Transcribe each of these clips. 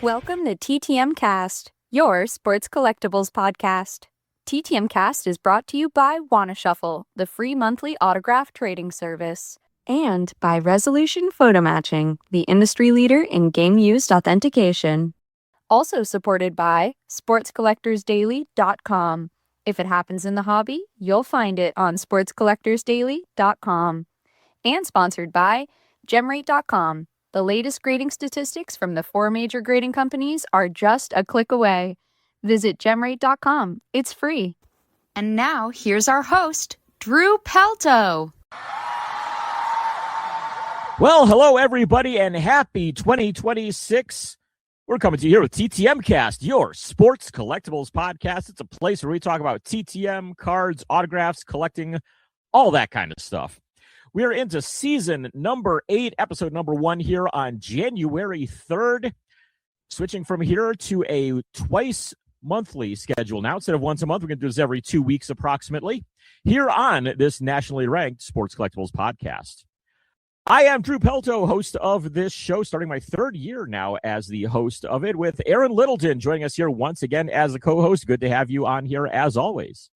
Welcome to TTM Cast, your sports collectibles podcast. TTM Cast is brought to you by Wanna Shuffle, the free monthly autograph trading service, and by Resolution Photo Matching, the industry leader in game-used authentication. Also supported by sportscollectorsdaily.com. If it happens in the hobby, you'll find it on sportscollectorsdaily.com. And sponsored by gemrate.com. The latest grading statistics from the 4 major grading companies are just a click away. Visit gemrate.com. It's free. And now, here's our host, Drew Pelto. Well, hello, everybody, and happy 2026. We're coming to you here with TTM Cast, your sports collectibles podcast. It's a place where we talk about TTM, cards, autographs, collecting, all that kind of stuff. We are into season number 8, episode number 1 here on January 3rd. Switching from here to a twice monthly schedule now. Instead of once a month, we're going to do this every 2 weeks approximately here on this nationally ranked sports collectibles podcast. I am Drew Pelto, host of this show, starting my 3rd year now as the host of it, with Aaron Littleton joining us here once again as a co-host. Good to have you on here as always.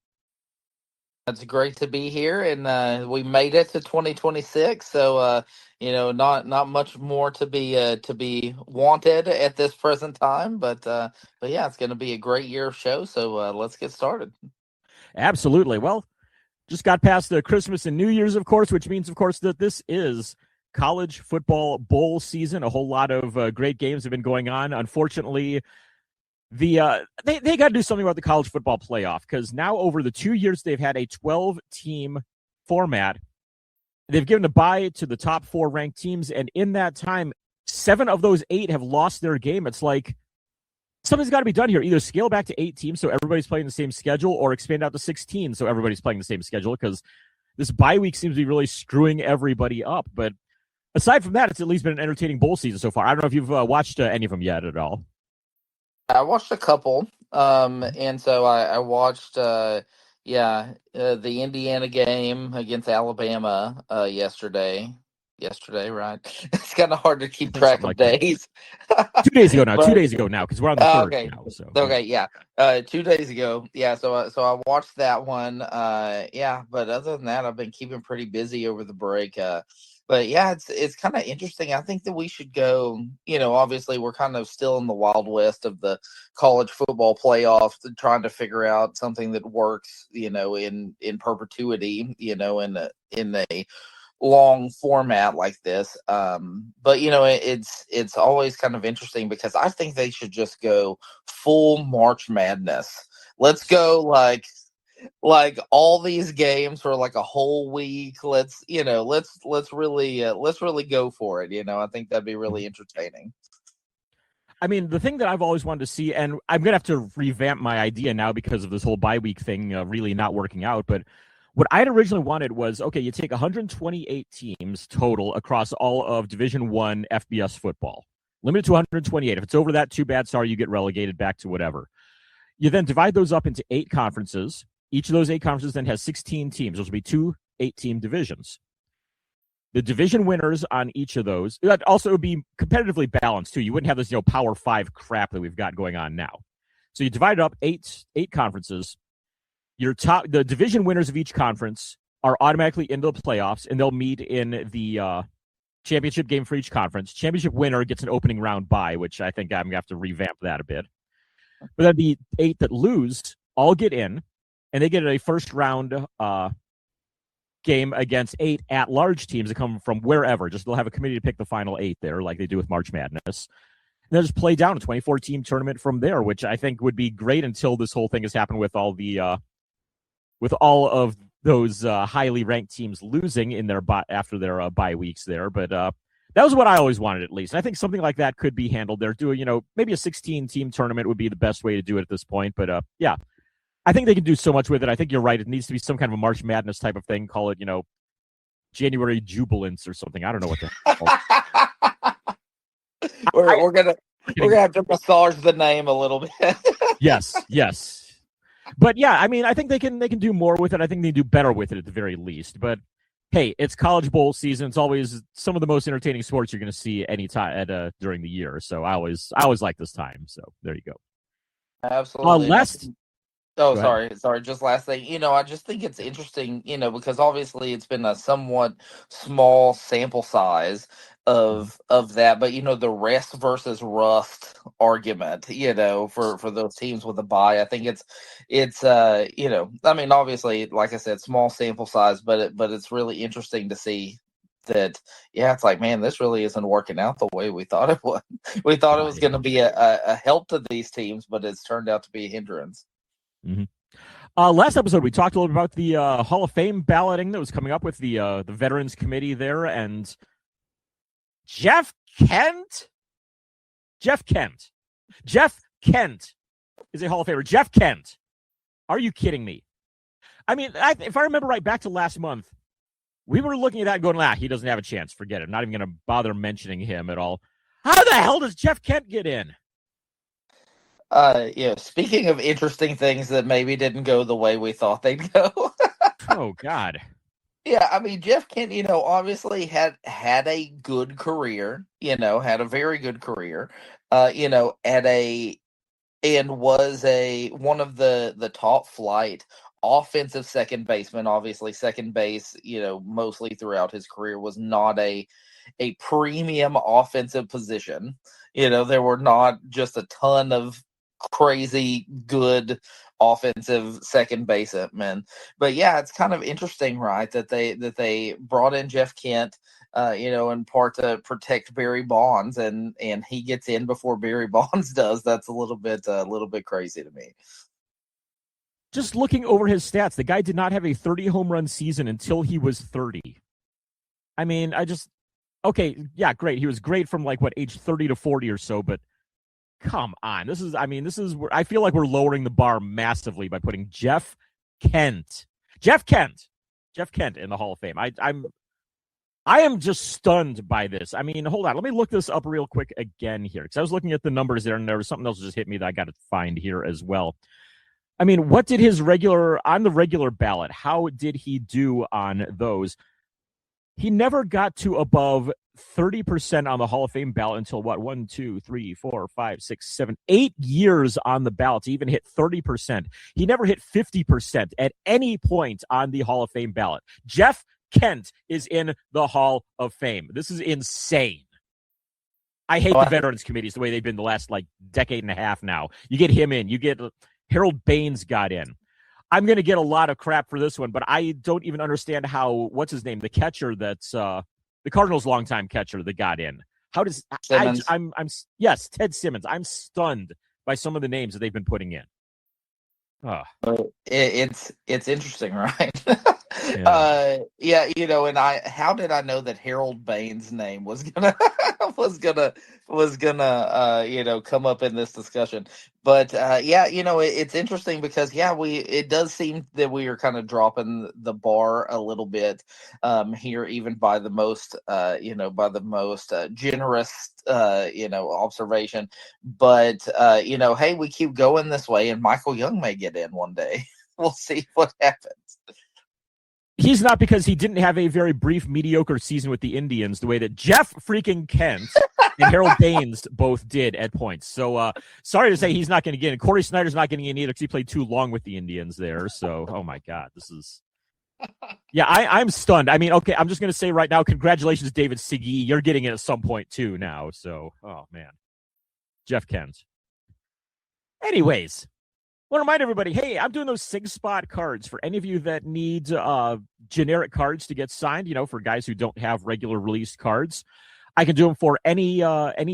It's great to be here, and we made it to 2026. So, not much more to be wanted at this present time, but yeah, it's going to be a great year of show. So let's get started. Absolutely. Well, just got past the Christmas and New Year's, of course, which means, of course, that this is college football bowl season. A whole lot of great games have been going on. Unfortunately, they got to do something about the college football playoff, because now over the 2 years they've had a 12-team format. They've given a bye to the top 4 ranked teams, and in that time, 7 of those 8 have lost their game. It's like something's got to be done here. Either scale back to 8 teams so everybody's playing the same schedule, or expand out to 16 so everybody's playing the same schedule, because this bye week seems to be really screwing everybody up. But aside from that, it's at least been an entertaining bowl season so far. I don't know if you've watched any of them yet at all. I watched a couple, and so I watched, the Indiana game against Alabama yesterday. Yesterday, right? It's kind of hard to keep track of days. 2 days ago now. 2 days ago now, because we're on the 3rd now. So. Okay, yeah. 2 days ago, yeah. So I watched that one. But other than that, I've been keeping pretty busy over the break. But yeah, it's kind of interesting. I think that we should go, obviously we're kind of still in the Wild West of the college football playoffs, trying to figure out something that works, in perpetuity, in a long format like this. But it's always kind of interesting, because I think they should just go full March Madness. Let's go like all these games for like a whole week. Let's really go for it. I think that'd be really entertaining. I mean, the thing that I've always wanted to see, and I'm going to have to revamp my idea now because of this whole bye week thing really not working out, but what I'd originally wanted was, okay, you take 128 teams total across all of Division I FBS football, limited to 128. If it's over that, too bad, sorry, you get relegated back to whatever. You then divide those up into 8 conferences. Each of those 8 conferences then has 16 teams. Those will be 2 8-team divisions. The division winners on each of those, that also would be competitively balanced too. You wouldn't have this, Power 5 crap that we've got going on now. So you divide it up 8 conferences. The division winners of each conference are automatically into the playoffs, and they'll meet in the championship game for each conference. Championship winner gets an opening round bye, which I think I'm going to have to revamp that a bit. But then the 8 that lose all get in, and they get a first round game against 8 at-large teams that come from wherever. Just they'll have a committee to pick the final 8 there, like they do with March Madness. And they'll just play down a 24-team tournament from there, which I think would be great until this whole thing has happened with all of those highly ranked teams losing in their after their bye weeks there. But that was what I always wanted, at least. And I think something like that could be handled there. Maybe a 16-team tournament would be the best way to do it at this point. But yeah. I think they can do so much with it. I think you're right. It needs to be some kind of a March Madness type of thing. Call it, January Jubilance or something. I don't know what the We're gonna have to massage the name a little bit. Yes. But yeah, I mean, I think they can do more with it. I think they do better with it at the very least. But hey, it's college bowl season. It's always some of the most entertaining sports you're going to see anytime during the year. So I always like this time. So there you go. Absolutely. Last. Oh, Go ahead. sorry. Just last thing. I just think it's interesting, because obviously it's been a somewhat small sample size of that, but the rest versus rust argument, for those teams with a bye, I think it's I mean, obviously, like I said, small sample size, but it's really interesting to see that. Yeah, it's like, man, this really isn't working out the way we thought it would. We thought it was going to be a help to these teams, but it's turned out to be a hindrance. Mm-hmm. Last episode, we talked a little bit about the Hall of Fame balloting that was coming up with the Veterans Committee there, and Jeff Kent is a Hall of Famer. Jeff Kent. Are you kidding me? I mean, if I remember right, back to last month, we were looking at that and going, he doesn't have a chance. Forget it. I'm not even going to bother mentioning him at all. How the hell does Jeff Kent get in? Speaking of interesting things that maybe didn't go the way we thought they'd go. Oh, God. Yeah, I mean, Jeff Kent, obviously had a good career, had a very good career, and was one of the top flight offensive second baseman. Obviously, second base, mostly throughout his career was not a premium offensive position. There were not just a ton of crazy good offensive second baseman. But yeah, it's kind of interesting, right, that they brought in Jeff Kent, in part to protect Barry Bonds, and he gets in before Barry Bonds does. That's a little bit crazy to me. Just looking over his stats, the guy did not have a 30 home run season until he was 30. I mean, okay, yeah, great. He was great from age 30 to 40 or so, but come on. This is where I feel like we're lowering the bar massively by putting Jeff Kent in the Hall of Fame. I am just stunned by this. I mean, hold on. Let me look this up real quick again here, because I was looking at the numbers there, and there was something else that just hit me that I got to find here as well. I mean, what did his on the regular ballot, how did he do on those? He never got to above 30% on the Hall of Fame ballot until 1, 2, 3, 4, 5, 6, 7, 8 years on the ballot to even hit 30%. He never hit 50% at any point on the Hall of Fame ballot. Jeff Kent is in the Hall of Fame. This is insane. I hate the Veterans Committees the way they've been the last decade and a half now. You get him in. You get Harold Baines got in. I'm going to get a lot of crap for this one, but I don't even understand how, what's his name, the catcher that's the Cardinals' longtime catcher that got in. How does Simmons. Yes, Ted Simmons. I'm stunned by some of the names that they've been putting in. It's interesting, right? Yeah. And how did I know that Harold Baines' name was gonna come up in this discussion? But it's interesting because it does seem that we are kind of dropping the bar a little bit here, even by the most generous observation. But hey, we keep going this way, and Michael Young may get in one day. We'll see what happens. He's not, because he didn't have a very brief, mediocre season with the Indians the way that Jeff freaking Kent and Harold Baines both did at points. So sorry to say he's not going to get in. Corey Snyder's not getting in either because he played too long with the Indians there. So, oh my God, this is... Yeah, I'm stunned. I mean, okay, I'm just going to say right now, congratulations, David Siggy. You're getting it at some point too now. So, oh man. Jeff Kent. Anyways, I want to remind everybody, hey, I'm doing those Sig Spot cards for any of you that need generic cards to get signed, for guys who don't have regular release cards. I can do them for any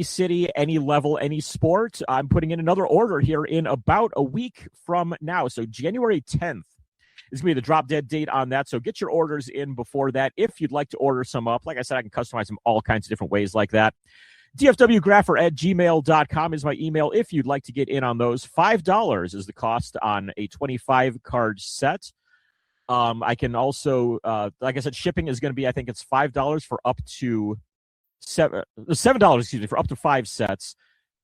city, any level, any sport. I'm putting in another order here in about a week from now. So January 10th is going to be the drop dead date on that. So get your orders in before that. If you'd like to order some up, like I said, I can customize them all kinds of different ways like that. dfwgrapher@gmail.com is my email if you'd like to get in on those. $5 is the cost on a 25-card set. I can also, like I said, shipping is going to be, I think it's $5 for up to $7, for up to 5 sets,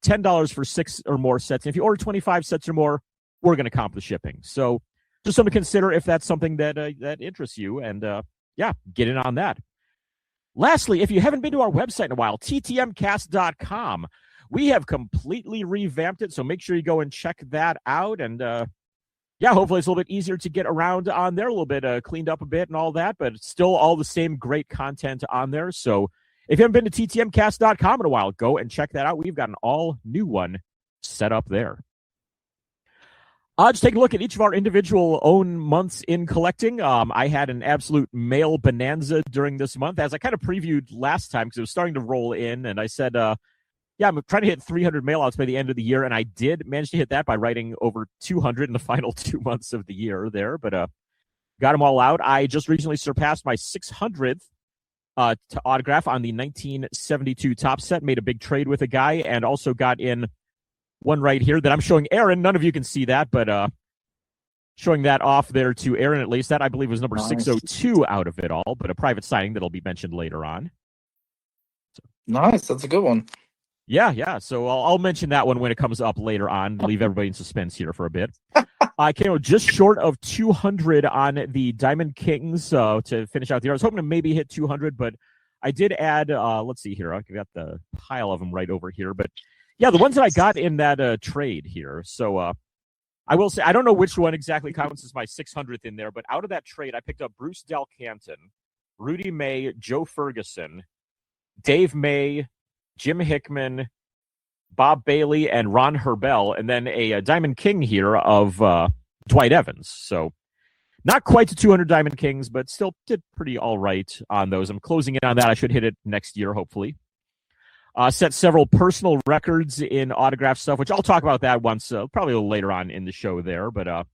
$10 for 6 or more sets. And if you order 25 sets or more, we're going to comp the shipping. So just something to consider if that's something that interests you. And yeah, get in on that. Lastly, if you haven't been to our website in a while, ttmcast.com, we have completely revamped it, so make sure you go and check that out. And yeah, hopefully it's a little bit easier to get around on there, a little bit cleaned up a bit and all that, but it's still all the same great content on there. So if you haven't been to ttmcast.com in a while, go and check that out. We've got an all new one set up there. Just take a look at each of our individual own months in collecting. I had an absolute mail bonanza during this month, as I kind of previewed last time because it was starting to roll in. And I said, yeah, I'm trying to hit 300 mailouts by the end of the year. And I did manage to hit that by writing over 200 in the final 2 months of the year there. But got them all out. I just recently surpassed my 600th to autograph on the 1972 top set. Made a big trade with a guy and also got in one right here that I'm showing Aaron. None of you can see that, but showing that off there to Aaron at least. That, I believe, was number 602 out of it all, but a private signing that'll be mentioned later on. So, nice. That's a good one. Yeah. So I'll mention that one when it comes up later on. Leave everybody in suspense here for a bit. I came out just short of 200 on the Diamond Kings to finish out the year. I was hoping to maybe hit 200, but I did add, let's see here. I got the pile of them right over here, but yeah, the ones that I got in that trade here. So I will say, I don't know which one exactly counts as my 600th in there, but out of that trade, I picked up Bruce Del Canton, Rudy May, Joe Ferguson, Dave May, Jim Hickman, Bob Bailey, and Ron Herbel, and then a Diamond King here of Dwight Evans. So not quite to 200 Diamond Kings, but still did pretty all right on those. I'm closing in on that. I should hit it next year, hopefully. Set several personal records in autograph stuff, which I'll talk about that once, probably a little later on in the show there. But I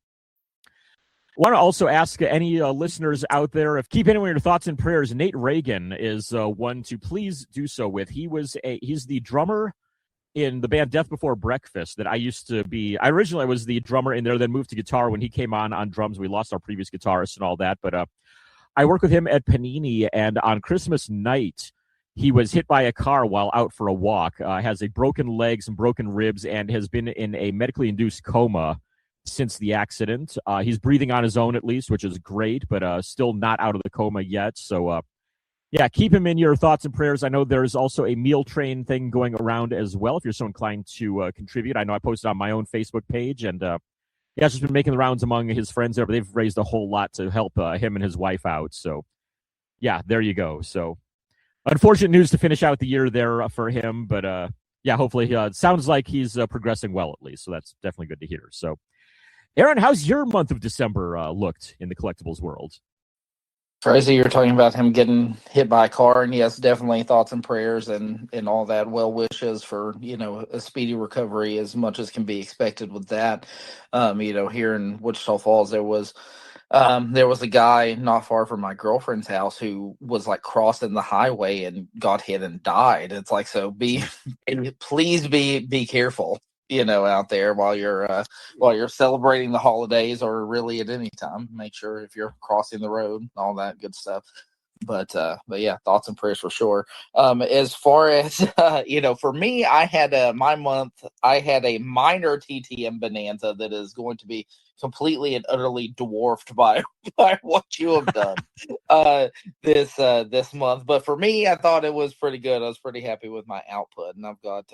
want to also ask any listeners out there, if keep anyone your thoughts and prayers. Nate Reagan is one to please do so with. He's the drummer in the band Death Before Breakfast that I used to be. I originally was the drummer in there, then moved to guitar when he came on drums. We lost our previous guitarist and all that. But I work with him at Panini, and on Christmas night, he was hit by a car while out for a walk, has a broken leg, some broken ribs, and has been in a medically induced coma since the accident. He's breathing on his own at least, which is great, but still not out of the coma yet. So, yeah, keep him in your thoughts and prayers. I know there's also a meal train thing going around as well, if you're so inclined to contribute. I know I posted on my own Facebook page, and yeah, it's just been making the rounds among his friends there, but they've raised a whole lot to help him and his wife out. So, yeah, there you go. So, unfortunate news to finish out the year there for him, but yeah, hopefully it sounds like he's progressing well at least, so that's definitely good to hear. So, Aaron, how's your month of December looked in the collectibles world? Crazy, you're talking about him getting hit by a car, and yes, definitely thoughts and prayers and all that. Well wishes for a speedy recovery as much as can be expected with that. Here in Wichita Falls, there was a guy not far from my girlfriend's house who was like crossing the highway and got hit and died. It's like, so please be careful, out there while you're celebrating the holidays, or really at any time. Make sure if you're crossing the road, all that good stuff. But yeah, thoughts and prayers for sure. As far as for me, I had a minor TTM bonanza that is going to be completely and utterly dwarfed by what you have done this month. But for me, I thought it was pretty good. I was pretty happy with my output, and I've got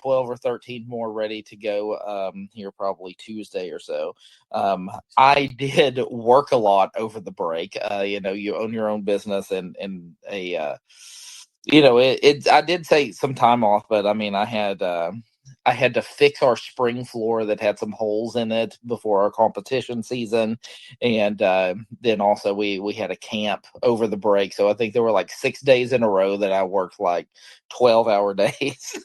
12 or 13 more ready to go here probably Tuesday or so. I did work a lot over the break. You own your own business, and I did take some time off, but I mean, I had to fix our spring floor that had some holes in it before our competition season. And then also we had a camp over the break. So I think there were like 6 days in a row that I worked like 12-hour days.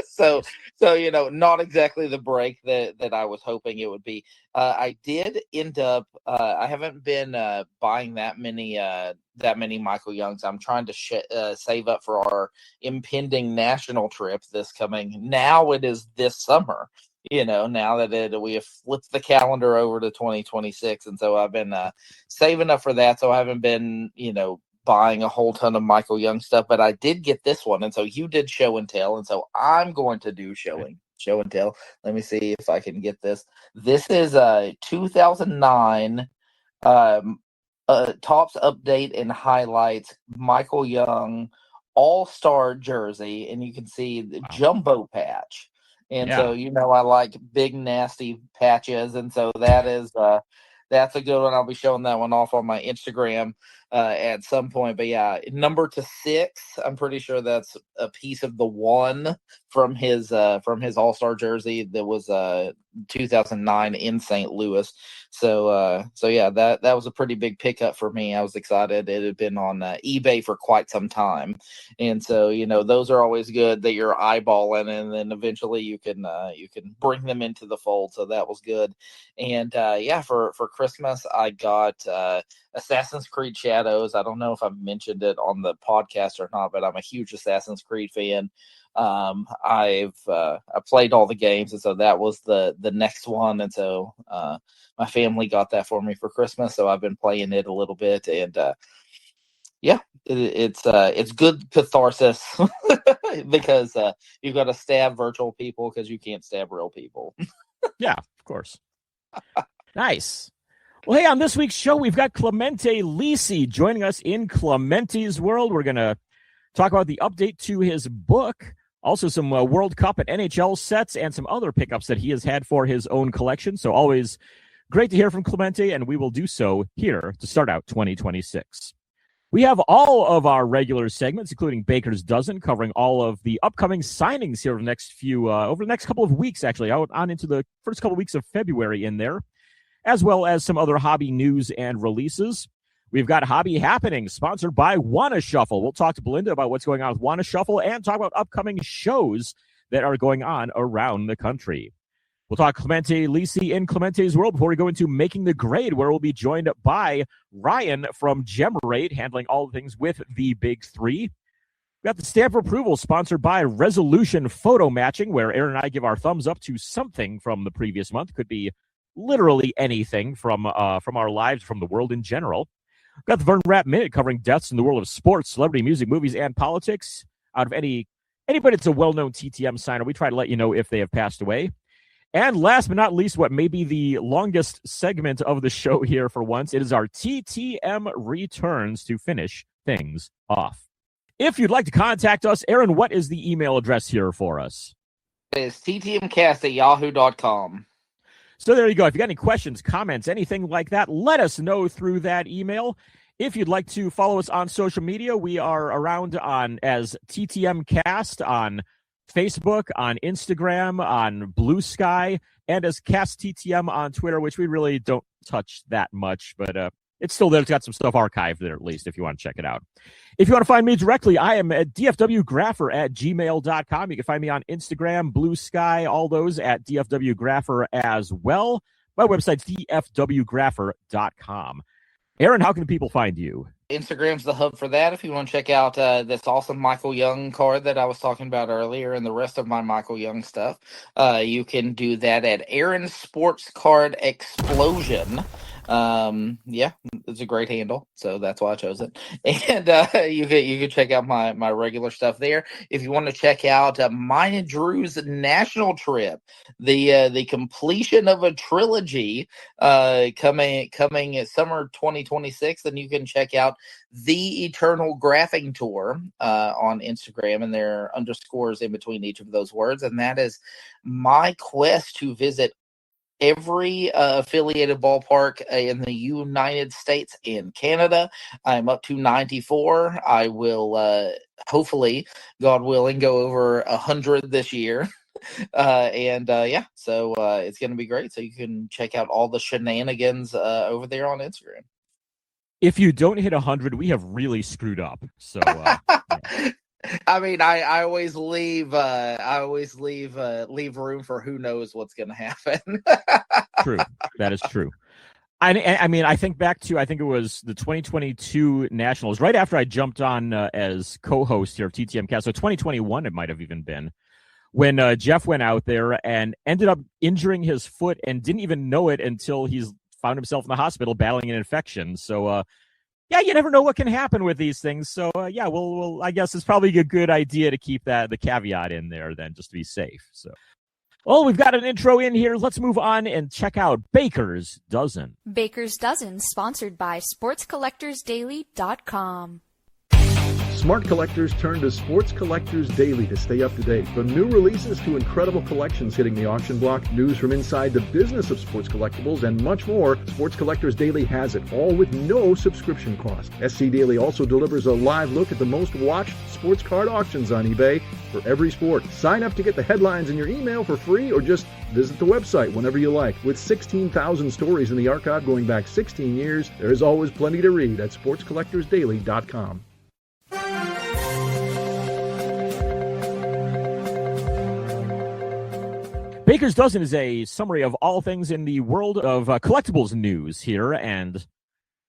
So not exactly the break that I was hoping it would be. I did end up, I haven't been buying that many Michael Youngs. I'm trying to save up for our impending national trip now it is this summer, now that we have flipped the calendar over to 2026. And so I've been saving up for that. So I haven't been, buying a whole ton of Michael Young stuff, but I did get this one. And so you did show and tell. And so I'm going to do show and tell. Let me see if I can get this. This is a 2009 Topps update and highlights Michael Young all-star jersey, and you can see the jumbo patch. And so, I like big, nasty patches. And so that's a good one. I'll be showing that one off on my Instagram at some point. But yeah, number to 6, I'm pretty sure that's a piece of the 1 from his all-star jersey that was 2009 in St. Louis. So yeah, that was a pretty big pickup for me. I was excited. It had been on eBay for quite some time. And so, those are always good that you're eyeballing, and then eventually you can bring them into the fold. So that was good. And for Christmas, I got Assassin's Creed Shadows. I don't know if I've mentioned it on the podcast or not, but I'm a huge Assassin's Creed fan. I played all the games, and so that was the next one. And so my family got that for me for Christmas, so I've been playing it a little bit, and it's good catharsis because you've got to stab virtual people because you can't stab real people. Yeah, of course. Nice. Well, hey, on this week's show, we've got Clemente Lisi joining us in Clemente's World. We're going to talk about the update to his book, also some World Cup and NHL sets, and some other pickups that he has had for his own collection. So always great to hear from Clemente, and we will do so here to start out 2026. We have all of our regular segments, including Baker's Dozen, covering all of the upcoming signings here over the next couple of weeks, actually, out on into the first couple of weeks of February in there, as well as some other hobby news and releases. We've got Hobby Happenings, sponsored by Wanna Shuffle. We'll talk to Belinda about what's going on with Wanna Shuffle and talk about upcoming shows that are going on around the country. We'll talk Clemente Lisi in Clemente's World before we go into Making the Grade, where we'll be joined by Ryan from Gemrate, handling all the things with the Big Three. We got the Stamp of Approval, sponsored by Resolution Photo Matching, where Aaron and I give our thumbs up to something from the previous month. Could be literally anything from our lives, from the world in general. We've got the Vern Rapp Minute, covering deaths in the world of sports, celebrity, music, movies, and politics. Out of anybody that's a well-known TTM signer, we try to let you know if they have passed away. And last but not least, what may be the longest segment of the show here for once, it is our TTM returns to finish things off. If you'd like to contact us, Aaron, what is the email address here for us? It's ttmcast@yahoo.com. So there you go. If you got any questions, comments, anything like that, let us know through that email. If you'd like to follow us on social media, we are around as TTMcast on Facebook, on Instagram, on Blue Sky, and as Cast TTM on Twitter, which we really don't touch that much, but it's still there. It's got some stuff archived there, at least, if you want to check it out. If you want to find me directly, I am at dfwgrapher@gmail.com. You can find me on Instagram, Blue Sky, all those at dfwgrapher as well. My website's dfwgrapher.com. Aaron, how can people find you? Instagram's the hub for that. If you want to check out this awesome Michael Young card that I was talking about earlier and the rest of my Michael Young stuff, you can do that at Aaron Sports Card Explosion. It's a great handle, so that's why I chose it. And you can check out my regular stuff there. If you want to check out mine and Drew's national trip, the completion of a trilogy coming summer 2026, then you can check out The Eternal Graphing Tour on Instagram, and there are underscores in between each of those words, and that is my quest to visit every affiliated ballpark in the United States and Canada. I'm up to 94. I will hopefully, God willing, go over 100 this year. So it's going to be great. So you can check out all the shenanigans over there on Instagram. If you don't hit 100, we have really screwed up. So I mean, I always leave leave room for who knows what's going to happen. True. That is true. I mean, I think back to, I think it was the 2022 Nationals, right after I jumped on as co-host here of TTM Cast. So 2021, it might have even been, when Jeff went out there and ended up injuring his foot and didn't even know it until he's found himself in the hospital battling an infection. So, you never know what can happen with these things. So, we'll I guess it's probably a good idea to keep the caveat in there then, just to be safe. So, Well, we've got an intro in here. Let's move on and check out Baker's Dozen. Baker's Dozen, sponsored by SportsCollectorsDaily.com. Smart collectors turn to Sports Collectors Daily to stay up to date. From new releases to incredible collections hitting the auction block, news from inside the business of sports collectibles, and much more, Sports Collectors Daily has it, all with no subscription cost. SC Daily also delivers a live look at the most watched sports card auctions on eBay for every sport. Sign up to get the headlines in your email for free, or just visit the website whenever you like. With 16,000 stories in the archive going back 16 years, there is always plenty to read at sportscollectorsdaily.com. Baker's Dozen is a summary of all things in the world of collectibles news here, and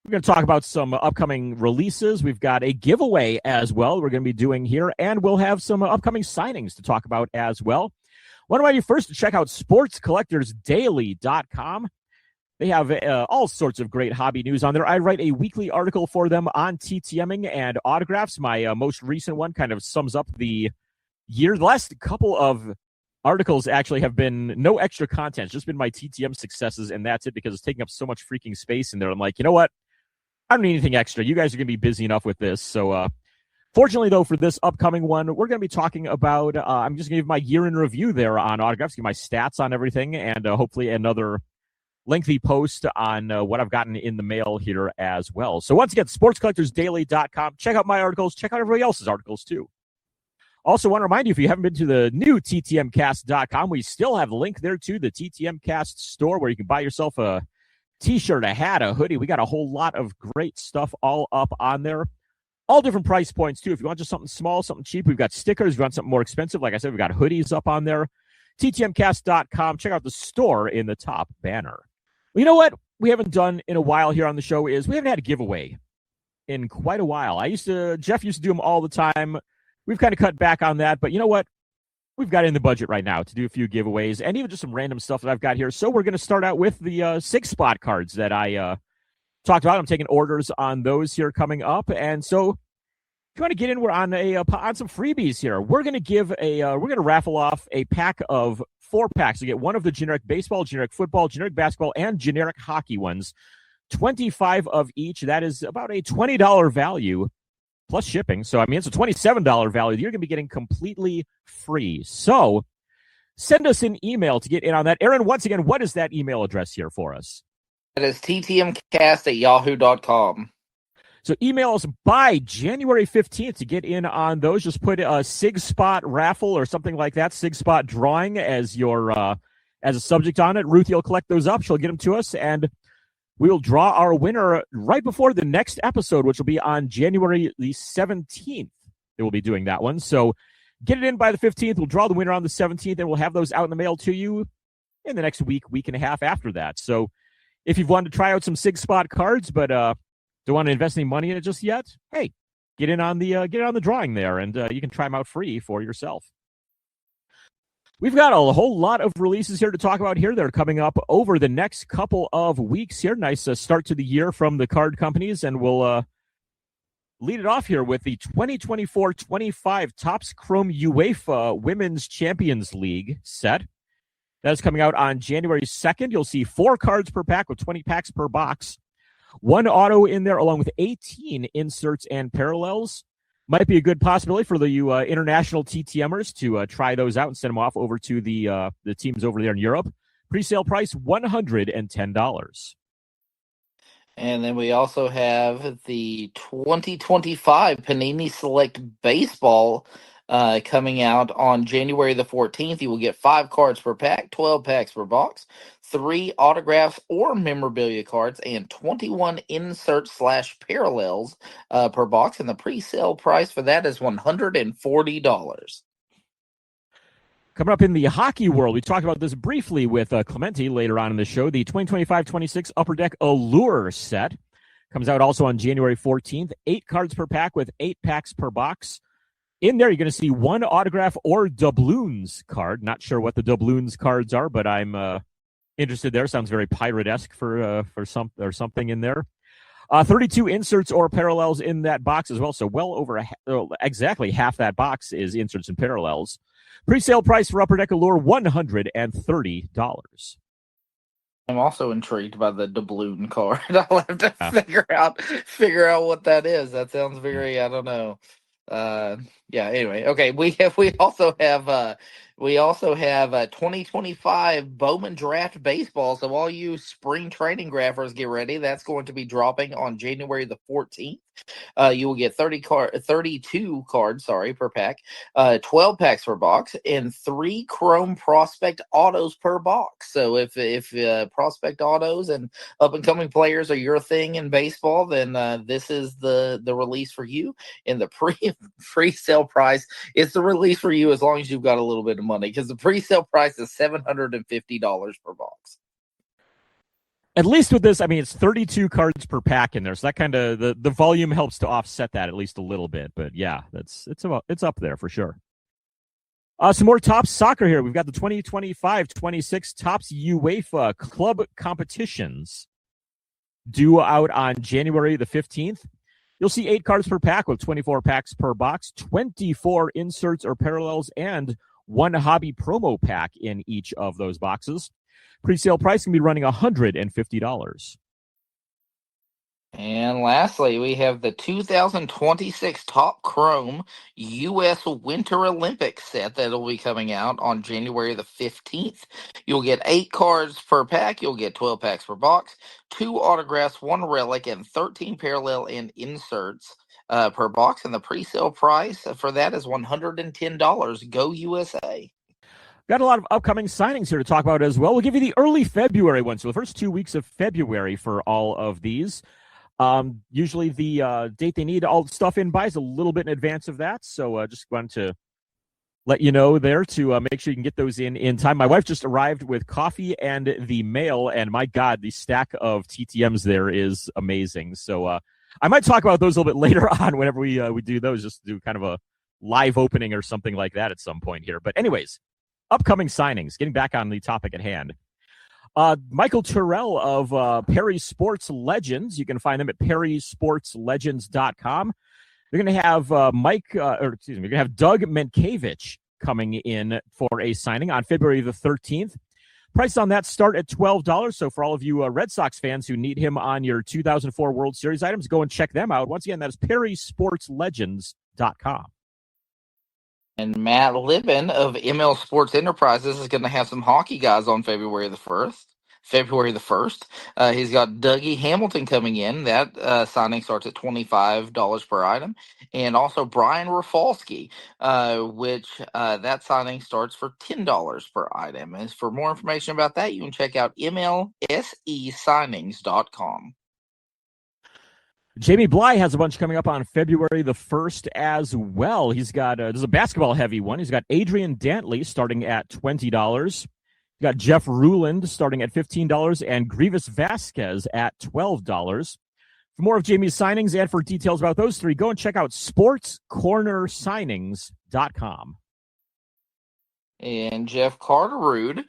we're going to talk about some upcoming releases. We've got a giveaway as well we're going to be doing here, and we'll have some upcoming signings to talk about as well. I want to invite you first to check out sportscollectorsdaily.com. They have all sorts of great hobby news on there. I write a weekly article for them on TTMing and autographs. My most recent one kind of sums up the year. The last couple of articles actually have been no extra content. It's just been my TTM successes, and that's it, because it's taking up so much freaking space in there. I'm like, you know what? I don't need anything extra. You guys are going to be busy enough with this. So fortunately, though, for this upcoming one, we're going to be talking about, I'm just going to give my year in review there on autographs, give my stats on everything, and hopefully another lengthy post on what I've gotten in the mail here as well. So once again, sportscollectorsdaily.com. Check out my articles. Check out everybody else's articles, too. Also, want to remind you, if you haven't been to the new TTMcast.com, we still have the link there to the TTMcast store where you can buy yourself a t-shirt, a hat, a hoodie. We got a whole lot of great stuff all up on there. All different price points, too. If you want just something small, something cheap, we've got stickers. If you want something more expensive, like I said, we've got hoodies up on there. TTMcast.com. Check out the store in the top banner. Well, you know what we haven't done in a while here on the show is we haven't had a giveaway in quite a while. Jeff used to do them all the time. We've kind of cut back on that, but you know what? We've got in the budget right now to do a few giveaways and even just some random stuff that I've got here. So we're going to start out with the 6-spot cards that I talked about. I'm taking orders on those here coming up. And so if you want to get in, we're on some freebies here. We're going to raffle off a pack of 4 packs. You get one of the generic baseball, generic football, generic basketball, and generic hockey ones. 25 of each. That is about a $20 value. Plus shipping. So, I mean, it's a $27 value you're going to be getting completely free. So, send us an email to get in on that. Aaron, once again, what is that email address here for us? It is ttmcast@yahoo.com. So, email us by January 15th to get in on those. Just put a SIG-spot raffle or something like that, SIG-spot drawing as your as a subject on it. Ruthie will collect those up. She'll get them to us, and we'll draw our winner right before the next episode, which will be on January the 17th. They will be doing that one. So get it in by the 15th. We'll draw the winner on the 17th, and we'll have those out in the mail to you in the next week and a half after that. So if you've wanted to try out some 6-spot cards, but don't want to invest any money in it just yet, hey, get in on the drawing there, and you can try them out free for yourself. We've got a whole lot of releases here to talk about here. They're coming up over the next couple of weeks here. Nice start to the year from the card companies, and we'll lead it off here with the 2024-25 Topps Chrome UEFA Women's Champions League set. That's coming out on January 2nd. You'll see 4 cards per pack with 20 packs per box. 1 auto in there along with 18 inserts and parallels. Might be a good possibility for the international TTMers to try those out and send them off over to the teams over there in Europe. Pre-sale price, $110. And then we also have the 2025 Panini Select Baseball coming out on January the 14th. You will get 5 cards per pack, 12 packs per box, 3 autographs or memorabilia cards, and 21 inserts/parallels per box. And the pre-sale price for that is $140. Coming up in the hockey world, we talked about this briefly with Clemente later on in the show. The 2025-26 Upper Deck Allure set comes out also on January 14th. 8 cards per pack with 8 packs per box. In there, you're going to see 1 autograph or doubloons card. Not sure what the doubloons cards are, but I'm interested there. Sounds very pirate-esque for something in there. 32 inserts or parallels in that box as well. So well over exactly half that box is inserts and parallels. Pre-sale price for Upper Deck Allure, $130. I'm also intrigued by the doubloon card. I'll have to figure out what that is. That sounds very, I don't know. Anyway, okay. We also have 2025 Bowman Draft Baseball. So all you spring training graphers, get ready. That's going to be dropping on January the 14th. You will get 32 cards, per pack, 12 packs per box, and 3 Chrome Prospect Autos per box. So if Prospect Autos and up and coming players are your thing in baseball, then this is the release for you. And the pre-sale price is the release for you as long as you've got a little bit of money, because the pre-sale price is $750 per box. At least with this, I mean, it's 32 cards per pack in there, so that kind of the volume helps to offset that at least a little bit. But yeah, it's up there for sure. Some more Topps soccer here. We've got the 2025-26 Topps UEFA Club competitions due out on January the 15th. You'll see 8 cards per pack with 24 packs per box, 24 inserts or parallels, and 1 hobby promo pack in each of those boxes. Pre-sale price can be running $150. And lastly, we have the 2026 Top Chrome U.S. Winter Olympics set that will be coming out on January the 15th. You'll get 8 cards per pack. You'll get 12 packs per box, 2 autographs, 1 relic, and 13 parallel and inserts per box. And the pre-sale price for that is $110. Go USA. Got a lot of upcoming signings here to talk about as well. We'll give you the early February one. So the first 2 weeks of February for all of these. Usually the date they need all the stuff in by is a little bit in advance of that. So just wanted to let you know there to make sure you can get those in time. My wife just arrived with coffee and the mail, and my God, the stack of TTMs there is amazing. So I might talk about those a little bit later on whenever we do those, just to do kind of a live opening or something like that at some point here. But anyways, upcoming signings, getting back on the topic at hand. Michael Terrell of Perry Sports Legends. You can find them at perrysportslegends.com. They're going to have Doug Menkiewicz coming in for a signing on February the 13th. Price on that start at $12. So for all of you Red Sox fans who need him on your 2004 World Series items, go and check them out. Once again, that is perrysportslegends.com. And Matt Libben of ML Sports Enterprises is going to have some hockey guys on February the 1st. He's got Dougie Hamilton coming in. That signing starts at $25 per item. And also Brian Rafalski, which that signing starts for $10 per item. And for more information about that, you can check out mlsesignings.com. Jamie Bly has a bunch coming up on February the 1st as well. He's got, there's a basketball heavy one. He's got Adrian Dantley starting at $20. He's got Jeff Ruland starting at $15 and Grievous Vasquez at $12. For more of Jamie's signings and for details about those three, go and check out sportscornersignings.com. And Jeff Carterud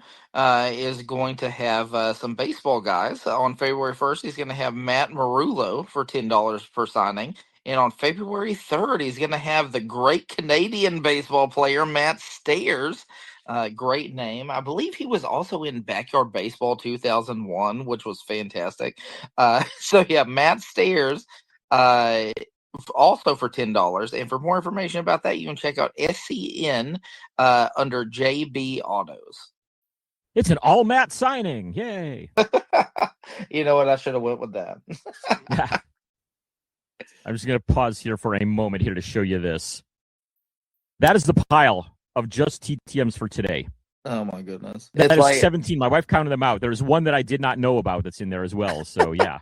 is going to have some baseball guys. On February 1st, he's going to have Matt Marullo for $10 per signing. And on February 3rd, he's going to have the great Canadian baseball player, Matt Stairs. Great name. I believe he was also in Backyard Baseball 2001, which was fantastic. Matt Stairs also for $10. And for more information about that, you can check out SCN under JB Autos. It's an all-Matt signing. Yay. You know what? I should have went with that. I'm just going to pause here for a moment here to show you this. That is the pile of just TTMs for today. Oh, my goodness. That is 17. My wife counted them out. There's one that I did not know about that's in there as well. So, yeah.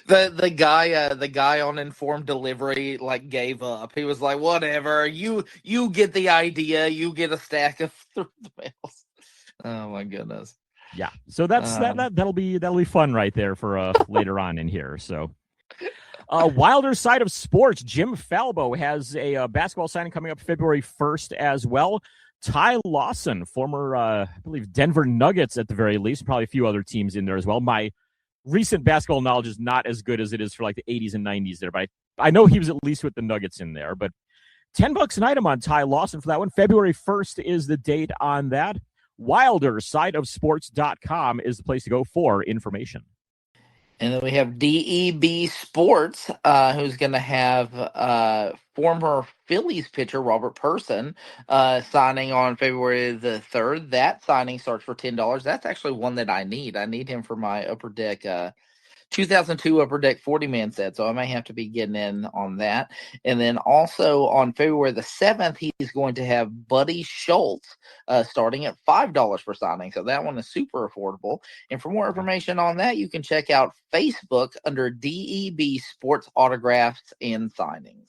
The guy on informed delivery gave up. He was like, whatever, you get the idea, you get a stack of the mails. Oh my goodness. Yeah. So that'll be fun right there for later on in here. So wilder side of sports, Jim Falbo has a basketball signing coming up February 1st as well. Ty Lawson, former I believe Denver Nuggets at the very least, probably a few other teams in there as well. My recent basketball knowledge is not as good as it is for like the 80s and 90s there, but I know he was at least with the Nuggets in there. But $10 an item on Ty Lawson for that one. February 1st is the date on that. Wilder, sideofsports.com is the place to go for information. And then we have DEB Sports, who's going to have former Phillies pitcher Robert Person signing on February the 3rd. That signing starts for $10. That's actually one that I need. I need him for my Upper Deck 2002 Upper Deck 40-man set, so I may have to be getting in on that. And then also on February the 7th, he's going to have Buddy Schultz starting at $5 per signing, so that one is super affordable. And for more information on that, you can check out Facebook under DEB Sports Autographs and Signings.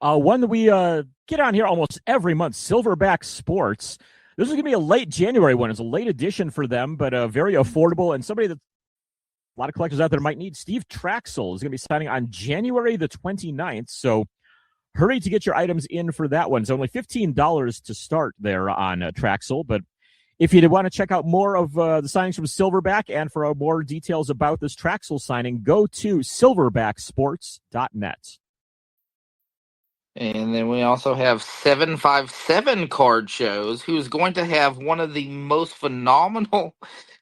One that we get on here almost every month, Silverback Sports. This is going to be a late January one. It's a late edition for them, but very affordable, and somebody that a lot of collectors out there might need. Steve Traxel is going to be signing on January the 29th, so hurry to get your items in for that one. It's only $15 to start there on Traxel, but if you want to check out more of the signings from Silverback and for more details about this Traxel signing, go to silverbacksports.net. And then we also have 757 Card Shows, who's going to have one of the most phenomenal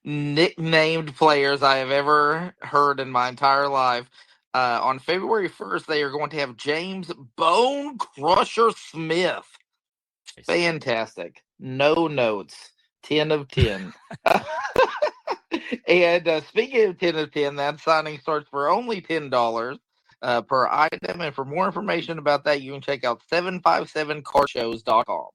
nicknamed players I have ever heard in my entire life. On February 1st, they are going to have James Bone Crusher Smith. Fantastic. No notes. 10 of 10. And speaking of 10 of 10, that signing starts for only $10 per item. And for more information about that, you can check out 757cardshows.com.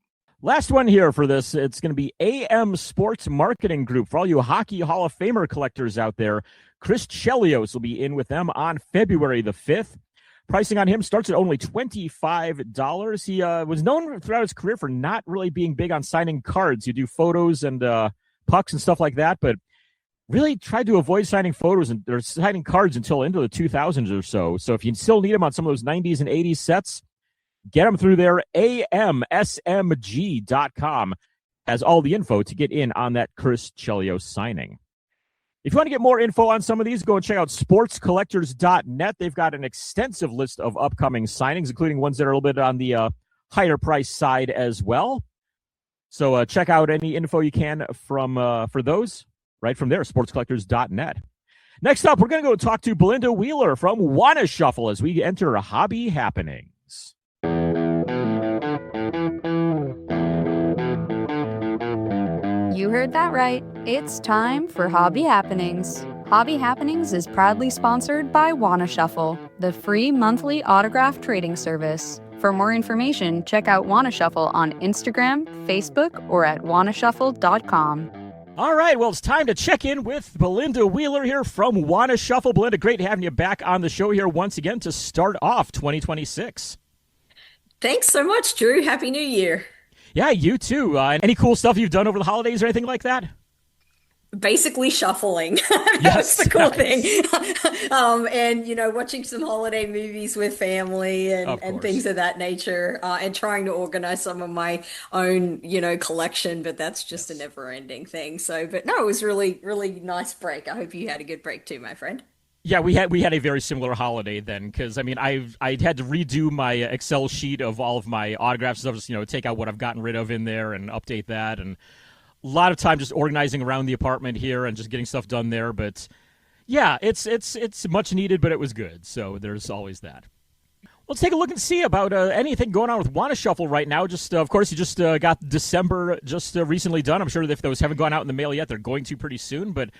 Last one here for this, it's going to be AM Sports Marketing Group. For all you Hockey Hall of Famer collectors out there, Chris Chelios will be in with them on February the 5th. Pricing on him starts at only $25. He was known throughout his career for not really being big on signing cards. You do photos and pucks and stuff like that, but really tried to avoid signing photos or signing cards until into the 2000s or so. So if you still need them on some of those 90s and 80s sets, get them through there. AMSMG.com has all the info to get in on that Chris Chelios signing. If you want to get more info on some of these, go and check out sportscollectors.net. They've got an extensive list of upcoming signings, including ones that are a little bit on the higher price side as well. So check out any info you can from for those right from there, sportscollectors.net. Next up, we're going to go talk to Belinda Wheeler from Wanna Shuffle as we enter Hobby Happenings. You heard that right. It's time for Hobby Happenings. Hobby Happenings is proudly sponsored by Wanna Shuffle, the free monthly autograph trading service. For more information, check out Wanna Shuffle on Instagram, Facebook, or at wannashuffle.com. All right, well, it's time to check in with Belinda Wheeler here from Wanna Shuffle. Belinda, great having you back on the show here once again to start off 2026. Thanks so much, Drew. Happy New Year. Yeah, you too. Any cool stuff you've done over the holidays or anything like that? Basically shuffling. Yes, That's the cool nice. thing. And, watching some holiday movies with family and things of that nature, and trying to organize some of my own, collection, but that's just a never ending thing. So, but no, it was really, really nice break. I hope you had a good break too, my friend. Yeah, we had a very similar holiday then, because I had to redo my Excel sheet of all of my autographs and stuff, just take out what I've gotten rid of in there and update that, and a lot of time just organizing around the apartment here and just getting stuff done there. But yeah, it's much needed, but it was good. So there's always that. Let's take a look and see about anything going on with Wanna Shuffle right now. Just of course, you just got December just recently done. I'm sure that if those haven't gone out in the mail yet, they're going to pretty soon. But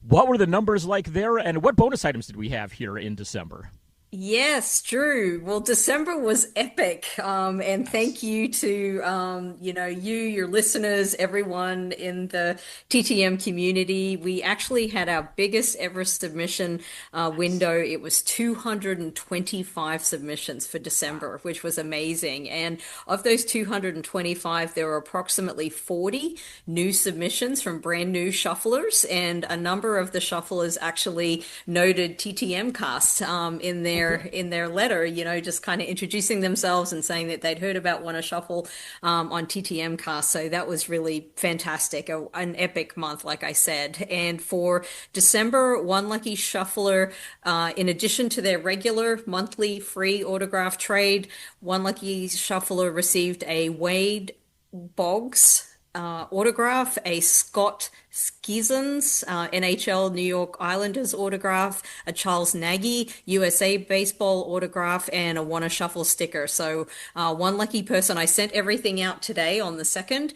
what were the numbers like there, and what bonus items did we have here in December? Yes, Drew. Well, December was epic. And thank you to, your listeners, everyone in the TTM community. We actually had our biggest ever submission window. It was 225 submissions for December, which was amazing. And of those 225, there were approximately 40 new submissions from brand new shufflers. And a number of the shufflers actually noted TTM cast in their their letter, just kind of introducing themselves and saying that they'd heard about Wanna Shuffle on TTM Cast. So that was really fantastic, an epic month, like I said. And for December, One Lucky Shuffler, in addition to their regular monthly free autograph trade, One Lucky Shuffler received a Wade Boggs autograph, a Scott Skizens NHL New York Islanders autograph, a Charles Nagy USA baseball autograph, and a Wanna Shuffle sticker. So one lucky person. I sent everything out today on the 2nd,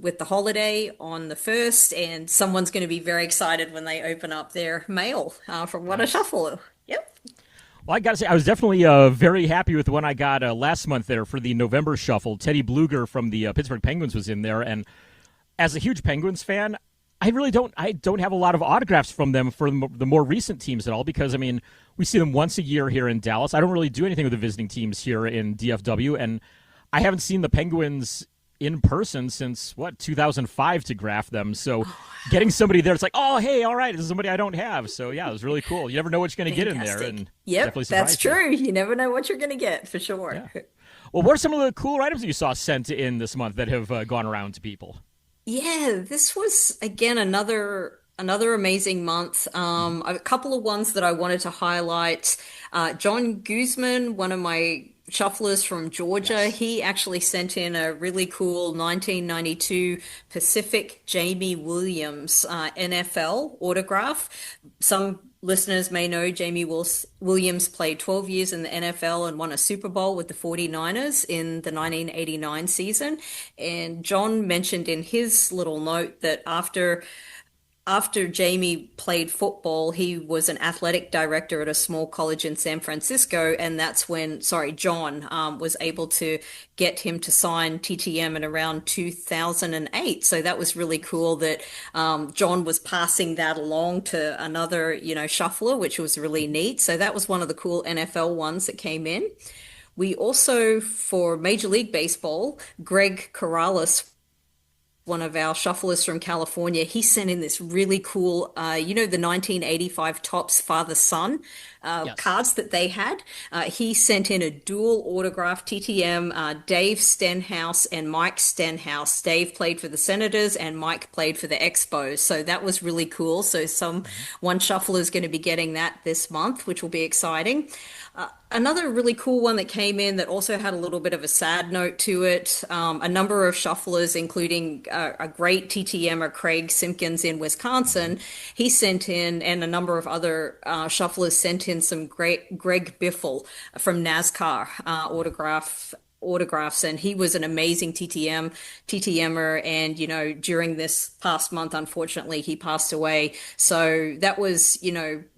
with the holiday on the 1st, and someone's going to be very excited when they open up their mail from Wanna Shuffle. Yep. Well, I got to say, I was definitely very happy with the one I got last month there for the November Shuffle. Teddy Bluger from the Pittsburgh Penguins was in there, and as a huge Penguins fan, I don't have a lot of autographs from them for the more recent teams at all, because, I mean, we see them once a year here in Dallas. I don't really do anything with the visiting teams here in DFW, and I haven't seen the Penguins in person since 2005 to graph them. So getting somebody there, it's like, oh, hey, all right, this is somebody I don't have. So yeah, it was really cool. You never know what you're going to get in there. And yep, that's true. You never know what you're going to get, for sure. Yeah. Well, what are some of the cooler items that you saw sent in this month that have gone around to people? Yeah, this was again another amazing month. A couple of ones that I wanted to highlight. John Guzman, one of my shufflers from Georgia, yes. He actually sent in a really cool 1992 Pacific Jamie Williams NFL autograph. Some listeners may know Jamie Williams played 12 years in the NFL and won a Super Bowl with the 49ers in the 1989 season. And John mentioned in his little note that after Jamie played football, he was an athletic director at a small college in San Francisco, and that's when, John was able to get him to sign TTM in around 2008. So that was really cool that John was passing that along to another, shuffler, which was really neat. So that was one of the cool NFL ones that came in. We also, for Major League Baseball, Greg Corrales, one of our shufflers from California, he sent in this really cool, the 1985 Topps father-son yes. cards that they had. He sent in a dual autograph TTM, Dave Stenhouse and Mike Stenhouse. Dave played for the Senators and Mike played for the Expos. So that was really cool. So one shuffler is going to be getting that this month, which will be exciting. Another really cool one that came in that also had a little bit of a sad note to it. A number of shufflers, including a great TTMer, Craig Simpkins in Wisconsin, he sent in, and a number of other shufflers sent in some great Greg Biffle from NASCAR autographs, and he was an amazing TTMer, and during this past month, unfortunately, he passed away. So that was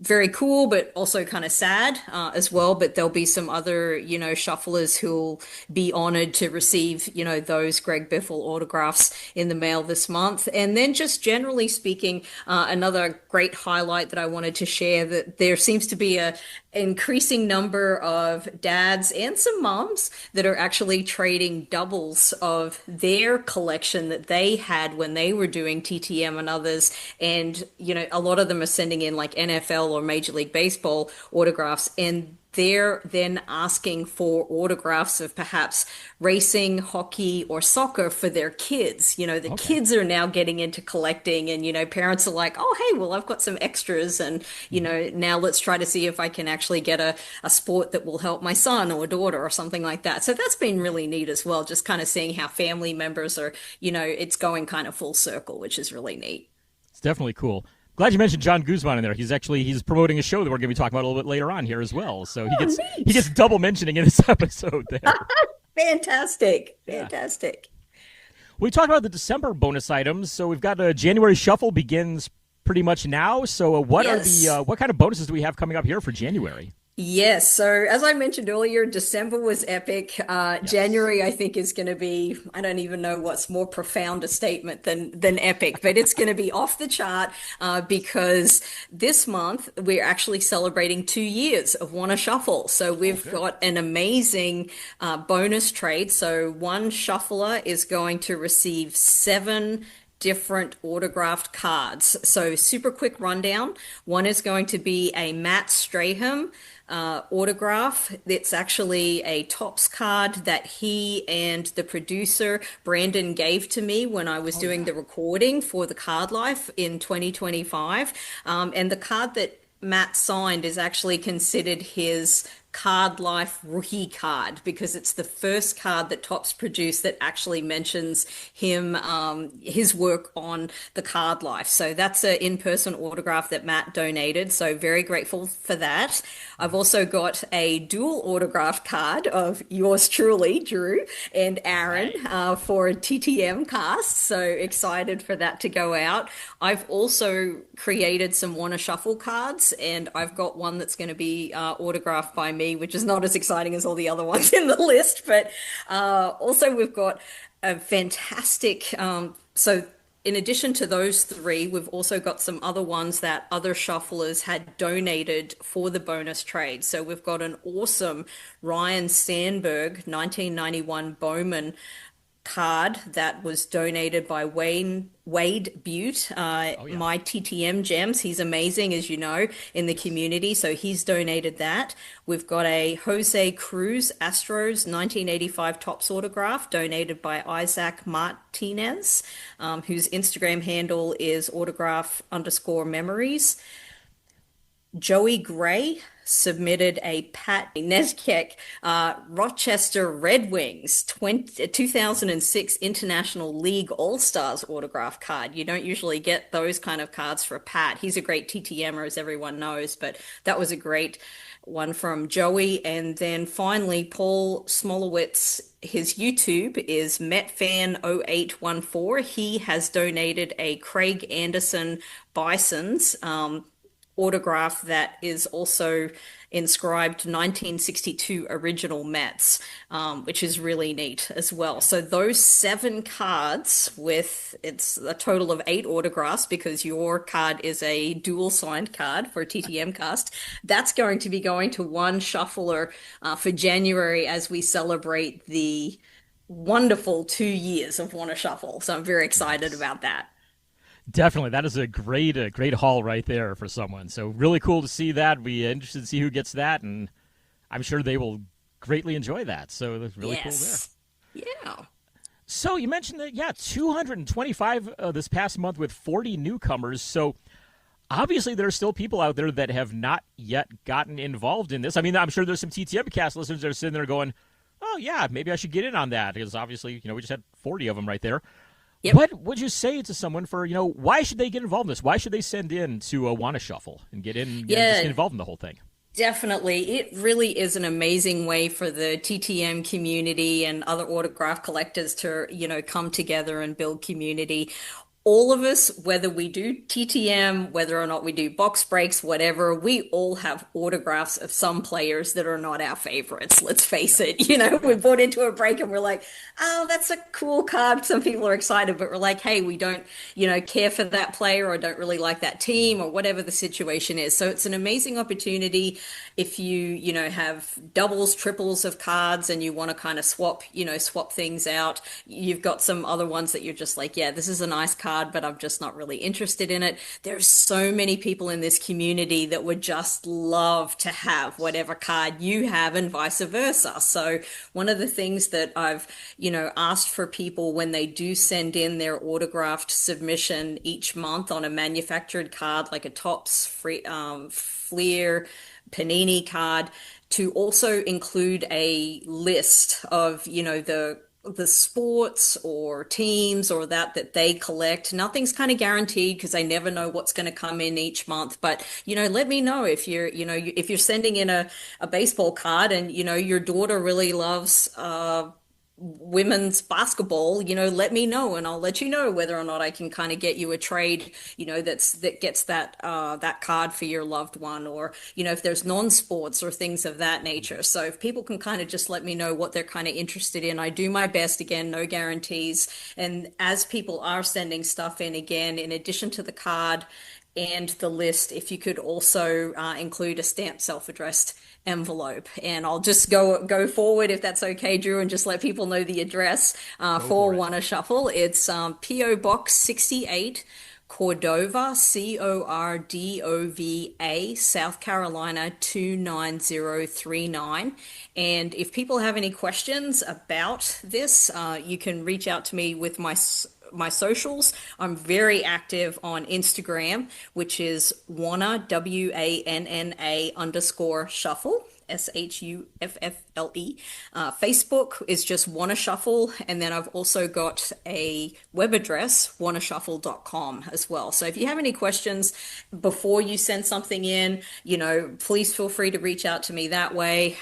very cool, but also kind of sad as well. But there'll be some other shufflers who'll be honored to receive those Greg Biffle autographs in the mail this month. And then just generally speaking, another great highlight that I wanted to share, that there seems to be a increasing number of dads and some moms that are actually trading doubles of their collection that they had when they were doing TTM and others. And, a lot of them are sending in like NFL or Major League Baseball autographs, and they're then asking for autographs of perhaps racing, hockey, or soccer for their kids. The kids are now getting into collecting, and, parents are like, oh, hey, well, I've got some extras, and, now let's try to see if I can actually get a sport that will help my son or daughter or something like that. So that's been really neat as well, just kind of seeing how family members are, it's going kind of full circle, which is really neat. It's definitely cool. Glad you mentioned John Guzman in there. He's promoting a show that we're going to be talking about a little bit later on here as well. So he gets double mentioning in this episode there. Fantastic. We talked about the December bonus items. So we've got a January shuffle begins pretty much now. So what kind of bonuses do we have coming up here for January? Yes. So as I mentioned earlier, December was epic. Yes. January, I think, is going to be, I don't even know what's more profound a statement than epic, but it's going to be off the chart because this month we're actually celebrating 2 years of Wanna Shuffle. So we've got an amazing bonus trade. So one shuffler is going to receive 7 different autographed cards. So super quick rundown. One is going to be a Matt Strahan autograph. It's actually a Topps card that he and the producer Brandon gave to me when I was doing the recording for the Card Life in 2025. And the card that Matt signed is actually considered his Card Life rookie card because it's the first card that Topps produced that actually mentions him, his work on the Card Life. So that's an in-person autograph that Matt donated. So very grateful for that. I've also got a dual autograph card of yours truly, Drew and Aaron, for a TTM cast. So excited for that to go out. I've also created some Wanna Shuffle cards, and I've got one that's going to be autographed by me, which is not as exciting as all the other ones in the list. But also, we've got a fantastic. So, in addition to those three, we've also got some other ones that other shufflers had donated for the bonus trade. So, we've got an awesome Ryan Sandberg 1991 Bowman card that was donated by Wade Butte, my TTM gems. He's amazing, as you know, in the community. So he's donated that. We've got a Jose Cruz Astros 1985 Topps autograph donated by Isaac Martinez, whose Instagram handle is autograph_memories. Joey Gray submitted a Pat Nezkek Rochester Red Wings 2006 International League All-Stars autograph card. You don't usually get those kind of cards for Pat. He's a great TTMer, as everyone knows, but that was a great one from Joey. And then finally, Paul Smolowitz, his YouTube is MetFan0814. He has donated a Craig Anderson Bison's autograph that is also inscribed 1962 original Mets, which is really neat as well. So those 7 cards with, it's a total of 8 autographs because your card is a dual signed card for TTM cast. That's going to be going to one shuffler for January as we celebrate the wonderful 2 years of Wanna Shuffle. So I'm very excited about that. Definitely, that is a great haul right there for someone. So really cool to see that. Be interested to see who gets that, and I'm sure they will greatly enjoy that. So that's really cool there. Yeah. So you mentioned that, 225 this past month with 40 newcomers. So obviously there are still people out there that have not yet gotten involved in this. I mean, I'm sure there's some TTM cast listeners that are sitting there going, "Oh yeah, maybe I should get in on that," because obviously, we just had 40 of them right there. Yep. What would you say to someone for, why should they get involved in this? Why should they send in to a Wanna Shuffle and get just involved in the whole thing? Definitely. It really is an amazing way for the TTM community and other autograph collectors to, come together and build community. All of us, whether we do TTM, whether or not we do box breaks, whatever, we all have autographs of some players that are not our favorites. Let's face it. We bought into a break and we're like, oh, that's a cool card. Some people are excited, but we're like, hey, we don't, care for that player or don't really like that team or whatever the situation is. So it's an amazing opportunity if you, have doubles, triples of cards and you want to kind of swap things out. You've got some other ones that you're just like, yeah, this is a nice card, but I'm just not really interested in it. There's so many people in this community that would just love to have whatever card you have and vice versa. So one of the things that I've, asked for people when they do send in their autographed submission each month on a manufactured card, like a Topps Fleer Panini card, to also include a list of, the sports or teams or that they collect. Nothing's kind of guaranteed because I never know what's going to come in each month. But, let me know if if you're sending in a baseball card and, your daughter really loves, women's basketball, let me know and I'll let you know whether or not I can kind of get you a trade, that gets that card for your loved one, or, if there's non-sports or things of that nature. So if people can kind of just let me know what they're kind of interested in, I do my best. Again, no guarantees. And as people are sending stuff in, again, in addition to the card, and the list, if you could also include a stamped self-addressed envelope. And I'll just go forward if that's okay, Drew, and just let people know the address for Wanna Shuffle. It's P.O. Box 68, Cordova, Cordova, South Carolina 29039. And if people have any questions about this, you can reach out to me with my socials. I'm very active on Instagram, which is Wanna, WANNA _ shuffle. SHUFFLE. Facebook is just Wanna Shuffle, and then I've also got a web address, wannashuffle.com as well. So if you have any questions before you send something in, please feel free to reach out to me that way.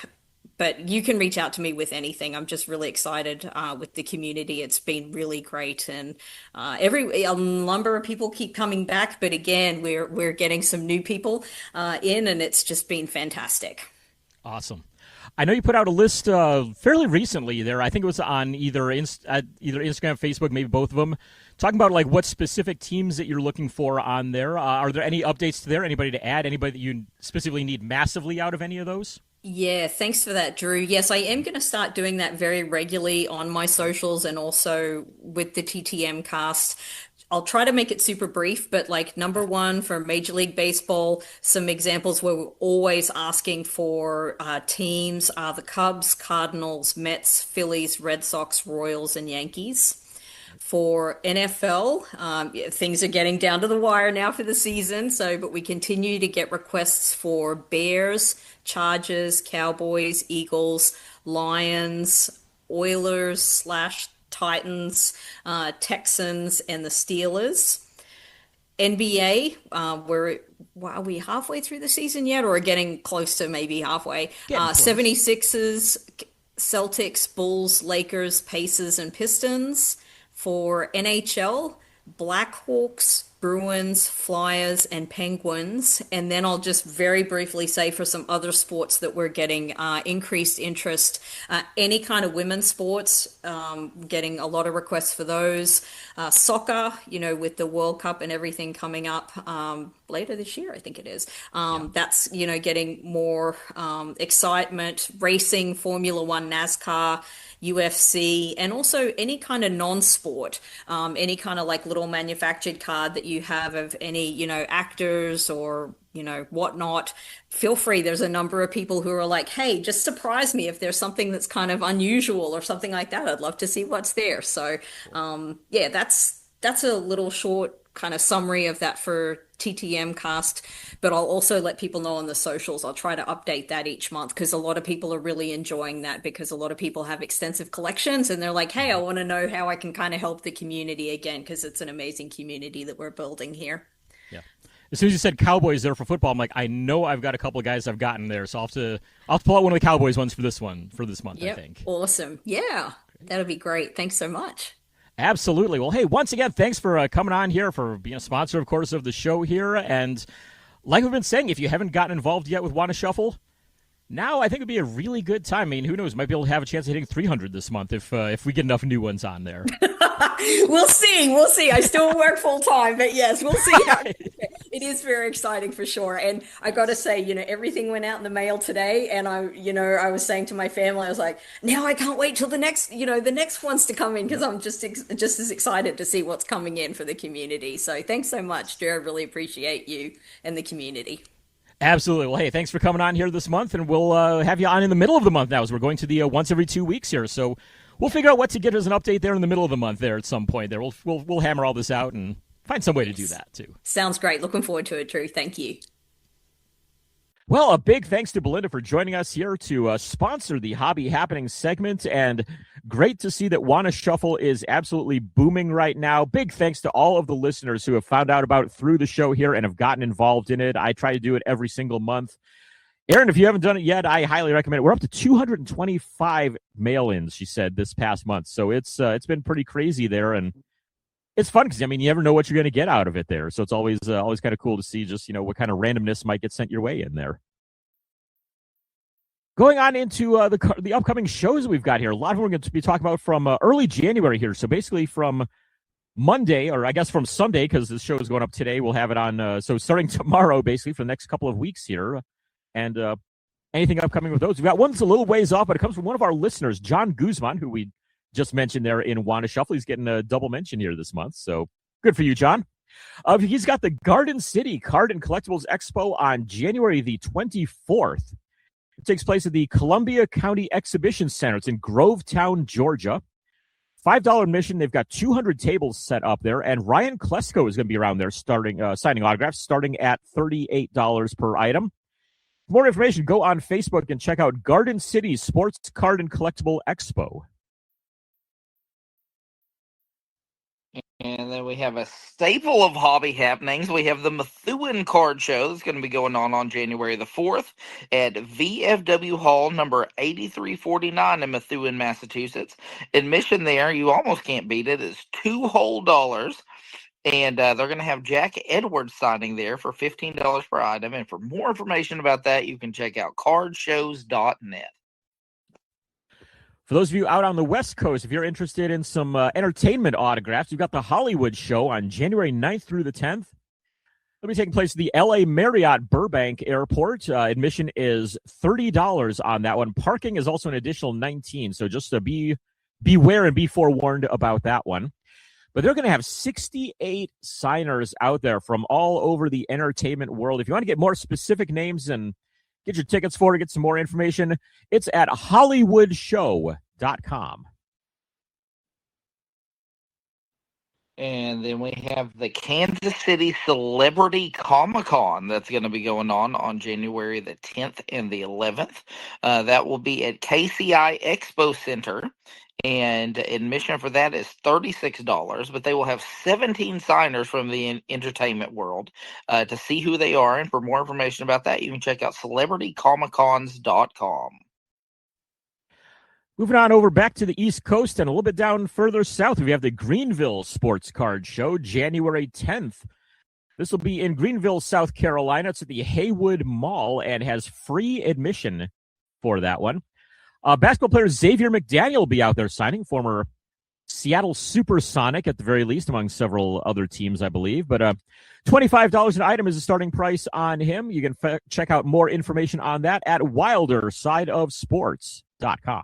But you can reach out to me with anything. I'm just really excited with the community. It's been really great, and a number of people keep coming back. But again, we're getting some new people in, and it's just been fantastic. Awesome. I know you put out a list fairly recently there. I think it was on either Instagram, Facebook, maybe both of them, talking about like what specific teams that you're looking for on there. Are there any updates to there? Anybody to add? Anybody that you specifically need massively out of any of those? Yeah, thanks for that, Drew. Yes, I am going to start doing that very regularly on my socials and also with the TTM cast. I'll try to make it super brief, but like number one for Major League Baseball, some examples where we're always asking for teams are the Cubs, Cardinals, Mets, Phillies, Red Sox, Royals, and Yankees. For NFL, things are getting down to the wire now for the season, but we continue to get requests for Bears, Chargers, Cowboys, Eagles, Lions, Oilers / Titans, Texans, and the Steelers. NBA, are we halfway through the season yet, or getting close to maybe halfway? 76ers, Celtics, Bulls, Lakers, Pacers, and Pistons. For NHL, Blackhawks, Bruins, Flyers, and Penguins. And then I'll just very briefly say for some other sports that we're getting increased interest, any kind of women's sports, getting a lot of requests for those. Soccer, with the World Cup and everything coming up later this year, I think it is. That's, getting more excitement. Racing, Formula One, NASCAR, UFC, and also any kind of non-sport, any kind of like little manufactured card that you have of any, actors or, whatnot. Feel free. There's a number of people who are like, hey, just surprise me if there's something that's kind of unusual or something like that. I'd love to see what's there. So, that's a little short kind of summary of that for TTM cast, but I'll also let people know on the socials. I'll try to update that each month because a lot of people are really enjoying that because a lot of people have extensive collections and they're like, hey, I want to know how I can kind of help the community again because it's an amazing community that we're building here. Yeah. As soon as you said Cowboys there for football, I'm like, I know I've got a couple of guys I've gotten there, so I'll have to pull out one of the Cowboys ones for this month, yep. I think. Awesome. Yeah, that'll be great. Thanks so much. Absolutely. Well, hey, once again, thanks for coming on here, for being a sponsor, of course, of the show here. And like we've been saying, if you haven't gotten involved yet with Wanna Shuffle, now I think it'd be a really good time. I mean, who knows? Might be able to have a chance of hitting 300 this month if we get enough new ones on there. We'll see. I still work full time, but yes, we'll see. It is very exciting for sure. And I got to say, everything went out in the mail today. And I was saying to my family, I was like, now I can't wait till the next ones to come in because I'm just as excited to see what's coming in for the community. So thanks so much, Drew. I really appreciate you and the community. Absolutely. Well, hey, thanks for coming on here this month, and we'll have you on in the middle of the month now as we're going to the once every 2 weeks here. So we'll figure out what to get as an update there in the middle of the month there at some point there. We'll hammer all this out and find some way to do that too. Sounds great. Looking forward to it, Drew. Thank you. Well, a big thanks to Belinda for joining us here to sponsor the Hobby Happenings segment, and great to see that Wanna Shuffle is absolutely booming right now. Big thanks to all of the listeners who have found out about it through the show here and have gotten involved in it. I try to do it every single month. Aaron, if you haven't done it yet, I highly recommend it. We're up to 225 mail-ins, she said, this past month. So it's been pretty crazy there, and it's fun because, you never know what you're going to get out of it there. So it's always kind of cool to see just, what kind of randomness might get sent your way in there. Going on into the upcoming shows we've got here. A lot of them we're going to be talking about from early January here. So basically from Monday, or I guess from Sunday, because this show is going up today. We'll have it on, so starting tomorrow, basically, for the next couple of weeks here. And anything upcoming with those. We've got one that's a little ways off, but it comes from one of our listeners, John Guzman, who we just mentioned there in Wanda Shuffle. He's getting a double mention here this month. So good for you, John. He's got the Garden City Card and Collectibles Expo on January the 24th. It takes place at the Columbia County Exhibition Center. It's in Grovetown, Georgia. $5 admission. They've got 200 tables set up there, and Ryan Klesko is going to be around there starting signing autographs, starting at $38 per item. For more information, go on Facebook and check out Garden City Sports Card and Collectible Expo. And then we have a staple of hobby happenings. We have the Methuen Card Show that's going to be going on January the 4th at VFW Hall number 8349 in Methuen, Massachusetts. Admission there, you almost can't beat it, is $2 whole. And they're going to have Jack Edwards signing there for $15 per item. And for more information about that, you can check out cardshows.net. For those of you out on the West Coast, if you're interested in some entertainment autographs, you've got the Hollywood Show on January 9th through the 10th. It'll be taking place at the LA Marriott Burbank Airport. Admission is $30 on that one. Parking is also an additional $19. So just to beware and be forewarned about that one. But they're going to have 68 signers out there from all over the entertainment world. If you want to get more specific names and get your tickets for it, get some more information, it's at hollywoodshow.com. And then we have the Kansas City Celebrity Comic-Con that's going to be going on January the 10th and the 11th. That will be at KCI Expo Center. And admission for that is $36, but they will have 17 signers from the entertainment world to see who they are. And for more information about that, you can check out celebritycomiccons.com. Moving on over back to the East Coast and a little bit down further south, we have the Greenville Sports Card Show, January 10th. This will be in Greenville, South Carolina. It's at the Haywood Mall and has free admission for that one. Basketball player Xavier McDaniel will be out there signing, former Seattle Supersonic at the very least, among several other teams, I believe. But $25 an item is the starting price on him. You can check out more information on that at wildersideofsports.com.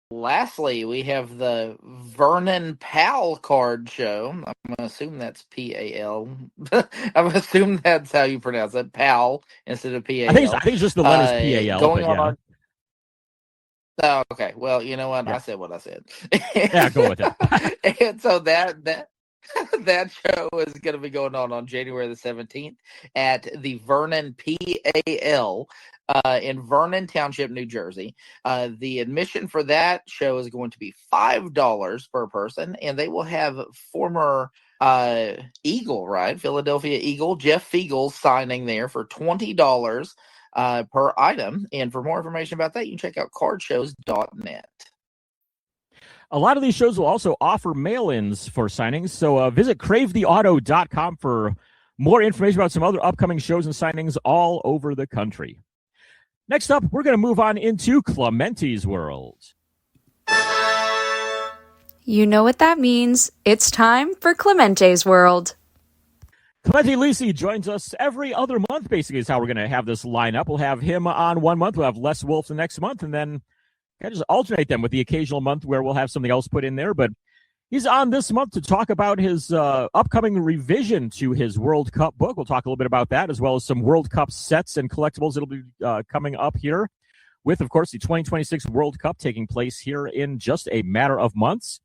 Lastly, we have the Vernon Pal Card Show. I'm going to assume that's P-A-L. I'm assuming that's how you pronounce it, Pal, instead of P-A-L. I think it's just the letters P-A-L. Going on. Yeah. Oh, okay. Well, you know what? Yeah. I said what I said. Yeah, go with it. And so that show is going to be going on January the 17th at the Vernon P-A-L in Vernon Township, New Jersey. The admission for that show is going to be $5 per person, and they will have former Eagle, right? Philadelphia Eagle, Jeff Fiegel signing there for $20 per item. And for more information about that, you can check out cardshows.net. A lot of these shows will also offer mail-ins for signings, so visit cravetheauto.com for more information about some other upcoming shows and signings all over the country. Next up, we're going to move on into Clemente's World. You know what that means. It's time for Clemente's World. Clemente Lisi joins us every other month, basically, is how we're going to have this lineup. We'll have him on one month, we'll have Les Wolf the next month, and then kind of just alternate them with the occasional month where we'll have something else put in there. But he's on this month to talk about his upcoming revision to his World Cup book. We'll talk a little bit about that, as well as some World Cup sets and collectibles that'll be coming up here with, of course, the 2026 World Cup taking place here in just a matter of months.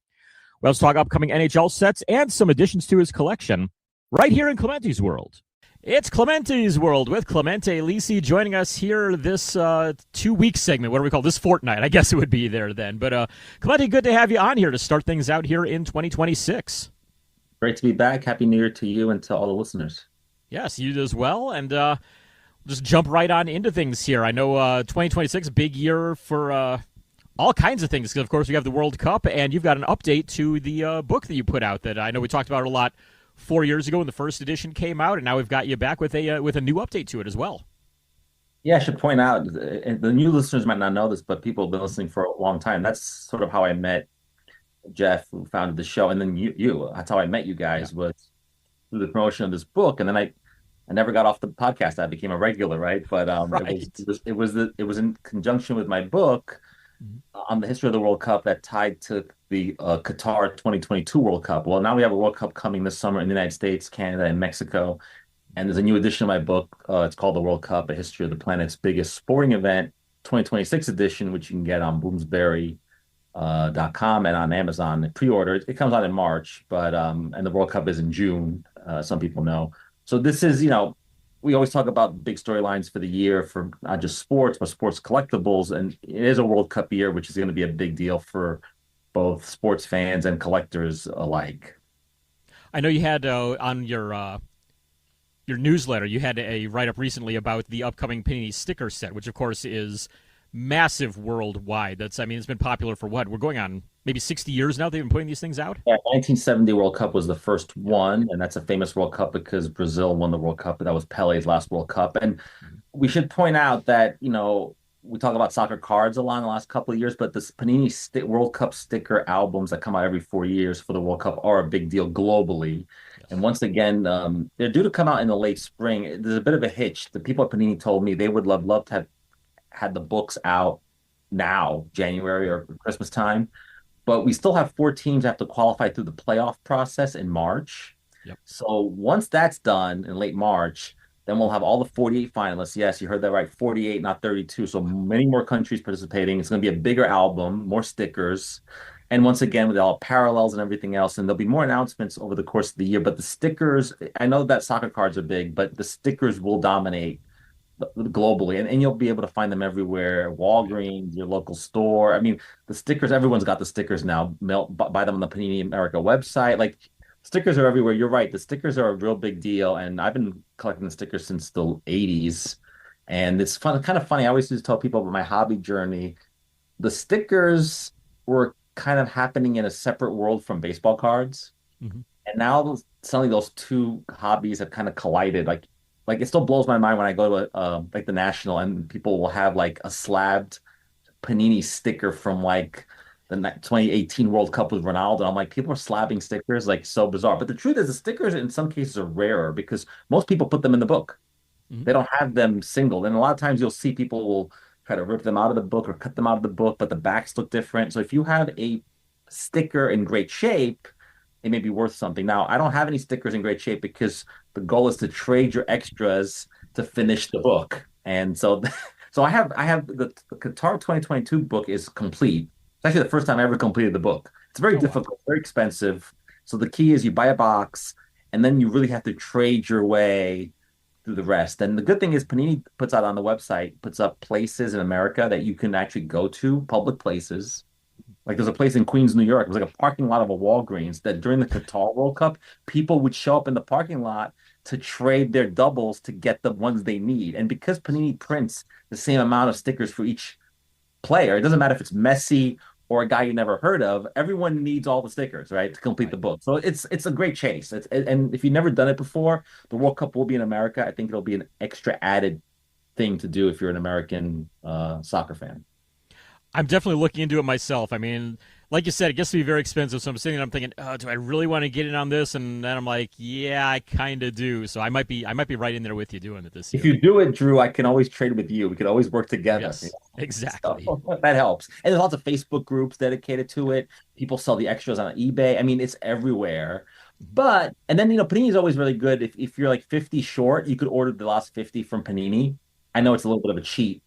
We'll also talk upcoming NHL sets and some additions to his collection right here in Clemente's World. It's Clemente's World with Clemente Lisi joining us here this 2-week segment. What do we call this? Fortnight, I guess it would be there then. But Clemente, good to have you on here to start things out here in 2026. Great to be back. Happy New Year to you and to all the listeners. Yes, you as well. And we'll just jump right on into things here. I know 2026, big year for all kinds of things. Because, of course, we have the World Cup, and you've got an update to the book that you put out that I know we talked about a lot 4 years ago when the first edition came out, and now we've got you back with a new update to it as well. Yeah, I should point out, and the new listeners might not know this, but people have been listening for a long time. That's sort of how I met Jeff, who founded the show, and then you. That's how I met you Yeah. guys, was through the promotion of this book, and then I never got off the podcast. I became a regular, right? But Right. it was in conjunction with my book Mhm. on the history of the World Cup that tied to the Qatar 2022 World Cup. Well, now we have a World Cup coming this summer in the United States, Canada, and Mexico. And there's a new edition of my book. It's called The World Cup: A History of the Planet's Biggest Sporting Event, 2026 edition, which you can get on Bloomsbury.com and on Amazon pre-order. It comes out in March, but and the World Cup is in June. Some people know. So this is, we always talk about big storylines for the year for not just sports, but sports collectibles. And it is a World Cup year, which is going to be a big deal for both sports fans and collectors alike. I know you had on your newsletter, you had a write up recently about the upcoming Panini sticker set, which of course is massive worldwide. I mean, it's been popular for what? We're going on maybe 60 years now. They've been putting these things out. Yeah, 1970 World Cup was the first Yeah. one, and that's a famous World Cup because Brazil won the World Cup, but that was Pele's last World Cup. And Mhm. we should point out that, we talk about soccer cards a lot in the last couple of years, but the Panini World Cup sticker albums that come out every 4 years for the World Cup are a big deal globally. And Yes. once again, they're due to come out in the late spring. There's a bit of a hitch. The people at Panini told me they would love to have had the books out now, January or Christmas time, but we still have four teams that have to qualify through the playoff process in March. Yep. So once that's done in late March, then we'll have all the 48 finalists. Yes, you heard that right. 48, not 32. So many more countries participating. It's going to be a bigger album, more stickers. And once again, with all parallels and everything else, and there'll be more announcements over the course of the year. But the stickers, I know that soccer cards are big, but the stickers will dominate globally, and you'll be able to find them everywhere. Walgreens, your local store. I mean, the stickers, everyone's got the stickers now. Buy them on the Panini America website. Like, stickers are everywhere. You're right. The stickers are a real big deal, and I've been collecting the stickers since the 80s. And it's fun, kind of funny. I always used to tell people about my hobby journey. The stickers were kind of happening in a separate world from baseball cards. Mhm. And now suddenly those two hobbies have kind of collided. Like it still blows my mind when I go to like the National and people will have like a slabbed Panini sticker from like the 2018 World Cup with Ronaldo. I'm like, people are slabbing stickers, like so bizarre. But the truth is, the stickers in some cases are rarer because most people put them in the book. Mhm. They don't have them singled. And a lot of times you'll see people will try to rip them out of the book or cut them out of the book, but the backs look different. So if you have a sticker in great shape, it may be worth something. Now, I don't have any stickers in great shape because the goal is to trade your extras to finish the book. And so so I have the Qatar 2022 book is complete. It's actually the first time I ever completed the book. It's very Oh wow. difficult, very expensive. So the key is you buy a box and then you really have to trade your way through the rest. And the good thing is Panini puts out on the website, puts up places in America that you can actually go to, public places. Like there's a place in Queens, New York. It was like a parking lot of a Walgreens that during the Qatar World Cup, people would show up in the parking lot to trade their doubles to get the ones they need. And because Panini prints the same amount of stickers for each player, it doesn't matter if it's Messi or a guy you never heard of. Everyone needs all the stickers, right, to complete the Right. book. So it's a great chase. And if you've never done it before, the World Cup will be in America. I think it'll be an extra added thing to do if you're an American soccer fan. I'm definitely looking into it myself. I mean, like you said, it gets to be very expensive. So I'm sitting there, I'm thinking, oh, do I really want to get in on this? And then I'm like, yeah, I kind of do. So I might be right in there with you doing it this If year. you do it, Drew, I can always trade with you. We could always work together. Yes, So exactly. that helps. And there's lots of Facebook groups dedicated to it. People sell the extras on eBay. I mean, it's everywhere. Mhm. But and then Panini is always really good. If you're like 50 short, you could order the last 50 from Panini. I know it's a little bit of a cheat,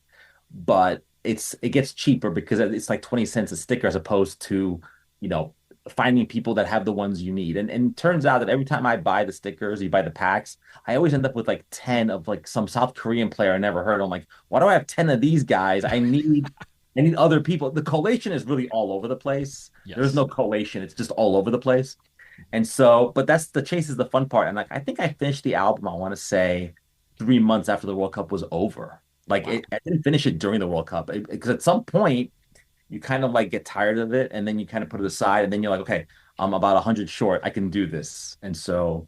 but it gets cheaper because it's like 20 cents a sticker as opposed to, you know, finding people that have the ones you need. And it turns out that every time I buy the stickers, you buy the packs, I always end up with like 10 of like some South Korean player I never heard of. I'm like, why do I have 10 of these guys? I need other people. The collation is really all over the place. There's Yes. no collation. It's just all over the place. And so, but that's the chase is the fun part. And like, I think I finished the album, I want to say 3 months after the World Cup was over. Like Wow. I didn't finish it during the World Cup because at some point you kind of like get tired of it and then you kind of put it aside and then you're like, okay, I'm about 100 short. I can do this. And so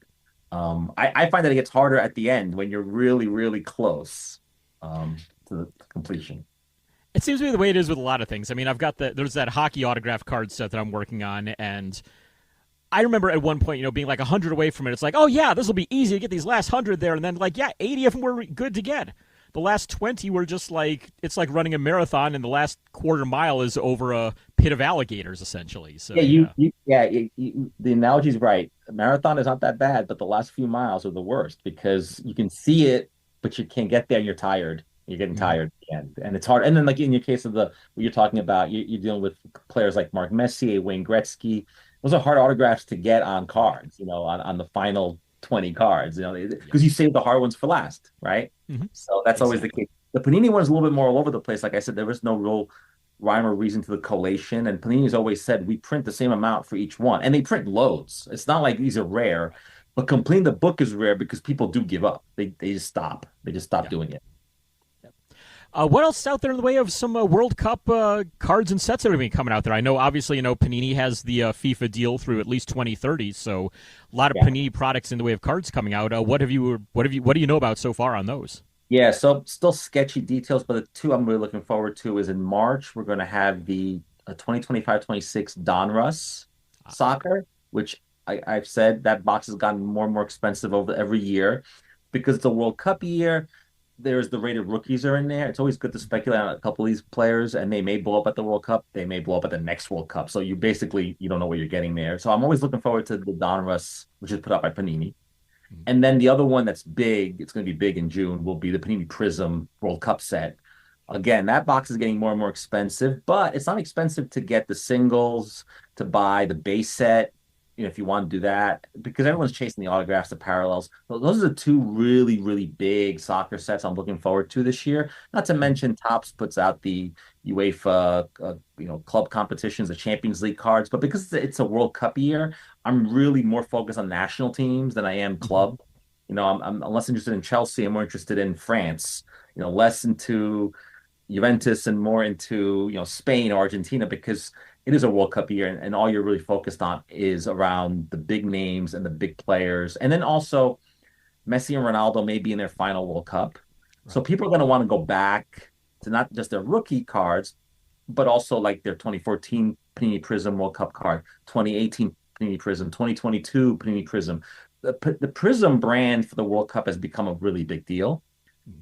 I find that it gets harder at the end when you're really, really close to the completion. It seems to be the way it is with a lot of things. I mean, there's that hockey autograph card set that I'm working on, and I remember at one point, being like 100 away from it. It's like, oh yeah, this will be easy to get these last 100 there, and then like, yeah, 80 of them were good to get. The last 20 were just like, it's like running a marathon, and the last quarter mile is over a pit of alligators, essentially. So the analogy is right. A marathon is not that bad, but the last few miles are the worst because you can see it, but you can't get there, and you're tired. You're getting tired at the end, and it's hard. And then, like in your case of what you're talking about, you're dealing with players like Mark Messier, Wayne Gretzky. Those are hard autographs to get on cards, on the final 20 cards, because you save the hard ones for last, right? So that's always the case. The Panini one is a little bit more all over the place. Like I said, there was no real rhyme or reason to the collation. And Panini's always said we print the same amount for each one. And they print loads. It's not like these are rare, but completing the book is rare because people do give up. They just stop. They just stop doing it. What else is out there in the way of some World Cup cards and sets that are going to be coming out there? I know, obviously, Panini has the FIFA deal through at least 2030, so a lot of Panini products in the way of cards coming out. What do you know about so far on those? Yeah, so still sketchy details, but the two I'm really looking forward to is in March, we're going to have the 2025-26 Donruss soccer, which I've said that box has gotten more and more expensive over every year because it's a World Cup year. There's the rated rookies are in there. It's always good to speculate on a couple of these players, and they may blow up at the World Cup. They may blow up at the next World Cup. So you don't know what you're getting there. So I'm always looking forward to the Donruss, which is put out by Panini. And then the other one that's big, it's going to be big in June, will be the Panini Prism World Cup set. Again, that box is getting more and more expensive, but it's not expensive to get the singles, to buy the base set, if you want to do that, because everyone's chasing the autographs, the parallels. So those are the two really, really big soccer sets I'm looking forward to this year. Not to mention Topps puts out the UEFA, club competitions, the Champions League cards. But because it's a World Cup year, I'm really more focused on national teams than I am club. I'm less interested in Chelsea. I'm more interested in France. Less into Juventus and more into Spain or Argentina because it is a World Cup year, and all you're really focused on is around the big names and the big players. And then also, Messi and Ronaldo may be in their final World Cup. Right. So people are going to want to go back to not just their rookie cards, but also like their 2014 Panini Prism World Cup card, 2018 Panini Prism, 2022 Panini Prism. The Prism brand for the World Cup has become a really big deal,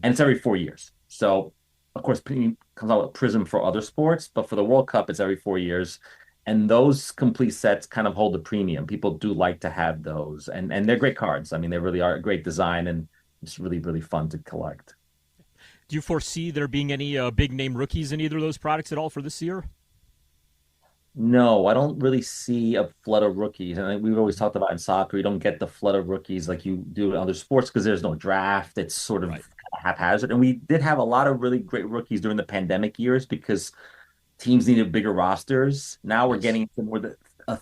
and it's every 4 years. So of course, Panini comes out with Prism for other sports, but for the World Cup, it's every 4 years. And those complete sets kind of hold the premium. People do like to have those. And they're great cards. I mean, they really are a great design, and it's really, really fun to collect. Do you foresee there being any big name rookies in either of those products at all for this year? No, I don't really see a flood of rookies. And we've always talked about in soccer, you don't get the flood of rookies like you do in other sports because there's no draft. It's sort of haphazard. And we did have a lot of really great rookies during the pandemic years because teams needed bigger rosters. Now we're getting into more a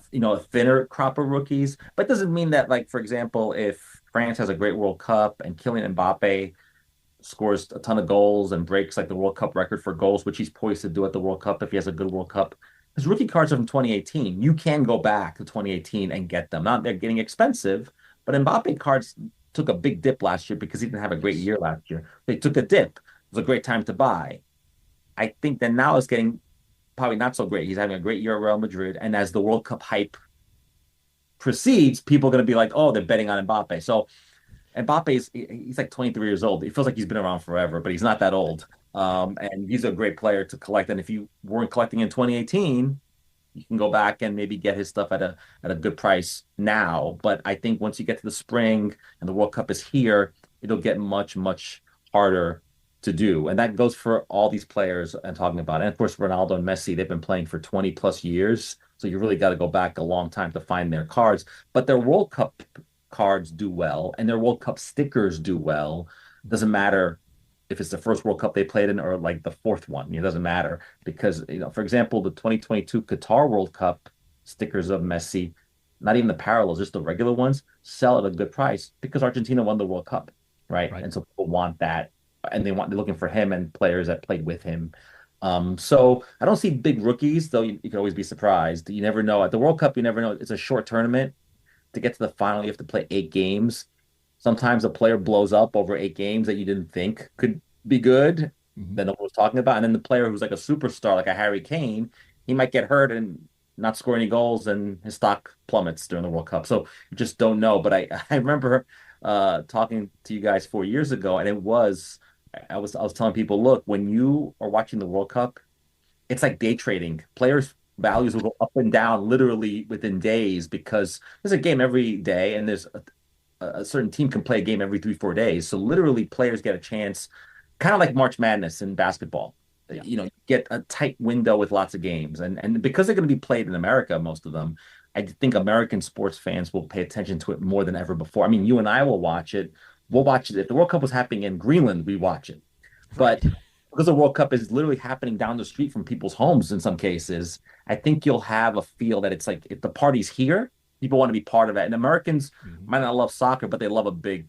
thinner crop of rookies. But it doesn't mean that, like, for example, if France has a great World Cup and Kylian Mbappe scores a ton of goals and breaks like the World Cup record for goals, which he's poised to do at the World Cup if he has a good World Cup. His rookie cards are from 2018. You can go back to 2018 and get them. Not they're getting expensive, but Mbappe cards took a big dip last year because he didn't have a great year last year. They took a dip. It was a great time to buy. I think that now it's getting probably not so great. He's having a great year at Real Madrid, and as the World Cup hype proceeds, people are going to be like, oh, they're betting on Mbappe. So he's like 23 years old. It feels like he's been around forever, but he's not that old. And he's a great player to collect. And if you weren't collecting in 2018, you can go back and maybe get his stuff at a good price now. But I think once you get to the spring and the World Cup is here, it'll get much, much harder to do. And that goes for all these players I'm talking about. And of course, Ronaldo and Messi, they've been playing for 20 plus years. So you really got to go back a long time to find their cards. But their World Cup cards do well, and their World Cup stickers do well. Doesn't matter if it's the first World Cup they played in or like the fourth one. It doesn't matter because, for example, the 2022 Qatar World Cup stickers of Messi, not even the parallels, just the regular ones, sell at a good price because Argentina won the World Cup, right? And so people want that, and they're looking for him and players that played with him. So I don't see big rookies, though you can always be surprised. You never know. At the World Cup, you never know. It's a short tournament. To get to the final, you have to play 8 games. Sometimes a player blows up over 8 games that you didn't think could be good, that no one was talking about. And then the player who's like a superstar, like a Harry Kane, he might get hurt and not score any goals, and his stock plummets during the World Cup. So you just don't know. But I remember talking to you guys 4 years ago, and I was telling people, look, when you are watching the World Cup, it's like day trading. Players' values will go up and down literally within days because there's a game every day, and there's a certain team can play a game every 3, 4 days. So literally, players get a chance, kind of like March Madness in basketball. Yeah. You get a tight window with lots of games, and because they're going to be played in America, most of them. I think American sports fans will pay attention to it more than ever before. I mean, you and I will watch it. We'll watch it if the World Cup was happening in Greenland. We watch it, Right. but because the World Cup is literally happening down the street from people's homes in some cases, I think you'll have a feel that it's like if the party's here, people want to be part of it. And Americans might not love soccer, but they love a big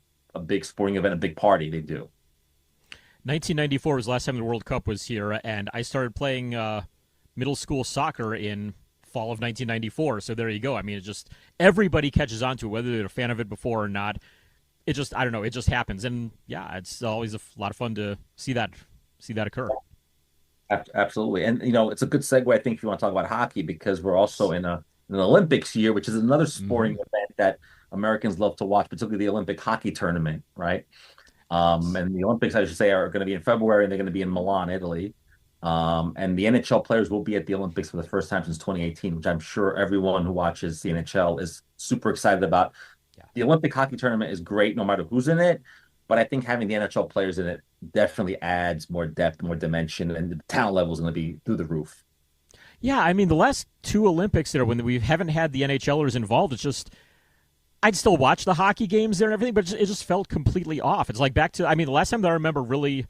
sporting event, a big party. They do. 1994 was the last time the World Cup was here, and I started playing middle school soccer in fall of 1994. So there you go. I mean, it just everybody catches on to it, whether they're a fan of it before or not. It just, I don't know, it just happens, and yeah, it's always a lot of fun to see that occur. Absolutely. And it's a good segue, I think, if you want to talk about hockey, because we're also in an Olympics year, which is another sporting event that Americans love to watch, particularly the Olympic hockey tournament, right? And the Olympics, I should say, are going to be in February, and they're going to be in Milan, Italy. And the NHL players will be at the Olympics for the first time since 2018, which I'm sure everyone who watches the NHL is super excited about. Yeah. The Olympic hockey tournament is great no matter who's in it, but I think having the NHL players in it definitely adds more depth, more dimension, and the talent level is going to be through the roof. Yeah, I mean, the last two Olympics there, when we haven't had the NHLers involved, it's just I'd still watch the hockey games there and everything, but it just felt completely off. It's like back to, I mean, the last time that I remember really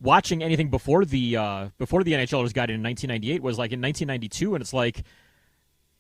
watching anything before the NHLers got in 1998 was like in 1992, and it's like,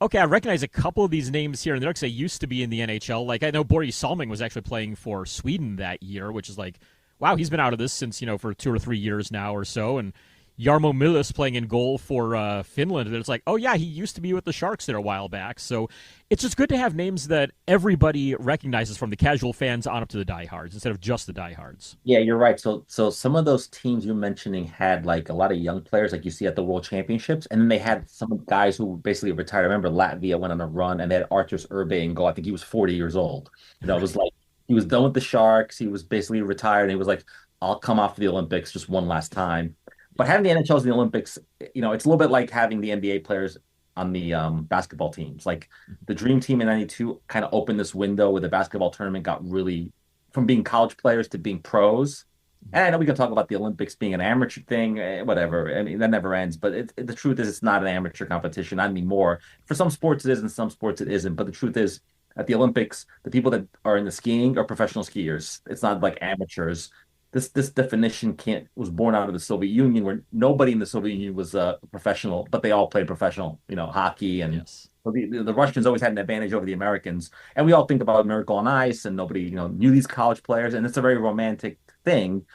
okay, I recognize a couple of these names here and there because they used to be in the NHL. Like I know Boris Salming was actually playing for Sweden that year, which is like, wow, he's been out of this since for 2 or 3 years now or so, and Jarmo Myllys playing in goal for Finland. And it's like, oh yeah, he used to be with the Sharks there a while back. So it's just good to have names that everybody recognizes from the casual fans on up to the diehards instead of just the diehards. Yeah, you're right. So some of those teams you're mentioning had like a lot of young players, like you see at the World Championships, and then they had some guys who basically retired. I remember Latvia went on a run, and they had Arturs Urbe in goal. I think he was 40 years old. It was like he was done with the Sharks. He was basically retired, and he was like, "I'll come off the Olympics just one last time." But having the NHLs in the Olympics, it's a little bit like having the NBA players on the basketball teams. Like the Dream Team in '92 kind of opened this window where the basketball tournament got really from being college players to being pros. And I know we can talk about the Olympics being an amateur thing, whatever. I mean, that never ends. But the truth is, it's not an amateur competition, not anymore. For some sports, it is, and some sports, it isn't. But the truth is, at the Olympics, the people that are in the skiing are professional skiers. It's not like amateurs. This definition was born out of the Soviet Union, where nobody in the Soviet Union was a professional, but they all played professional, hockey. And yes. So the Russians always had an advantage over the Americans. And we all think about Miracle on Ice, and nobody, knew these college players. And it's a very romantic thing.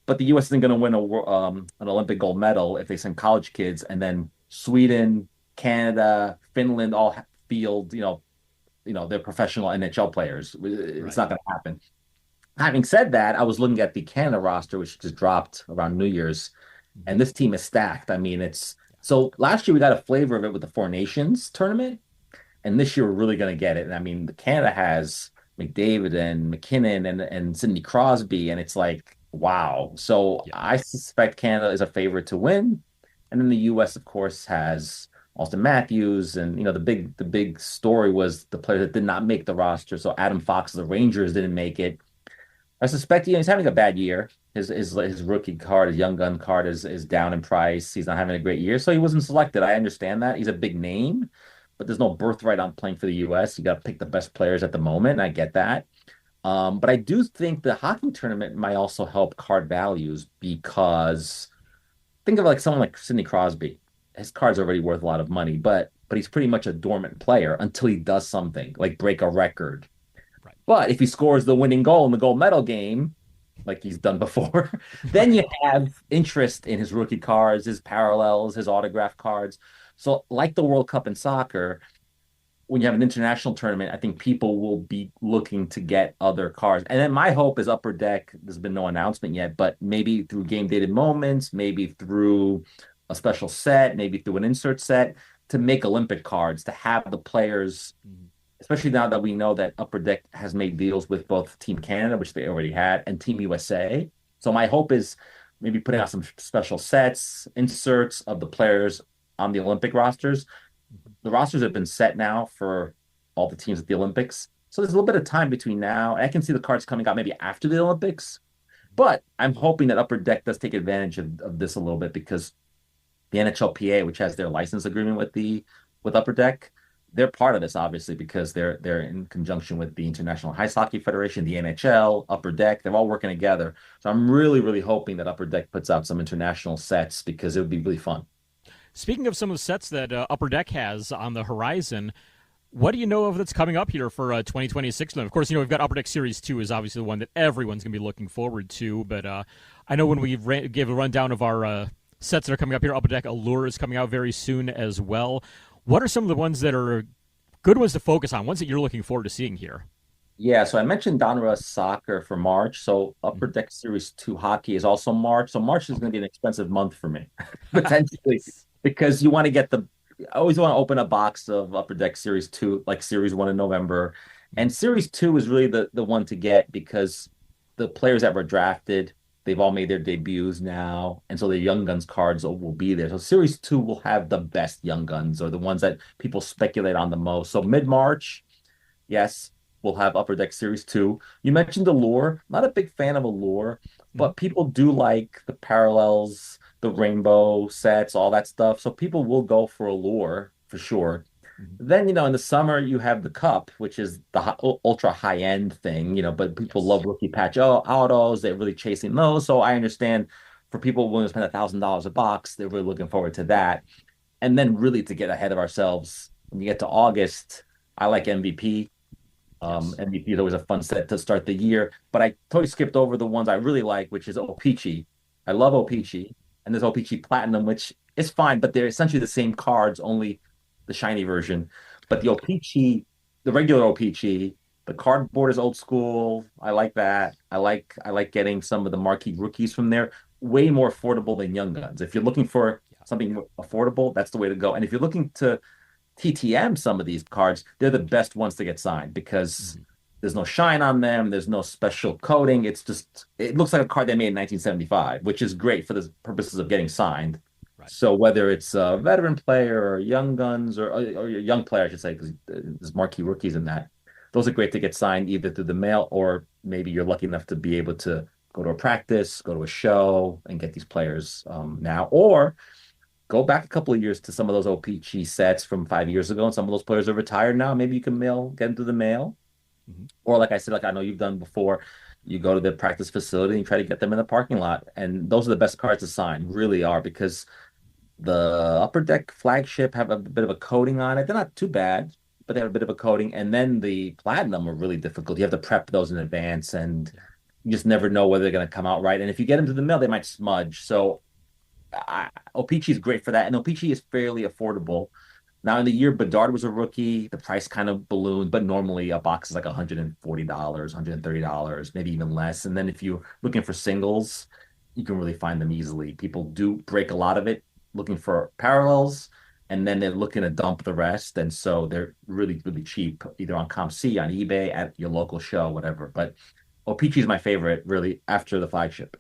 But the U.S. isn't going to win an Olympic gold medal if they send college kids, and then Sweden, Canada, Finland all field, they're professional NHL players. It's not going to happen. Having said that, I was looking at the Canada roster, which just dropped around New Year's, and this team is stacked. I mean, so last year we got a flavor of it with the Four Nations tournament, and this year we're really going to get it. And I mean, the Canada has McDavid and McKinnon and Sidney Crosby, and it's like, wow. So Yeah. I suspect Canada is a favorite to win, and then the U.S. of course has Austin Matthews, and the big story was the player that did not make the roster. So Adam Fox of the Rangers didn't make it. I suspect he's having a bad year. His rookie card, his young gun card is down in price. He's not having a great year, so he wasn't selected. I understand that. He's a big name, but there's no birthright on playing for the U.S. You got to pick the best players at the moment, and I get that. But I do think the hockey tournament might also help card values because think of like someone like Sidney Crosby. His card's already worth a lot of money, but he's pretty much a dormant player until he does something like break a record. Right. But if he scores the winning goal in the gold medal game, like he's done before, then you have interest in his rookie cards, his parallels, his autograph cards. So like the World Cup in soccer, when you have an international tournament, I think people will be looking to get other cards. And then my hope is Upper Deck. There's been no announcement yet, but maybe through game dated moments, maybe through a special set, maybe through an insert set to make Olympic cards to have the players, especially now that we know that Upper Deck has made deals with both Team Canada, which they already had, and Team USA. So my hope is maybe putting out some special sets, inserts of the players on the Olympic rosters. The rosters have been set now for all the teams at the Olympics. So there's a little bit of time between now. I can see the cards coming out maybe after the Olympics. But I'm hoping that Upper Deck does take advantage of this a little bit because the NHLPA, which has their license agreement with Upper Deck, they're part of this obviously because they're in conjunction with the International Ice Hockey Federation, the NHL, Upper Deck. They're all working together. So I'm really, really hoping that Upper Deck puts out some international sets because it would be really fun. Speaking of some of the sets that Upper Deck has on the horizon, what do you know of that's coming up here for 2026? And of course, we've got Upper Deck Series 2 is obviously the one that everyone's going to be looking forward to. But I know when we gave a rundown of our sets that are coming up here, Upper Deck Allure is coming out very soon as well. What are some of the ones that are good ones to focus on, ones that you're looking forward to seeing here? Yeah, so I mentioned Donruss Soccer for March. So Upper Deck Series 2 hockey is also March. So March is going to be an expensive month for me, potentially, because you want to get I always want to open a box of Upper Deck Series 2, like Series 1 in November. And Series 2 is really the one to get because the players that were drafted, they've all made their debuts now. And so the Young Guns cards will be there. So Series 2 will have the best Young Guns or the ones that people speculate on the most. So mid-March, yes, we'll have Upper Deck Series 2. You mentioned Allure. Not a big fan of Allure, but people do like the parallels, the rainbow sets, all that stuff. So people will go for Allure for sure. Then, in the summer, you have the Cup, which is the ultra high end thing, but people love rookie patch autos. They're really chasing those. So I understand for people willing to spend $1,000 a box, they're really looking forward to that. And then really to get ahead of ourselves, when you get to August, I like MVP. MVP is always a fun set to start the year, but I totally skipped over the ones I really like, which is O-Pee-Chee. I love O-Pee-Chee, and there's O-Pee-Chee Platinum, which is fine, but they're essentially the same cards, only the shiny version. But the O-Pee-Chee, the regular O-Pee-Chee, the cardboard is old school. I like that. I like getting some of the marquee rookies from there. Way more affordable than Young Guns. If you're looking for something affordable, that's the way to go. And if you're looking to TTM some of these cards, they're the best ones to get signed because there's no shine on them. There's no special coating. It looks like a card they made in 1975, which is great for the purposes of getting signed. Right. So whether it's a veteran player or Young Guns or a young player, I should say, because there's marquee rookies in that, those are great to get signed either through the mail or maybe you're lucky enough to be able to go to a practice, go to a show, and get these players now. Or go back a couple of years to some of those O-Pee-Chee sets from 5 years ago, and some of those players are retired now. Maybe you can get them through the mail. Or like I said, like I know you've done before, you go to the practice facility and try to get them in the parking lot. And those are the best cards to sign, really are, because the Upper Deck flagship have a bit of a coating on it. They're not too bad, but they have a bit of a coating. And then the Platinum are really difficult. You have to prep those in advance, and you just never know whether they're going to come out right. And if you get them to the mail, they might smudge. So O-Pee-Chee is great for that, and O-Pee-Chee is fairly affordable. Now, in the year Bedard was a rookie, the price kind of ballooned, but normally a box is like $140, $130, maybe even less. And then if you're looking for singles, you can really find them easily. People do break a lot of it looking for parallels, and then they're looking to dump the rest. And so they're really, really cheap, either on ComC, on eBay, at your local show, whatever. But O-Pee-Chee is my favorite, really, after the flagship.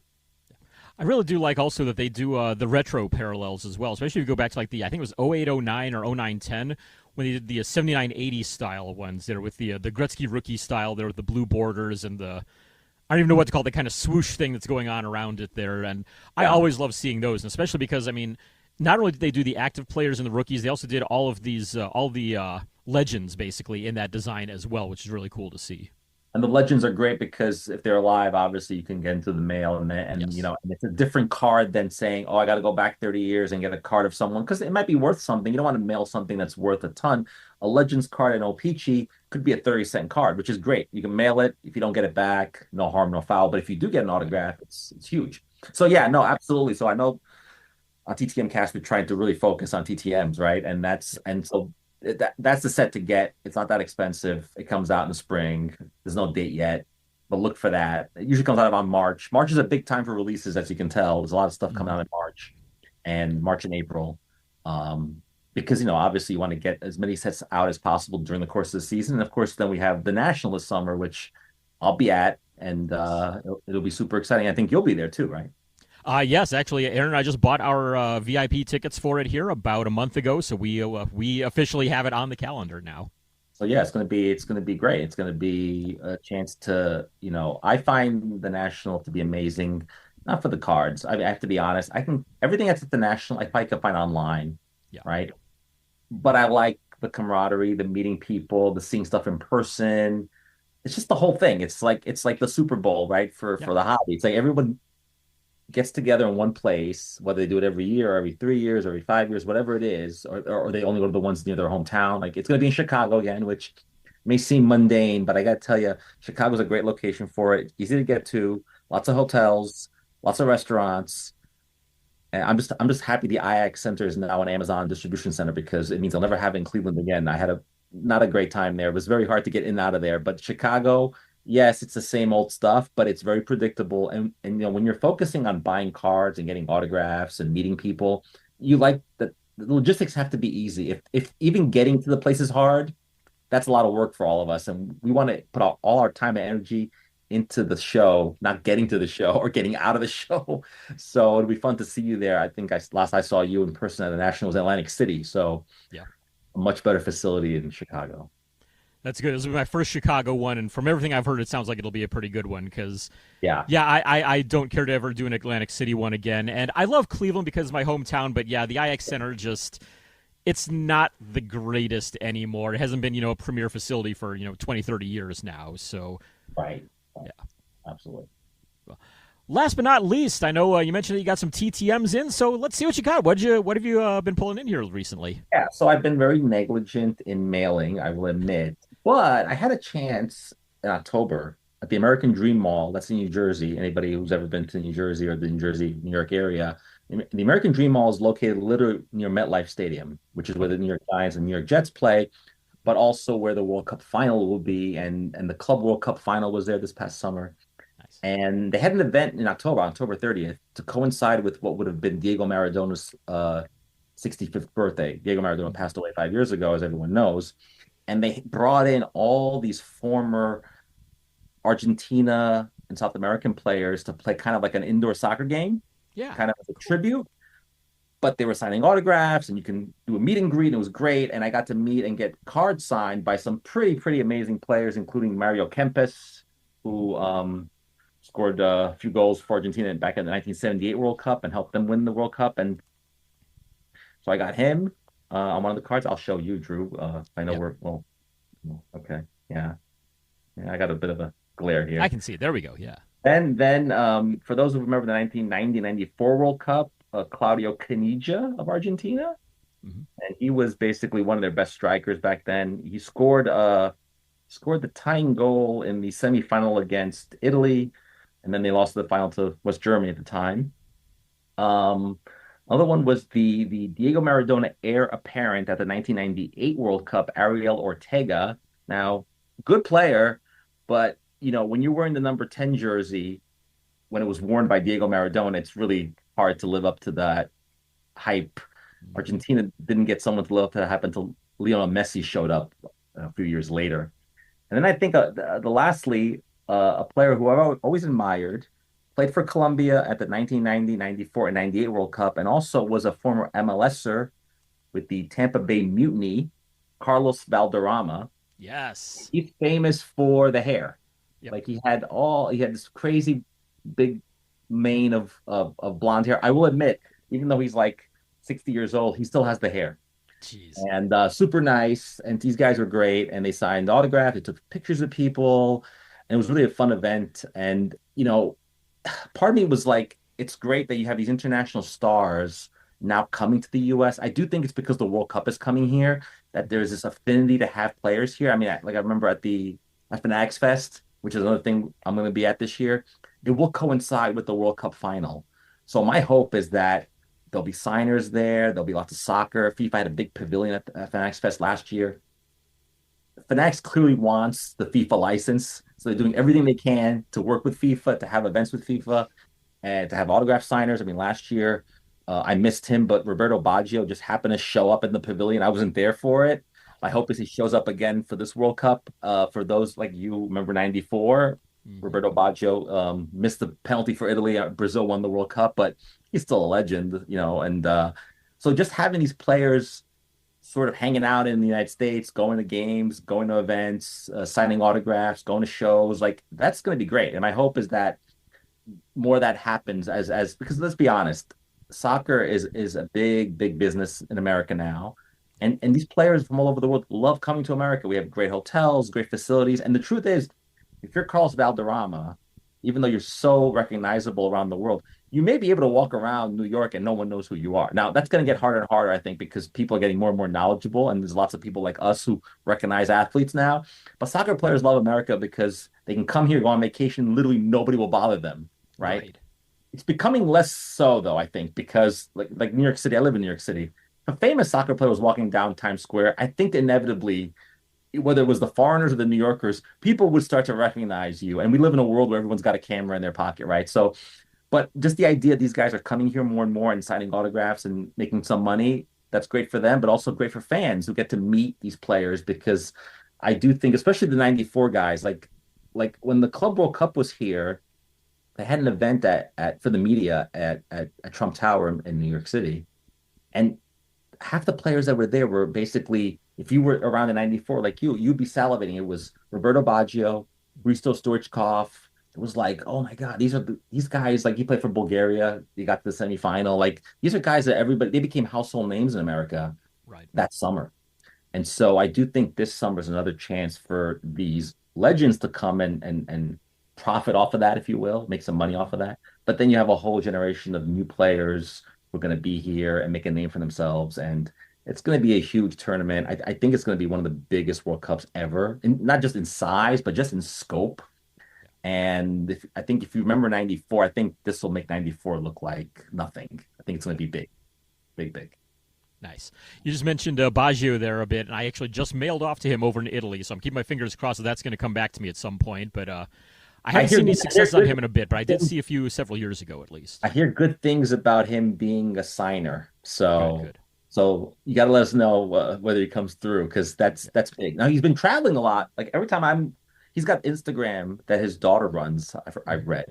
I really do like also that they do the retro parallels as well, especially if you go back to like I think it was 0809 or 0910 when they did the 7980 style ones there with the Gretzky rookie style there with the blue borders and I don't even know what to call it, the kind of swoosh thing that's going on around it there. And I always love seeing those, and especially because, I mean, not only did they do the active players and the rookies, they also did all of these, all the legends basically in that design as well, which is really cool to see. And the legends are great because if they're alive, obviously you can get into the mail and yes. And it's a different card than saying, oh, I got to go back 30 years and get a card of someone because it might be worth something. You don't want to mail something that's worth a ton. A Legends card in O-Pee-Chee could be a 30-cent card, which is great. You can mail it. If you don't get it back, no harm, no foul. But if you do get an autograph, it's huge. So yeah, no, absolutely. So I know on TTM Cast, we're trying to really focus on TTMs, right? And so that's the set to get. It's not that expensive. It comes out in the spring. There's no date yet, but look for that. It usually comes out around March. March is a big time for releases, as you can tell. There's a lot of stuff coming out in March and April. Um, because obviously you want to get as many sets out as possible during the course of the season. And of course, then we have the National this summer, which I'll be at, and it'll be super exciting. I think you'll be there too, right? Yes, actually, Aaron and I just bought our VIP tickets for it here about a month ago, so we officially have it on the calendar now. So yeah, it's gonna be great. It's gonna be a chance to, I find the National to be amazing, not for the cards. I have to be honest. I can everything that's at the National, I probably can find online, Yeah. right? But I like the camaraderie, the meeting people, the seeing stuff in person. It's just the whole thing. It's like the Super Bowl, right? For Yeah. for the hobby. It's like everyone gets together in one place, whether they do it every year or every 3 years or every 5 years, whatever it is, or they only go to the ones near their hometown. Like it's going to be in Chicago again, which may seem mundane, but I got to tell you, Chicago's a great location for it. Easy to get to, lots of hotels, lots of restaurants. And I'm just happy the IX Center is now an Amazon distribution center because it means I'll never have it in Cleveland again. I had a not a great time there. It was very hard to get in and out of there. But Chicago, yes, it's the same old stuff, but it's very predictable. And when you're focusing on buying cards and getting autographs and meeting people, you like that the logistics have to be easy. If even getting to the place is hard, that's a lot of work for all of us. And we want to put all our time and energy into the show, not getting to the show or getting out of the show. So it'll be fun to see you there. I think last I saw you in person at the National was Atlantic City. So Yeah. a much better facility in Chicago. That's good. This will be my first Chicago one, and from everything I've heard, it sounds like it'll be a pretty good one. Because, Yeah. yeah, I don't care to ever do an Atlantic City one again, and I love Cleveland because it's my hometown. But yeah, the IX Center it's not the greatest anymore. It hasn't been a premier facility for 20, 30 years now. So Right. yeah, Absolutely. last but not least, I know you mentioned that you got some TTMs in, so let's see what you got. What have you been pulling in here recently? Yeah. So I've been very negligent in mailing, I will admit, but I had a chance in October at the American Dream Mall. That's in New Jersey. Anybody who's ever been to New Jersey or the New Jersey, New York area, the American Dream Mall is located literally near MetLife Stadium, which is where the New York Giants and New York Jets play, but also where the World Cup final will be. And the Club World Cup final was there this past summer. Nice. And they had an event in October 30th, to coincide with what would have been Diego Maradona's 65th birthday. Diego Maradona passed away 5 years ago, as everyone knows. And they brought in all these former Argentina and South American players to play kind of like an indoor soccer game, Yeah. kind of as a tribute. But they were signing autographs, and you can do a meet and greet. And it was great. And I got to meet and get cards signed by some pretty amazing players, including Mario Kempes, who scored a few goals for Argentina back in the 1978 World Cup and helped them win the World Cup. And so I got him on one of the cards. I'll show you, Drew. I know Yep. well, okay. Yeah. Yeah, I got a bit of a glare here. I can see it. There we go. Yeah. Then for those who remember the 1990-94 World Cup, Claudio Caniggia of Argentina, Mhm. and he was basically one of their best strikers back then. He scored the tying goal in the semifinal against Italy, and then they lost the final to West Germany at the time. Um, Another one was the Diego Maradona heir apparent at the 1998 World Cup, Ariel Ortega. Now, good player, but when you're wearing the number 10 jersey, when it was worn by Diego Maradona, it's really hard to live up to that hype. Argentina didn't get someone to live up to that hype until Lionel Messi showed up a few years later. And then I think lastly, a player who I've always admired, played for Colombia at the 1990, 94, and 98 World Cup, and also was a former MLSer with the Tampa Bay Mutiny, Carlos Valderrama. Yes. He's famous for the hair. Yep. Like he had this crazy big mane of blonde hair. I will admit, even though he's like 60 years old, he still has the hair. Jeez. And super nice. And these guys were great. And they signed autographs. They took pictures of people. And it was really a fun event. And, part of me was like, it's great that you have these international stars now coming to the US. I do think it's because the World Cup is coming here that there's this affinity to have players here. I mean, I remember at Fanatics Fest, which is another thing I'm going to be at this year, it will coincide with the World Cup final. So my hope is that There'll be signers there. There'll be lots of soccer. FIFA had a big pavilion at Fanatics Fest last year. Fanatics clearly wants the FIFA license, so they're doing everything they can to work with FIFA, to have events with FIFA, and to have autograph signers. I mean, last year I missed him, but Roberto Baggio just happened to show up in the pavilion. I wasn't there for it. My hope is he shows up again for this World Cup. For those like you remember '94, Roberto Baggio missed the penalty for Italy. Brazil won the World Cup, but he's still a legend, you know. And so just having these players sort of hanging out in the United States, going to games, going to events, signing autographs, going to shows, like that's going to be great. And my hope is that more of that happens as because let's be honest, soccer is a big business in America now. And these players from all over the world love coming to America. We have great hotels, great facilities. And the truth is, if you're Carlos Valderrama, even though you're so recognizable around the world, you may be able to walk around New York and no one knows who you are. Now, that's going to get harder and harder, I think, because people are getting more and more knowledgeable. And there's lots of people like us who recognize athletes now. But soccer players love America because they can come here, go on vacation. Literally, nobody will bother them, right? It's becoming less so, though, I think, because like New York City, I live in New York City. If a famous soccer player was walking down Times Square, I think inevitably, whether it was the foreigners or the New Yorkers, people would start to recognize you. And we live in a world where everyone's got a camera in their pocket, right? So, but just the idea these guys are coming here more and more and signing autographs and making some money, that's great for them, but also great for fans who get to meet these players, because I do think, especially the '94 guys, like when the Club World Cup was here, they had an event for the media at Trump Tower in New York City. And half the players that were there were basically, if you were around in '94, like you'd be salivating. It was Roberto Baggio, Hristo Stoichkov. It was like, oh my God, these guys, like he played for Bulgaria. He got to the semifinal. Like these are guys that they became household names in America that summer. And so I do think this summer is another chance for these legends to come and profit off of that, if you will, make some money off of that. But then you have a whole generation of new players who are going to be here and make a name for themselves. And it's going to be a huge tournament. I think it's going to be one of the biggest World Cups ever, and not just in size, but just in scope. And I think if you remember '94, I think this will make '94 look like nothing. I think it's going to be big. Nice. You just mentioned Baggio there a bit, and I actually just mailed off to him over in Italy, so I'm keeping my fingers crossed that that's going to come back to me at some point. But I haven't seen any success on him in a bit, but I did see a few several years ago at least. I hear good things about him being a signer. So good. So you got to let us know whether he comes through, because that's big. Now he's been traveling a lot. Like every time he's got Instagram that his daughter runs. I've read,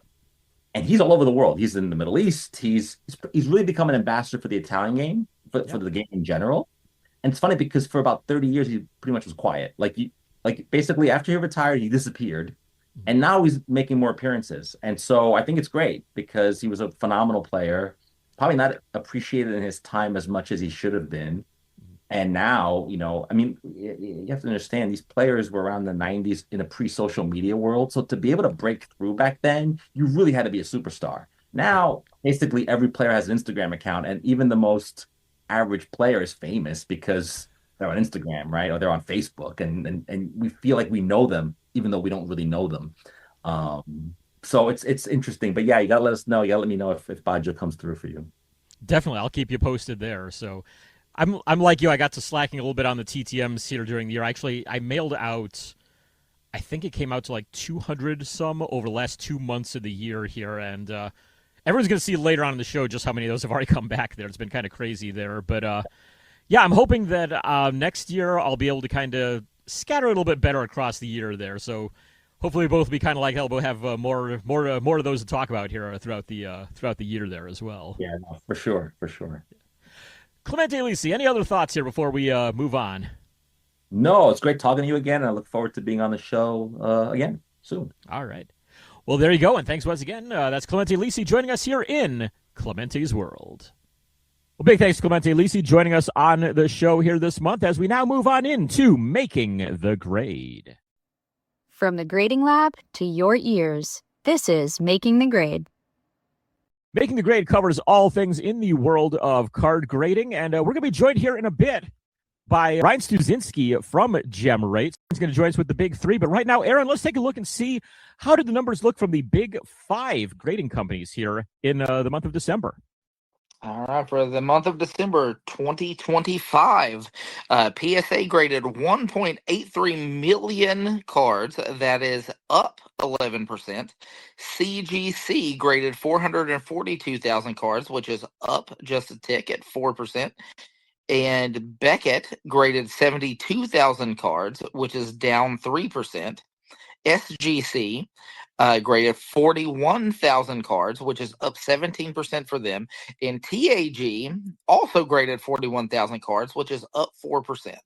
and he's all over the world. He's in the Middle East. He's really become an ambassador for the Italian game, for the game in general. And it's funny because for about 30 years he pretty much was quiet. Like basically after he retired, he disappeared, and now he's making more appearances. And so I think it's great because he was a phenomenal player. Probably not appreciated in his time as much as he should have been. And now, I mean, you have to understand these players were around the '90s in a pre-social media world. So to be able to break through back then, you really had to be a superstar. Now, basically every player has an Instagram account, and even the most average player is famous because they're on Instagram, right? Or they're on Facebook, and we feel like we know them, even though we don't really know them. So it's interesting, but yeah, you gotta let us know. You gotta let me know if Baggio comes through for you. Definitely, I'll keep you posted there. So, I'm like you. I got to slacking a little bit on the TTMs here during the year. Actually, I mailed out. I think it came out to like 200 some over the last 2 months of the year here, and everyone's gonna see later on in the show just how many of those have already come back there. It's been kind of crazy there, but yeah, I'm hoping that next year I'll be able to kind of scatter a little bit better across the year there. So. Hopefully, both will be kind of like that. We'll have more of those to talk about here throughout the year there as well. Yeah, no, for sure. Clemente Lisi, any other thoughts here before we move on? No, it's great talking to you again. I look forward to being on the show again soon. All right. Well, there you go, and thanks once again. That's Clemente Lisi joining us here in Clemente's World. Well, big thanks to Clemente Lisi joining us on the show here this month as we now move on into Making the Grade. From the grading lab to your ears, this is Making the Grade. Making the Grade covers all things in the world of card grading, and we're going to be joined here in a bit by Ryan Stuczynski from GemRate. He's going to join us with the big three, but right now, Aaron, let's take a look and see how did the numbers look from the big five grading companies here in the month of December. All right, for the month of December 2025, PSA graded 1.83 million cards. That is up 11%. CGC graded 442,000 cards, which is up just a tick at 4%. And Beckett graded 72,000 cards, which is down 3%. SGC graded 41,000 cards, which is up 17% for them. And TAG also graded 41,000 cards, which is up 4%.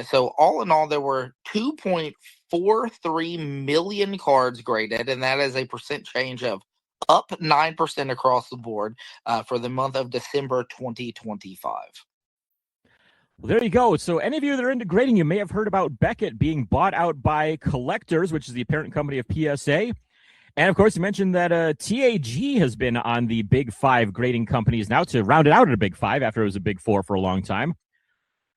So all in all, there were 2.43 million cards graded, and that is a percent change of up 9% across the board for the month of December 2025. Well, there you go. So any of you that are into grading, you may have heard about Beckett being bought out by Collectors, which is the parent company of PSA. And of course, you mentioned that TAG has been on the big five grading companies now to round it out at a big five after it was a big four for a long time.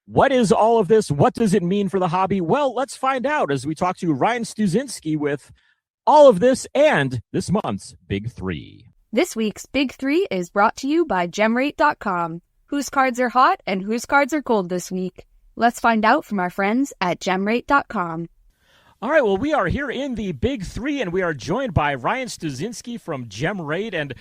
What is all of this? What does it mean for the hobby? Well, let's find out as we talk to Ryan Stuczynski with all of this and this month's Big Three. This week's Big Three is brought to you by GemRate.com. Whose cards are hot and whose cards are cold this week? Let's find out from our friends at GemRate.com. All right, well, we are here in the Big Three, and we are joined by Ryan Stuczynski from GemRate. And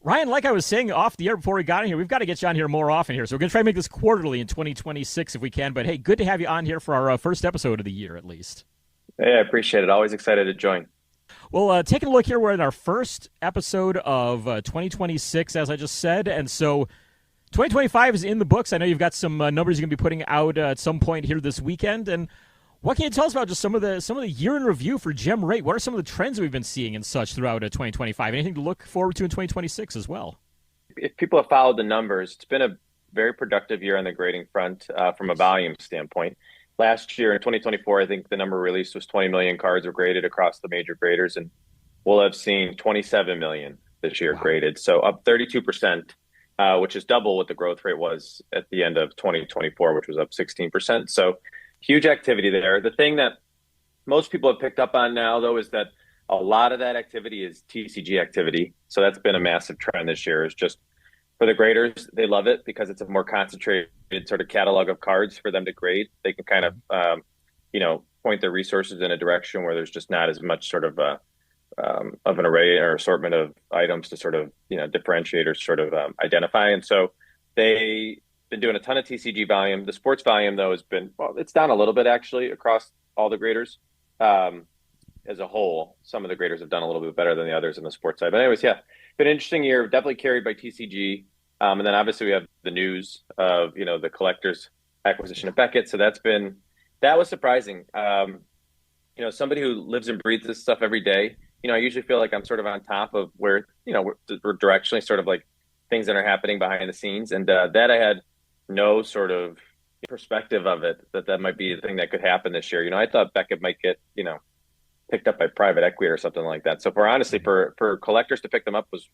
Ryan, like I was saying off the air before we got in here, we've got to get you on here more often here. So we're going to try to make this quarterly in 2026 if we can. But hey, good to have you on here for our first episode of the year, at least. Hey, I appreciate it. Always excited to join. Well, taking a look here, we're in our first episode of 2026, as I just said. And so 2025 is in the books. I know you've got some numbers you're going to be putting out at some point here this weekend. And what can you tell us about just some of the year in review for GemRate? What are some of the trends we've been seeing and such throughout 2025? Anything to look forward to in 2026 as well? If people have followed the numbers, it's been a very productive year on the grading front from a volume standpoint. Last year in 2024, I think the number released was 20 million cards were graded across the major graders, and we'll have seen 27 million this year graded. So up 32%. Which is double what the growth rate was at the end of 2024, which was up 16%. So huge activity there. The thing that most people have picked up on now, though, is that a lot of that activity is TCG activity. So that's been a massive trend this year. Is just for the graders, they love it because it's a more concentrated sort of catalog of cards for them to grade. They can kind of, point their resources in a direction where there's just not as much sort of an array or assortment of items to sort of, differentiate or sort of identify. And so they've been doing a ton of TCG volume. The sports volume, though, has been, it's down a little bit actually across all the graders as a whole. Some of the graders have done a little bit better than the others in the sports side. But anyways, yeah, been an interesting year, definitely carried by TCG. And then obviously we have the news of, the Collectors acquisition of Beckett. So that was surprising. Somebody who lives and breathes this stuff every day, I usually feel like I'm sort of on top of where, we're directionally sort of like things that are happening behind the scenes. And that I had no sort of perspective of it, that might be the thing that could happen this year. I thought Beckett might get, picked up by private equity or something like that. So for Collectors to pick them up was,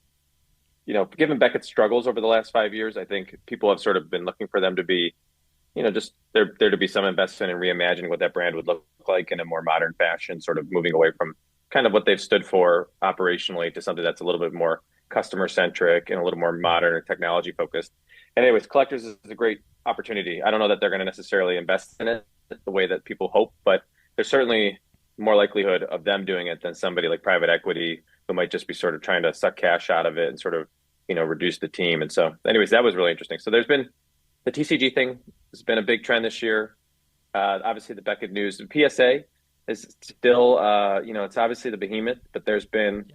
given Beckett's struggles over the last 5 years, I think people have sort of been looking for them to be, just there to be some investment in reimagining what that brand would look like in a more modern fashion, sort of moving away from kind of what they've stood for operationally to something that's a little bit more customer centric and a little more modern and technology focused. And anyways, Collectors is a great opportunity. I don't know that they're going to necessarily invest in it the way that people hope, but there's certainly more likelihood of them doing it than somebody like private equity who might just be sort of trying to suck cash out of it and sort of, reduce the team. And so anyways, that was really interesting. So there's been the TCG thing has been a big trend this year. Obviously the Beckett news. The PSA is still, it's obviously the behemoth, but there's been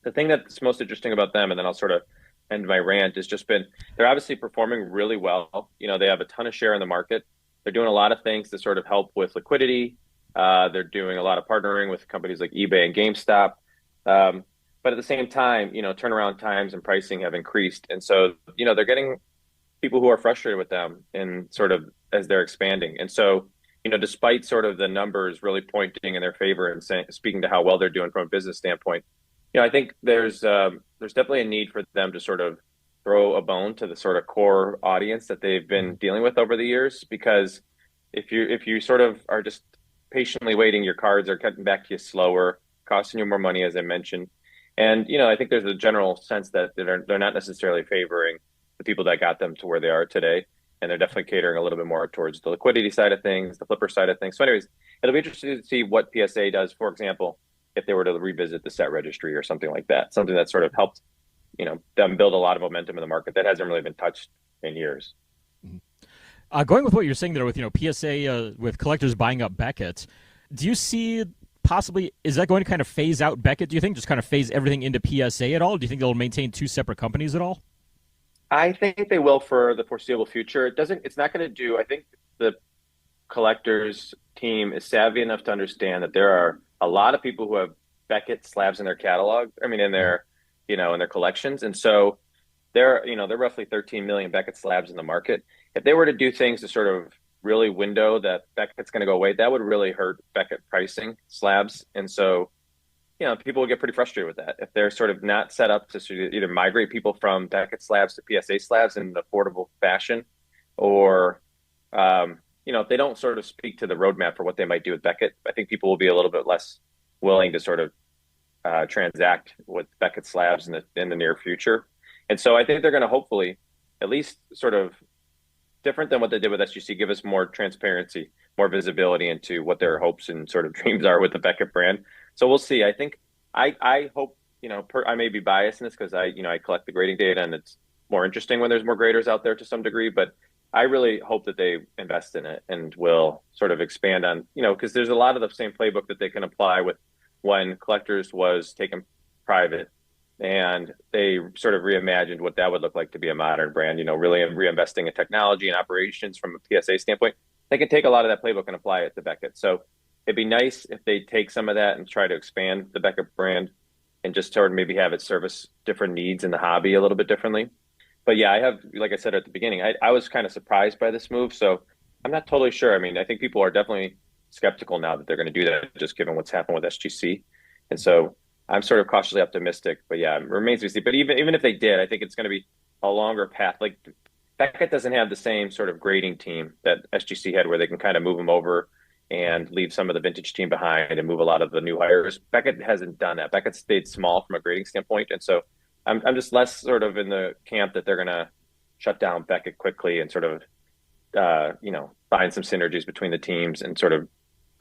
the thing that's most interesting about them, and then I'll sort of end my rant, has just been they're obviously performing really well. They have a ton of share in the market. They're doing a lot of things to sort of help with liquidity. They're doing a lot of partnering with companies like eBay and GameStop. But at the same time, turnaround times and pricing have increased. And so, they're getting people who are frustrated with them and sort of as they're expanding. And so, despite sort of the numbers really pointing in their favor and speaking to how well they're doing from a business standpoint, I think there's definitely a need for them to sort of throw a bone to the sort of core audience that they've been dealing with over the years. Because if you sort of are just patiently waiting, your cards are cutting back to you slower, costing you more money, as I mentioned. And, I think there's a general sense that they're not necessarily favoring the people that got them to where they are today. And they're definitely catering a little bit more towards the liquidity side of things, the flipper side of things. So anyways, it'll be interesting to see what PSA does, for example, if they were to revisit the set registry or something like that, something that sort of helped, them build a lot of momentum in the market that hasn't really been touched in years. Going with what you're saying there with, PSA, with collectors buying up Beckett, do you see possibly, is that going to kind of phase out Beckett, do you think? Just kind of phase everything into PSA at all? Do you think they'll maintain two separate companies at all? I think they will for the foreseeable future. It's not going to do, I think the collectors team is savvy enough to understand that there are a lot of people who have Beckett slabs in their catalog. I mean, in their, in their collections. And so there are roughly 13 million Beckett slabs in the market. If they were to do things to sort of really window that Beckett's going to go away, that would really hurt Beckett pricing slabs. And so, people will get pretty frustrated with that if they're sort of not set up to sort of either migrate people from Beckett slabs to PSA slabs in an affordable fashion, or, if they don't sort of speak to the roadmap for what they might do with Beckett. I think people will be a little bit less willing to sort of transact with Beckett slabs in the near future. And so I think they're going to hopefully at least sort of different than what they did with SGC, give us more transparency, more visibility into what their hopes and sort of dreams are with the Beckett brand. So we'll see. I think I hope, I may be biased in this because I collect the grading data and it's more interesting when there's more graders out there to some degree, but I really hope that they invest in it and will sort of expand on, because there's a lot of the same playbook that they can apply with when Collectors was taken private, and they sort of reimagined what that would look like to be a modern brand, really reinvesting in technology and operations from a PSA standpoint. They can take a lot of that playbook and apply it to Beckett. So it'd be nice if they take some of that and try to expand the Beckett brand and just sort of maybe have it service different needs in the hobby a little bit differently. But yeah, I have, like I said at the beginning, I was kind of surprised by this move. So I'm not totally sure. I mean, I think people are definitely skeptical now that they're going to do that, just given what's happened with SGC. And so I'm sort of cautiously optimistic, but yeah, it remains to be seen. But even if they did, I think it's going to be a longer path. Like Beckett doesn't have the same sort of grading team that SGC had, where they can kind of move them over and leave some of the vintage team behind and move a lot of the new hires. Beckett hasn't done that. Beckett stayed small from a grading standpoint, and so I'm just less sort of in the camp that they're going to shut down Beckett quickly and sort of find some synergies between the teams and sort of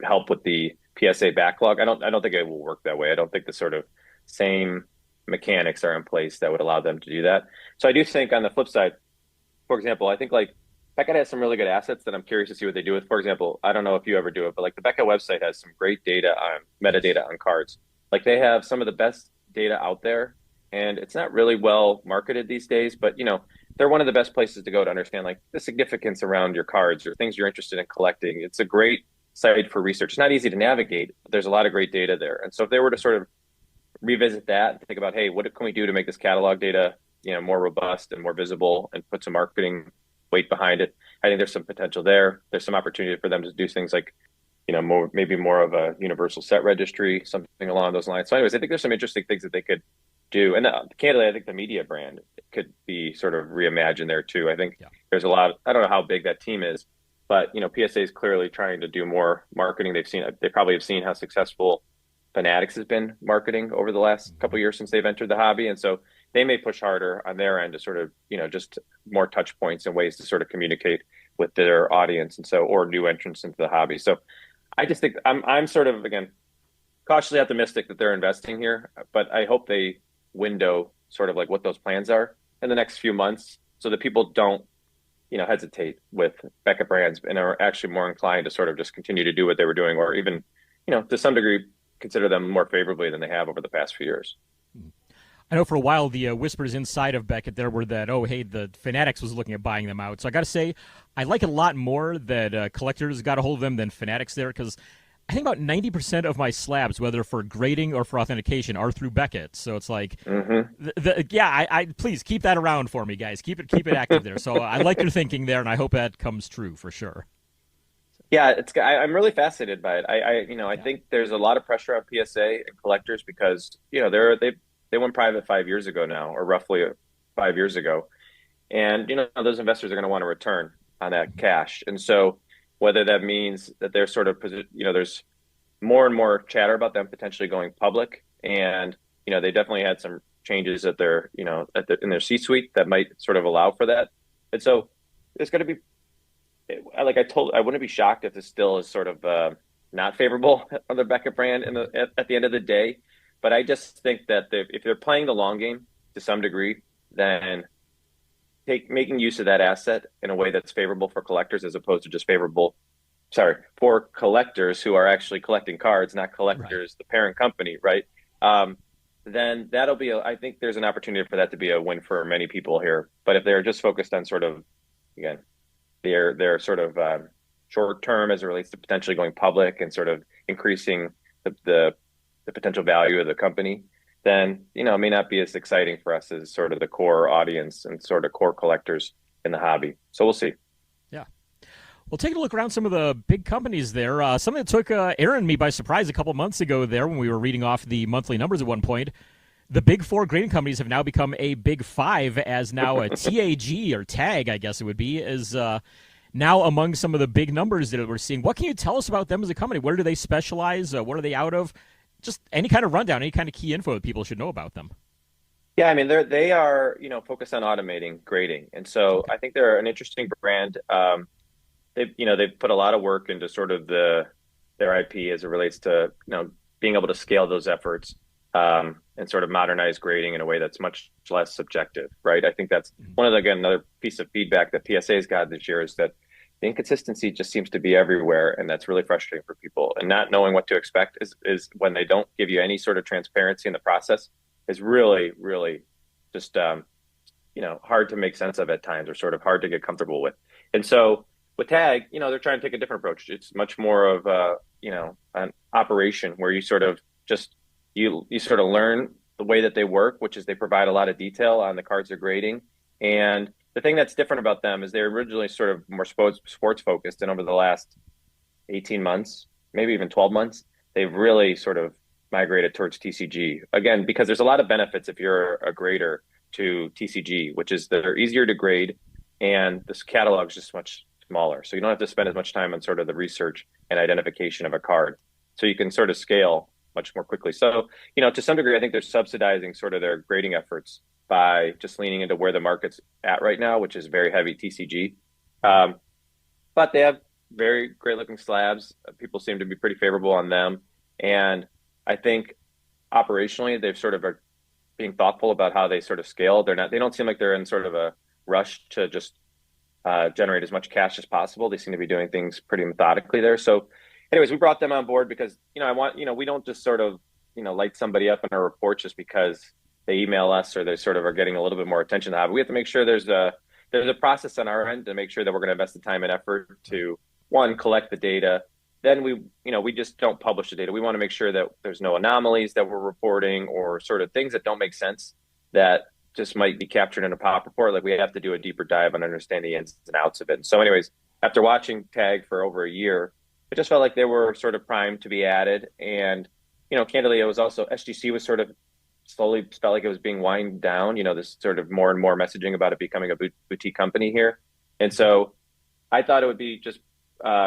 help with the PSA backlog. I don't think it will work that way. I don't think the sort of same mechanics are in place that would allow them to do that. So I do think on the flip side, for example, I think like Beckett has some really good assets that I'm curious to see what they do with. For example, I don't know if you ever do it, but like the Beckett website has some great data on metadata on cards. Like they have some of the best data out there, and it's not really well marketed these days, but they're one of the best places to go to understand like the significance around your cards or things you're interested in collecting. It's a great site for research. It's not easy to navigate, but there's a lot of great data there. And so if they were to sort of revisit that and think about, hey, what can we do to make this catalog data, more robust and more visible and put some marketing weight behind it, I think there's some potential there. There's some opportunity for them to do things like, maybe more of a universal set registry, something along those lines. So anyways, I think there's some interesting things that they could do. And candidly, I think the media brand could be sort of reimagined there too. I think there's a lot, I don't know how big that team is, but PSA is clearly trying to do more marketing. They probably have seen how successful Fanatics has been marketing over the last couple of years since they've entered the hobby. And so they may push harder on their end to sort of, just more touch points and ways to sort of communicate with their audience. And so, or new entrants into the hobby. So I just think I'm sort of, again, cautiously optimistic that they're investing here, but I hope they window sort of like what those plans are in the next few months so that people don't, hesitate with Beckett brands and are actually more inclined to sort of just continue to do what they were doing, or even, to some degree, consider them more favorably than they have over the past few years. I know for a while the whispers inside of Beckett there were that, the Fanatics was looking at buying them out. So I got to say, I like it a lot more that Collectors got a hold of them than Fanatics there, because I think about 90% of my slabs, whether for grading or for authentication, are through Beckett. So it's like, I please keep that around for me, guys. Keep it active there. So I like your thinking there, and I hope that comes true for sure. Yeah, I'm really fascinated by it. I think there's a lot of pressure on PSA and Collectors because they went private 5 years ago now, or roughly 5 years ago, and those investors are going to want to return on that cash, and so whether that means that they're sort of, there's more and more chatter about them potentially going public, and they definitely had some changes at their, in their C-suite that might sort of allow for that. And so it's going to be, like I wouldn't be shocked if this still is sort of not favorable on the Beckett brand at the end of the day. But I just think that if they're playing the long game to some degree, then making use of that asset in a way that's favorable for collectors as opposed to just for collectors who are actually collecting cards, not collectors, the parent company, right? Then that'll be, I think there's an opportunity for that to be a win for many people here. But if they're just focused on sort of, again, they're sort of short term as it relates to potentially going public and sort of increasing the potential value of the company, then, it may not be as exciting for us as sort of the core audience and sort of core collectors in the hobby. So we'll see. Yeah. Well, taking a look around some of the big companies there, something that took Aaron and me by surprise a couple months ago there when we were reading off the monthly numbers at one point. The big four grading companies have now become a big five, as now a TAG or TAG, I guess it would be, is now among some of the big numbers that we're seeing. What can you tell us about them as a company? Where do they specialize? What are they out of? Just any kind of rundown, any kind of key info that people should know about them. Yeah, I mean, they are, focused on automating grading. And so I think they're an interesting brand. They've put a lot of work into sort of their IP as it relates to, being able to scale those efforts and sort of modernize grading in a way that's much less subjective, right? I think that's another piece of feedback that PSA's got this year is that the inconsistency just seems to be everywhere, and that's really frustrating for people. And not knowing what to expect is when they don't give you any sort of transparency in the process is really, really just hard to make sense of at times, or sort of hard to get comfortable with. And so with TAG, they're trying to take a different approach. It's much more of an operation where you sort of just you sort of learn the way that they work, which is they provide a lot of detail on the cards they're grading. And the thing that's different about them is they're originally sort of more sports focused, and over the last 18 months, maybe even 12 months, they've really sort of migrated towards TCG. Again, because there's a lot of benefits if you're a grader to TCG, which is they're easier to grade, and this catalog is just much smaller. So you don't have to spend as much time on sort of the research and identification of a card. So you can sort of scale much more quickly. So, to some degree, I think they're subsidizing sort of their grading efforts by just leaning into where the market's at right now, which is very heavy TCG. But they have very great looking slabs. People seem to be pretty favorable on them. And I think operationally, they've sort of are being thoughtful about how they sort of scale. They don't seem like they're in sort of a rush to just generate as much cash as possible. They seem to be doing things pretty methodically there. So anyways, we brought them on board because, we don't just sort of, light somebody up in our report just because they email us or they sort of are getting a little bit more attention to have. We have to make sure there's a process on our end to make sure that we're going to invest the time and effort to, one, collect the data. Then we just don't publish the data. We want to make sure that there's no anomalies that we're reporting or sort of things that don't make sense that just might be captured in a pop report. Like we have to do a deeper dive and understand the ins and outs of it. And so anyways, after watching TAG for over a year, it just felt like they were sort of primed to be added. And, candidly, it was also SGC was sort of slowly felt like it was being wound down, this sort of more and more messaging about it becoming a boutique company here. And so I thought it would be just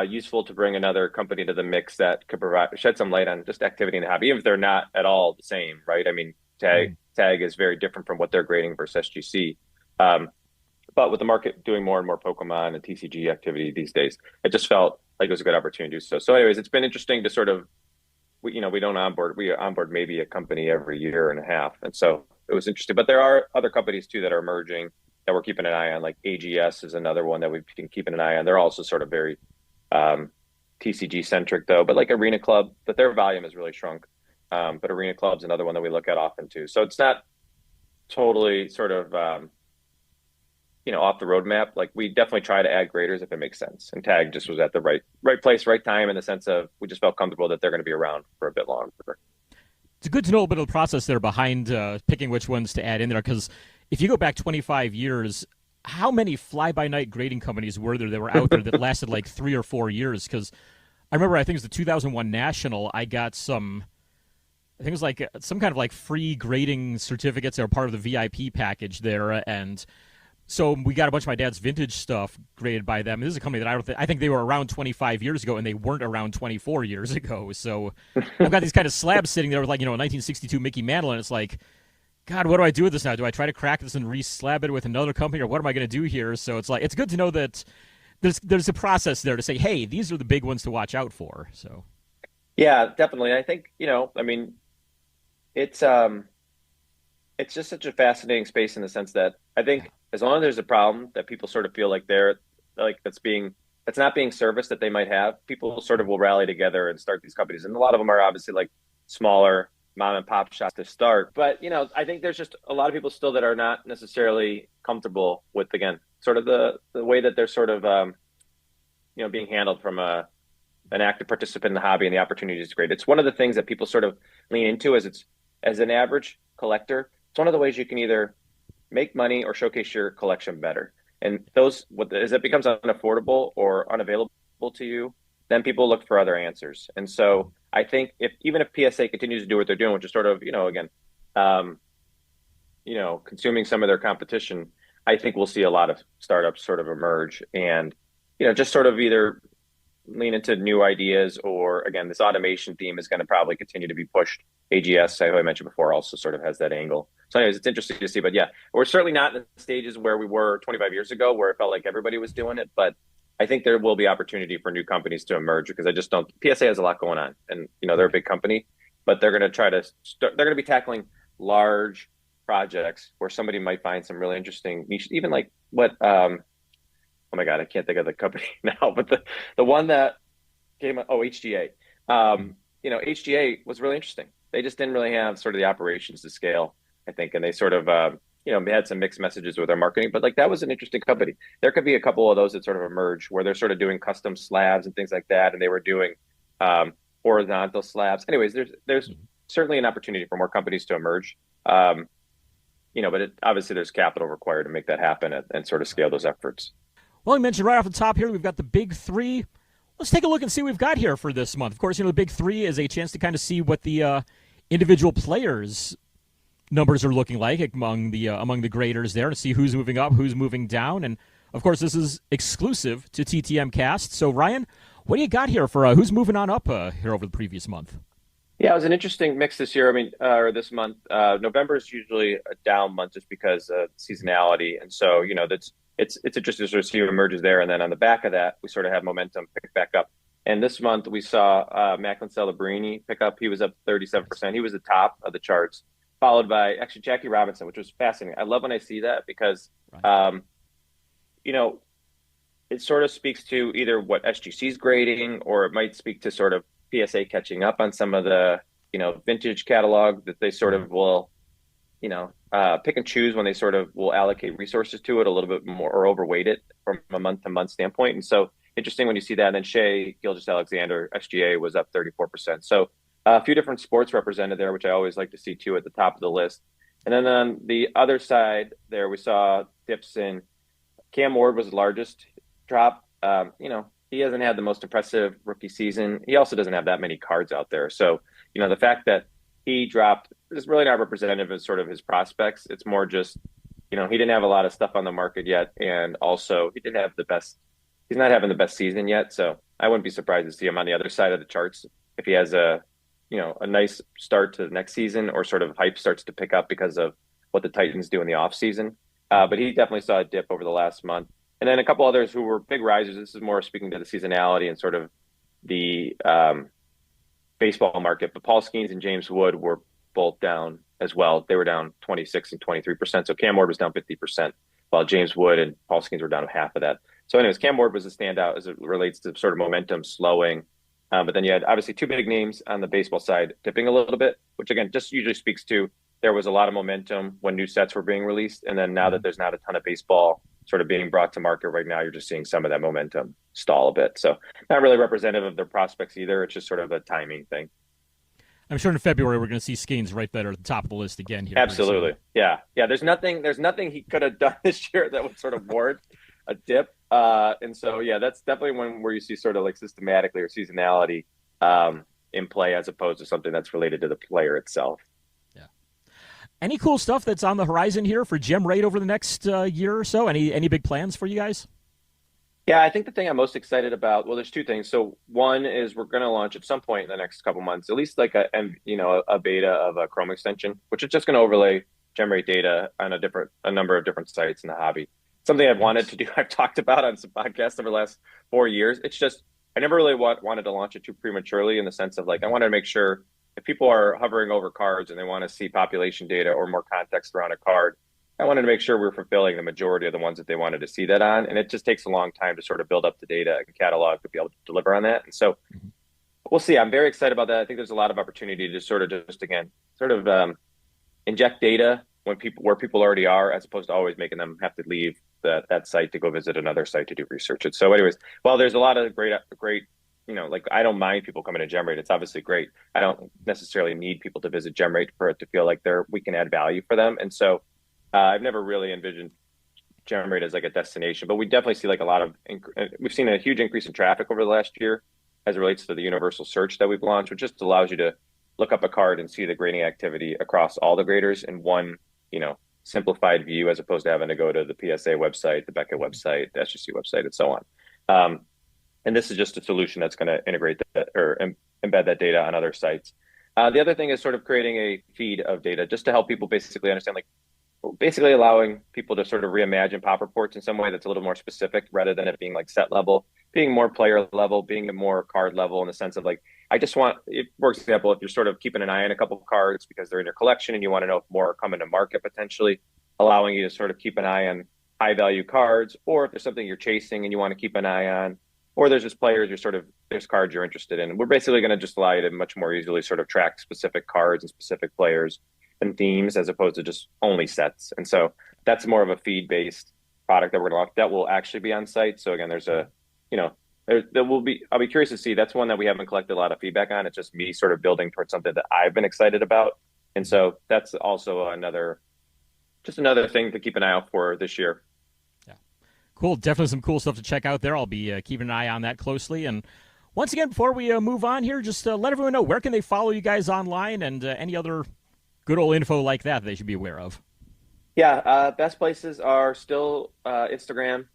useful to bring another company to the mix that could shed some light on just activity in the hobby, even if they're not at all the same, right? I mean, TAG is very different from what they're grading versus SGC. But with the market doing more and more Pokemon and TCG activity these days, it just felt like it was a good opportunity to do so. So anyways, it's been interesting to sort of, we onboard maybe a company every year and a half. And so it was interesting, but there are other companies too that are emerging that we're keeping an eye on. Like AGS is another one that we've been keeping an eye on. They're also sort of very TCG centric though, but like Arena Club, but their volume has really shrunk. But Arena Club's another one that we look at often too. So it's not totally sort of, off the roadmap. Like we definitely try to add graders if it makes sense. And TAG just was at the right place, right time, in the sense of we just felt comfortable that they're going to be around for a bit longer. It's good to know a bit of the process there behind picking which ones to add in there, because if you go back 25 years, how many fly-by-night grading companies were there that were out there that lasted like 3 or 4 years? Because I remember, I think it was the 2001 National, I got some kind of like free grading certificates that were part of the VIP package there, and so we got a bunch of my dad's vintage stuff graded by them. This is a company that I think they were around 25 years ago, and they weren't around 24 years ago. So I've got these kind of slabs sitting there with, like, a 1962 Mickey Mantle, and it's like, God, what do I do with this now? Do I try to crack this and re-slab it with another company, or what am I going to do here? So it's like, it's good to know that there's a process there to say, hey, these are the big ones to watch out for. So Yeah, definitely. I think, I mean, it's it's just such a fascinating space in the sense that I think as long as there's a problem that people sort of feel like they're like that's not being serviced that they might have, people sort of will rally together and start these companies. And a lot of them are obviously like smaller mom and pop shops to start. But I think there's just a lot of people still that are not necessarily comfortable with, again, sort of the way that they're sort of being handled from an active participant in the hobby, and the opportunity is great. It's one of the things that people sort of lean into as an average collector. It's one of the ways you can either make money or showcase your collection better. And as it becomes unaffordable or unavailable to you, then people look for other answers. And so I think even if PSA continues to do what they're doing, which is sort of, again, consuming some of their competition, I think we'll see a lot of startups sort of emerge and, just sort of either lean into new ideas, or again, this automation theme is going to probably continue to be pushed. AGS, I mentioned before, also sort of has that angle. So anyways, it's interesting to see, but yeah, we're certainly not in the stages where we were 25 years ago, where it felt like everybody was doing it. But I think there will be opportunity for new companies to emerge, because I just don't, PSA has a lot going on, and, they're a big company, but they're going to they're going to be tackling large projects where somebody might find some really interesting niche, even like what, oh my God, I can't think of the company now, but the one that came, HGA. HGA was really interesting. They just didn't really have sort of the operations to scale, I think, and they sort of, they had some mixed messages with their marketing, but like that was an interesting company. There could be a couple of those that sort of emerge where they're sort of doing custom slabs and things like that, and they were doing horizontal slabs. Anyways, there's certainly an opportunity for more companies to emerge. But obviously there's capital required to make that happen and sort of scale those efforts. Well, you mentioned right off the top here, we've got the big three. Let's take a look and see what we've got here for this month. Of course, the big three is a chance to kind of see what the individual players' numbers are looking like among the graders there, to see who's moving up, who's moving down. And, of course, this is exclusive to TTM Cast. So, Ryan, what do you got here for who's moving on up here over the previous month? Yeah, it was an interesting mix this year. I mean, or this month. November is usually a down month just because of seasonality. And so, it's interesting to sort of see who emerges there. And then on the back of that, we sort of have momentum pick back up. And this month we saw Macklin Celebrini pick up. He was up 37%. He was the top of the charts, followed by actually Jackie Robinson, which was fascinating. I love when I see that because, it sort of speaks to either what SGC's grading, or it might speak to sort of PSA catching up on some of the, vintage catalog that they sort of will, pick and choose when they sort of will allocate resources to it a little bit more, or overweight it from a month-to-month standpoint. And so interesting when you see that. And then Shea Gilgeous-Alexander, SGA, was up 34%. So a few different sports represented there, which I always like to see too at the top of the list. And then on the other side there, we saw dips in Cam Ward was the largest drop. He hasn't had the most impressive rookie season. He also doesn't have that many cards out there. So, the fact that he dropped is really not representative of sort of his prospects. It's more just, he didn't have a lot of stuff on the market yet. And also he's not having the best season yet. So I wouldn't be surprised to see him on the other side of the charts if he has a nice start to the next season, or sort of hype starts to pick up because of what the Titans do in the off season. But he definitely saw a dip over the last month. And then a couple others who were big risers. This is more speaking to the seasonality and sort of the baseball market. But Paul Skeens and James Wood were both down as well. They were down 26 and 23%. So Cam Ward was down 50%, while James Wood and Paul Skeens were down half of that. So anyways, Cam Ward was a standout as it relates to sort of momentum slowing. But then you had obviously two big names on the baseball side dipping a little bit, which again, just usually speaks to there was a lot of momentum when new sets were being released. And then now that there's not a ton of baseball sort of being brought to market right now, you're just seeing some of that momentum stall a bit. So not really representative of their prospects either. It's just sort of a timing thing. I'm sure in February we're going to see Skeens right there at the top of the list again here. Absolutely. Yeah. There's nothing he could have done this year that would sort of warrant a dip. And so, yeah, that's definitely one where you see sort of like systematically or seasonality in play, as opposed to something that's related to the player itself. Any cool stuff that's on the horizon here for Gem Rate over the next year or so? Any big plans for you guys? Yeah, I think the thing I'm most excited about, well, there's two things. So one is we're going to launch at some point in the next couple months, at least like a beta of a Chrome extension, which is just going to overlay generate data on a number of different sites in the hobby. Something I've wanted to do. I've talked about on some podcasts over the last 4 years. It's just I never really wanted to launch it too prematurely in the sense of like I wanted to make sure if people are hovering over cards and they want to see population data or more context around a card, I wanted to make sure we're fulfilling the majority of the ones that they wanted to see that on. And it just takes a long time to sort of build up the data and catalog to be able to deliver on that. And so we'll see. I'm very excited about that. I think there's a lot of opportunity to sort of inject data where people already are, as opposed to always making them have to leave that site to go visit another site to do research. And so anyways, while there's a lot of great, like I don't mind people coming to Gemrate. It's obviously great. I don't necessarily need people to visit Gemrate for it to feel like we can add value for them. And so I've never really envisioned Gemrate as like a destination, but we definitely see like we've seen a huge increase in traffic over the last year as it relates to the universal search that we've launched, which just allows you to look up a card and see the grading activity across all the graders in one, simplified view, as opposed to having to go to the PSA website, the Beckett website, the SGC website, and so on. And this is just a solution that's going to integrate that or embed that data on other sites. The other thing is sort of creating a feed of data just to help people basically understand, basically allowing people to sort of reimagine pop reports in some way that's a little more specific rather than it being like set level, being more player level, being more card level in the sense of like, I just want, for example, if you're sort of keeping an eye on a couple of cards because they're in your collection and you want to know if more are coming to market potentially, allowing you to sort of keep an eye on high value cards, or if there's something you're chasing and you want to keep an eye on, or there's just players there's cards you're interested in. We're basically going to just allow you to much more easily sort of track specific cards and specific players and themes as opposed to just only sets. And so that's more of a feed-based product that we're going to launch that will actually be on site. So again, I'll be curious to see. That's one that we haven't collected a lot of feedback on. It's just me sort of building towards something that I've been excited about. And so that's also another thing to keep an eye out for this year. Yeah. Cool. Definitely some cool stuff to check out there. I'll be keeping an eye on that closely. And once again, before we move on here, just let everyone know, where can they follow you guys online and any other good old info like that they should be aware of? Yeah. Best places are still Instagram.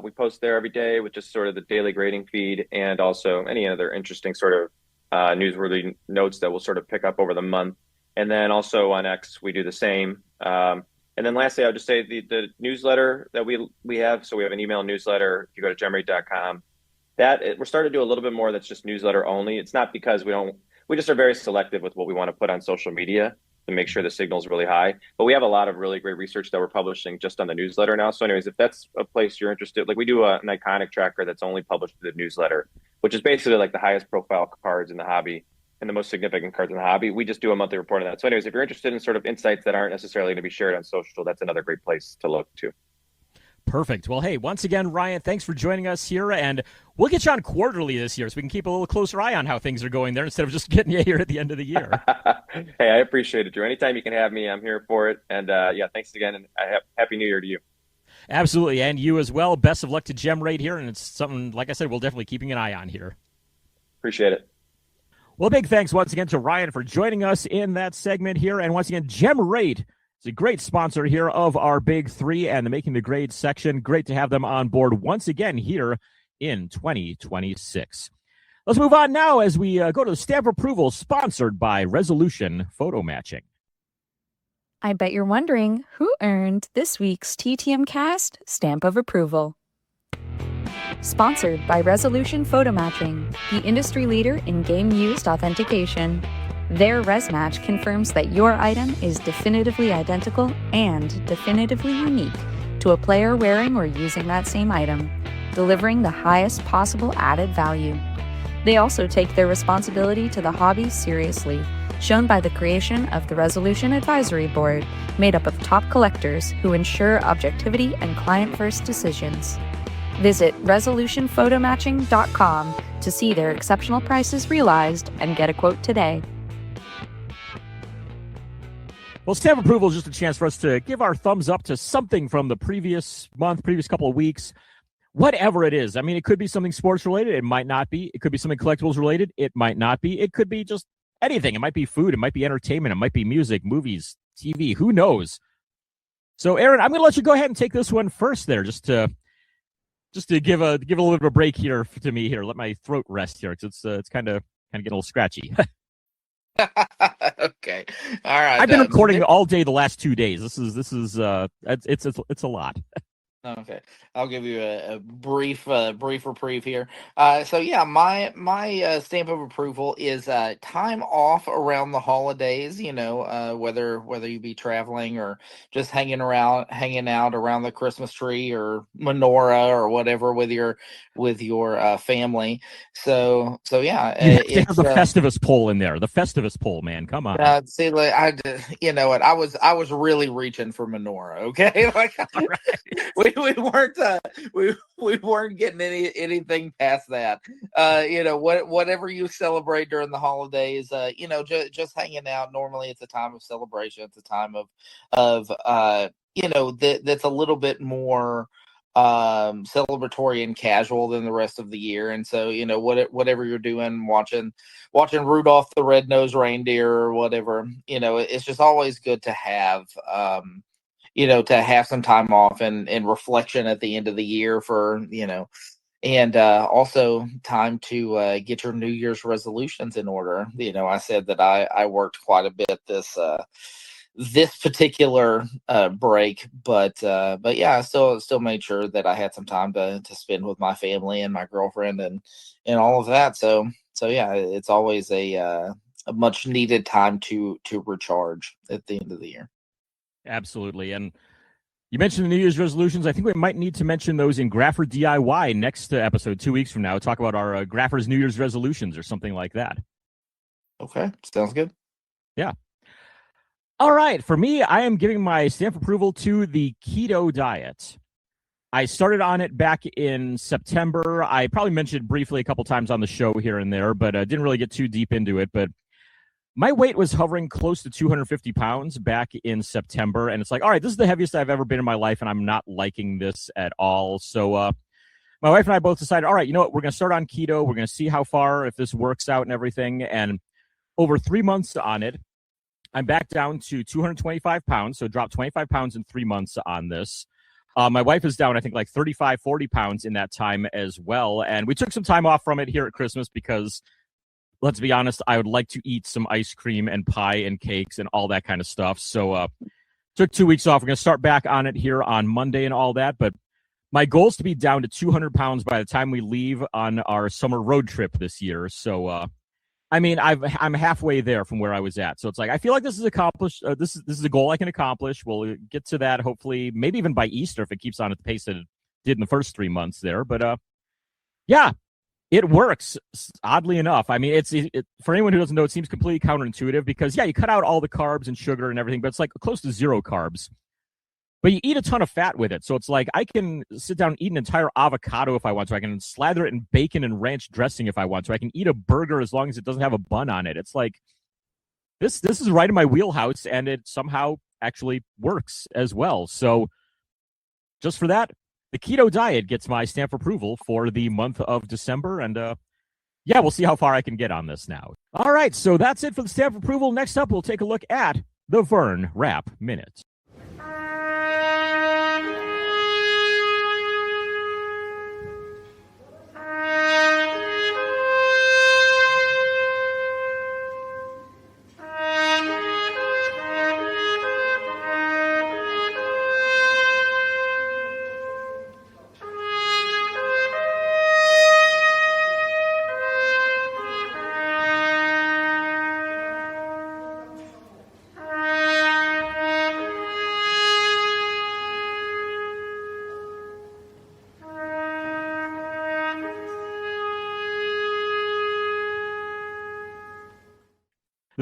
We post there every day with just sort of the daily grading feed and also any other interesting sort of newsworthy notes that we'll sort of pick up over the month. And then also on X, we do the same. And then lastly, I'll just say the newsletter that we have. So we have an email newsletter. If you go to gemrate.com, we're starting to do a little bit more that's just newsletter only. It's not because we just are very selective with what we want to put on social media to make sure the signal is really high. But we have a lot of really great research that we're publishing just on the newsletter now. So anyways, if that's a place you're interested, like we do an iconic tracker that's only published in the newsletter, which is basically like the highest profile cards in the hobby and the most significant cards in the hobby. We just do a monthly report on that. So anyways, if you're interested in sort of insights that aren't necessarily going to be shared on social, that's another great place to look to. Perfect. Well, hey, once again, Ryan, thanks for joining us here, and we'll get you on quarterly this year so we can keep a little closer eye on how things are going there instead of just getting you here at the end of the year. Hey, I appreciate it, Drew. Anytime you can have me, I'm here for it. And thanks again, and Happy New Year to you. Absolutely, and you as well. Best of luck to Gemrate here, and it's something, like I said, we'll definitely keeping an eye on here. Appreciate it. Well, big thanks once again to Ryan for joining us in that segment here, and once again, Gemrate is a great sponsor here of our Big Three and the Making the Grades section. Great to have them on board once again here in 2026. Let's move on now as we go to the stamp approval sponsored by Resolution Photo Matching. I bet you're wondering who earned this week's TTM Cast Stamp of Approval. Sponsored by Resolution Photo Matching, the industry leader in game-used authentication. Their ResMatch confirms that your item is definitively identical and definitively unique to a player wearing or using that same item, delivering the highest possible added value. They also take their responsibility to the hobby seriously, shown by the creation of the Resolution Advisory Board, made up of top collectors who ensure objectivity and client-first decisions. Visit resolutionphotomatching.com to see their exceptional prices realized and get a quote today. Well, stamp approval is just a chance for us to give our thumbs up to something from the previous month, previous couple of weeks, whatever it is. I mean, it could be something sports related. It might not be. It could be something collectibles related. It might not be. It could be just anything. It might be food. It might be entertainment. It might be music, movies, TV. Who knows? So, Aaron, I'm going to let you go ahead and take this one first there, just to give a little bit of a break here to me here. Let my throat rest here because it's kind of getting a little scratchy. Okay. All right. I've been recording all day the last 2 days. This is it's a lot. Okay, I'll give you a brief reprieve here. So yeah, my stamp of approval is time off around the holidays. Whether you be traveling or just hanging out around the Christmas tree or menorah or whatever with your family. So yeah, You have to have the Festivus poll in there. The Festivus poll, man. Come on. See, like you know what? I was really reaching for menorah. Okay, like we weren't we weren't getting anything past that. Whatever you celebrate during the holidays, just hanging out. Normally, it's a time of celebration. It's a time of that's a little bit more celebratory and casual than the rest of the year. And so whatever you're doing, watching Rudolph the Red-Nosed Reindeer or whatever, it's just always good to have to have some time off and reflection at the end of the year for and also time to get your New Year's resolutions in order. I said that I worked quite a bit this particular break, but yeah, I still made sure that I had some time to spend with my family and my girlfriend and all of that. So yeah, it's always a much needed time to recharge at the end of the year. Absolutely. And you mentioned the New Year's resolutions. I think we might need to mention those in Grapher DIY next episode, 2 weeks from now. Talk about our Grapher's New Year's resolutions or something like that. Okay, sounds good. Yeah. All right. For me, I am giving my stamp approval to the keto diet. I started on it back in September. I probably mentioned it briefly a couple times on the show here and there, but didn't really get too deep into it. But my weight was hovering close to 250 pounds back in September. And it's like, all right, this is the heaviest I've ever been in my life, and I'm not liking this at all. So my wife and I both decided, all right, you know what? We're going to start on keto. We're going to see how far, if this works out and everything. And over 3 months on it, I'm back down to 225 pounds. So dropped 25 pounds in 3 months on this. My wife is down, I think, like 35, 40 pounds in that time as well. And we took some time off from it here at Christmas because, let's be honest, I would like to eat some ice cream and pie and cakes and all that kind of stuff. So took 2 weeks off. We're going to start back on it here on Monday and all that. But my goal is to be down to 200 pounds by the time we leave on our summer road trip this year. So, I mean, I'm halfway there from where I was at. So it's like, I feel like this is accomplished. This is a goal I can accomplish. We'll get to that hopefully, maybe even by Easter if it keeps on at the pace that it did in the first 3 months there. But yeah, it works, oddly enough. I mean, for anyone who doesn't know, it seems completely counterintuitive because, yeah, you cut out all the carbs and sugar and everything, but it's like close to zero carbs. But you eat a ton of fat with it. So it's like I can sit down and eat an entire avocado if I want to. I can slather it in bacon and ranch dressing if I want to. I can eat a burger as long as it doesn't have a bun on it. It's like this is right in my wheelhouse, and it somehow actually works as well. So just for that, the keto diet gets my stamp of approval for the month of December. And yeah, we'll see how far I can get on this now. All right, so that's it for the stamp of approval. Next up, we'll take a look at the Vern Rap Minute.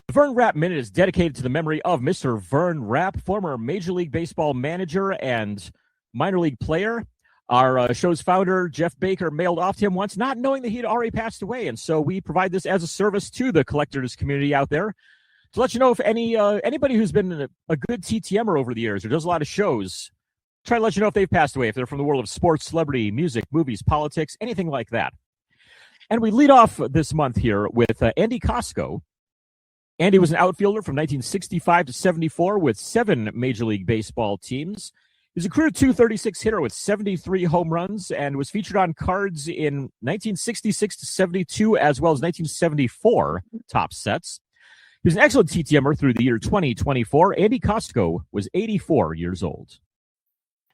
The Vern Rapp Minute is dedicated to the memory of Mr. Vern Rapp, former Major League Baseball manager and minor league player. Our show's founder, Jeff Baker, mailed off to him once, not knowing that he had already passed away. And so we provide this as a service to the collectors community out there to let you know if anybody who's been a good TTMer over the years or does a lot of shows, try to let you know if they've passed away, if they're from the world of sports, celebrity, music, movies, politics, anything like that. And we lead off this month here with Andy Costco. Andy was an outfielder from 1965 to 74 with 7 Major League Baseball teams. He was a career .236 hitter with 73 home runs and was featured on cards in 1966 to 72 as well as 1974 top sets. He was an excellent TTMer through the year 2024. Andy Costco was 84 years old.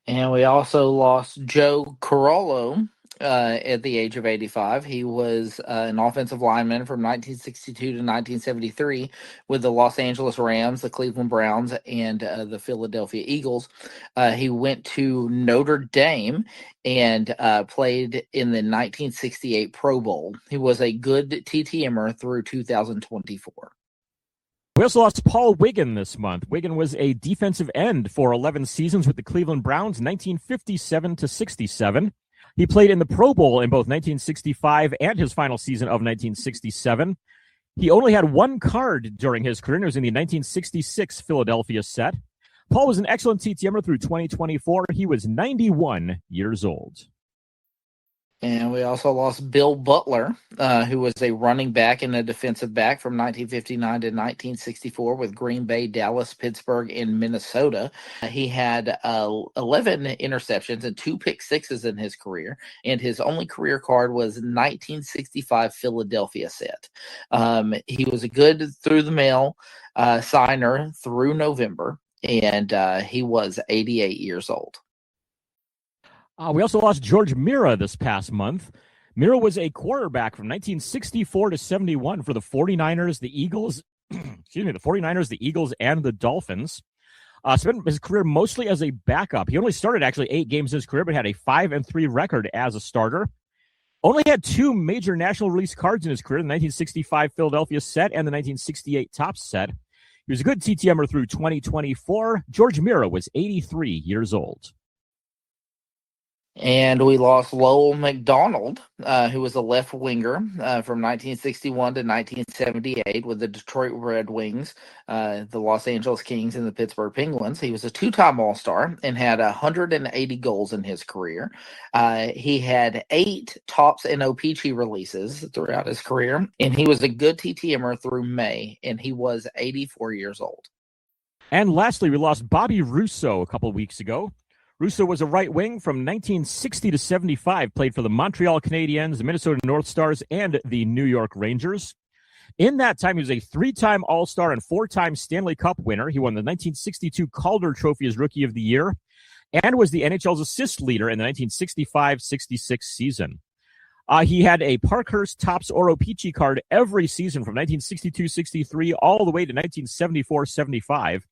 And we also lost Joe Corallo at the age of 85. He was an offensive lineman from 1962 to 1973 with the Los Angeles Rams, the Cleveland Browns, and the Philadelphia Eagles. He went to Notre Dame and played in the 1968 Pro Bowl. He was a good TTMer through 2024. We also lost Paul Wiggin this month. Wiggin was a defensive end for 11 seasons with the Cleveland Browns, 1957 to 67. He played in the Pro Bowl in both 1965 and his final season of 1967. He only had one card during his career, and it was in the 1966 Philadelphia set. Paul was an excellent TTMer through 2024. He was 91 years old. And we also lost Bill Butler, who was a running back and a defensive back from 1959 to 1964 with Green Bay, Dallas, Pittsburgh, and Minnesota. He had 11 interceptions and 2 pick sixes in his career, and his only career card was 1965 Philadelphia set. He was a good through-the-mail signer through November, and he was 88 years old. We also lost George Mira this past month. Mira was a quarterback from 1964 to 71 for the 49ers, the Eagles, the 49ers, the Eagles, and the Dolphins. Spent his career mostly as a backup. He only started actually 8 games in his career, but had a 5-3 record as a starter. Only had 2 major national release cards in his career, the 1965 Philadelphia set and the 1968 Topps set. He was a good TTMer through 2024. George Mira was 83 years old. And we lost Lowell McDonald, who was a left winger from 1961 to 1978 with the Detroit Red Wings, the Los Angeles Kings, and the Pittsburgh Penguins. He was a 2-time All-Star and had 180 goals in his career. He had 8 Topps and O-Pee-Chee releases throughout his career, and he was a good TTMer through May, and he was 84 years old. And lastly, we lost Bobby Russo a couple of weeks ago. Russo was a right wing from 1960 to 75, played for the Montreal Canadiens, the Minnesota North Stars, and the New York Rangers. In that time, he was a 3-time All-Star and 4-time Stanley Cup winner. He won the 1962 Calder Trophy as Rookie of the Year and was the NHL's assist leader in the 1965-66 season. He had a Parkhurst, Topps, or O-Pee-Chee card every season from 1962-63 all the way to 1974-75.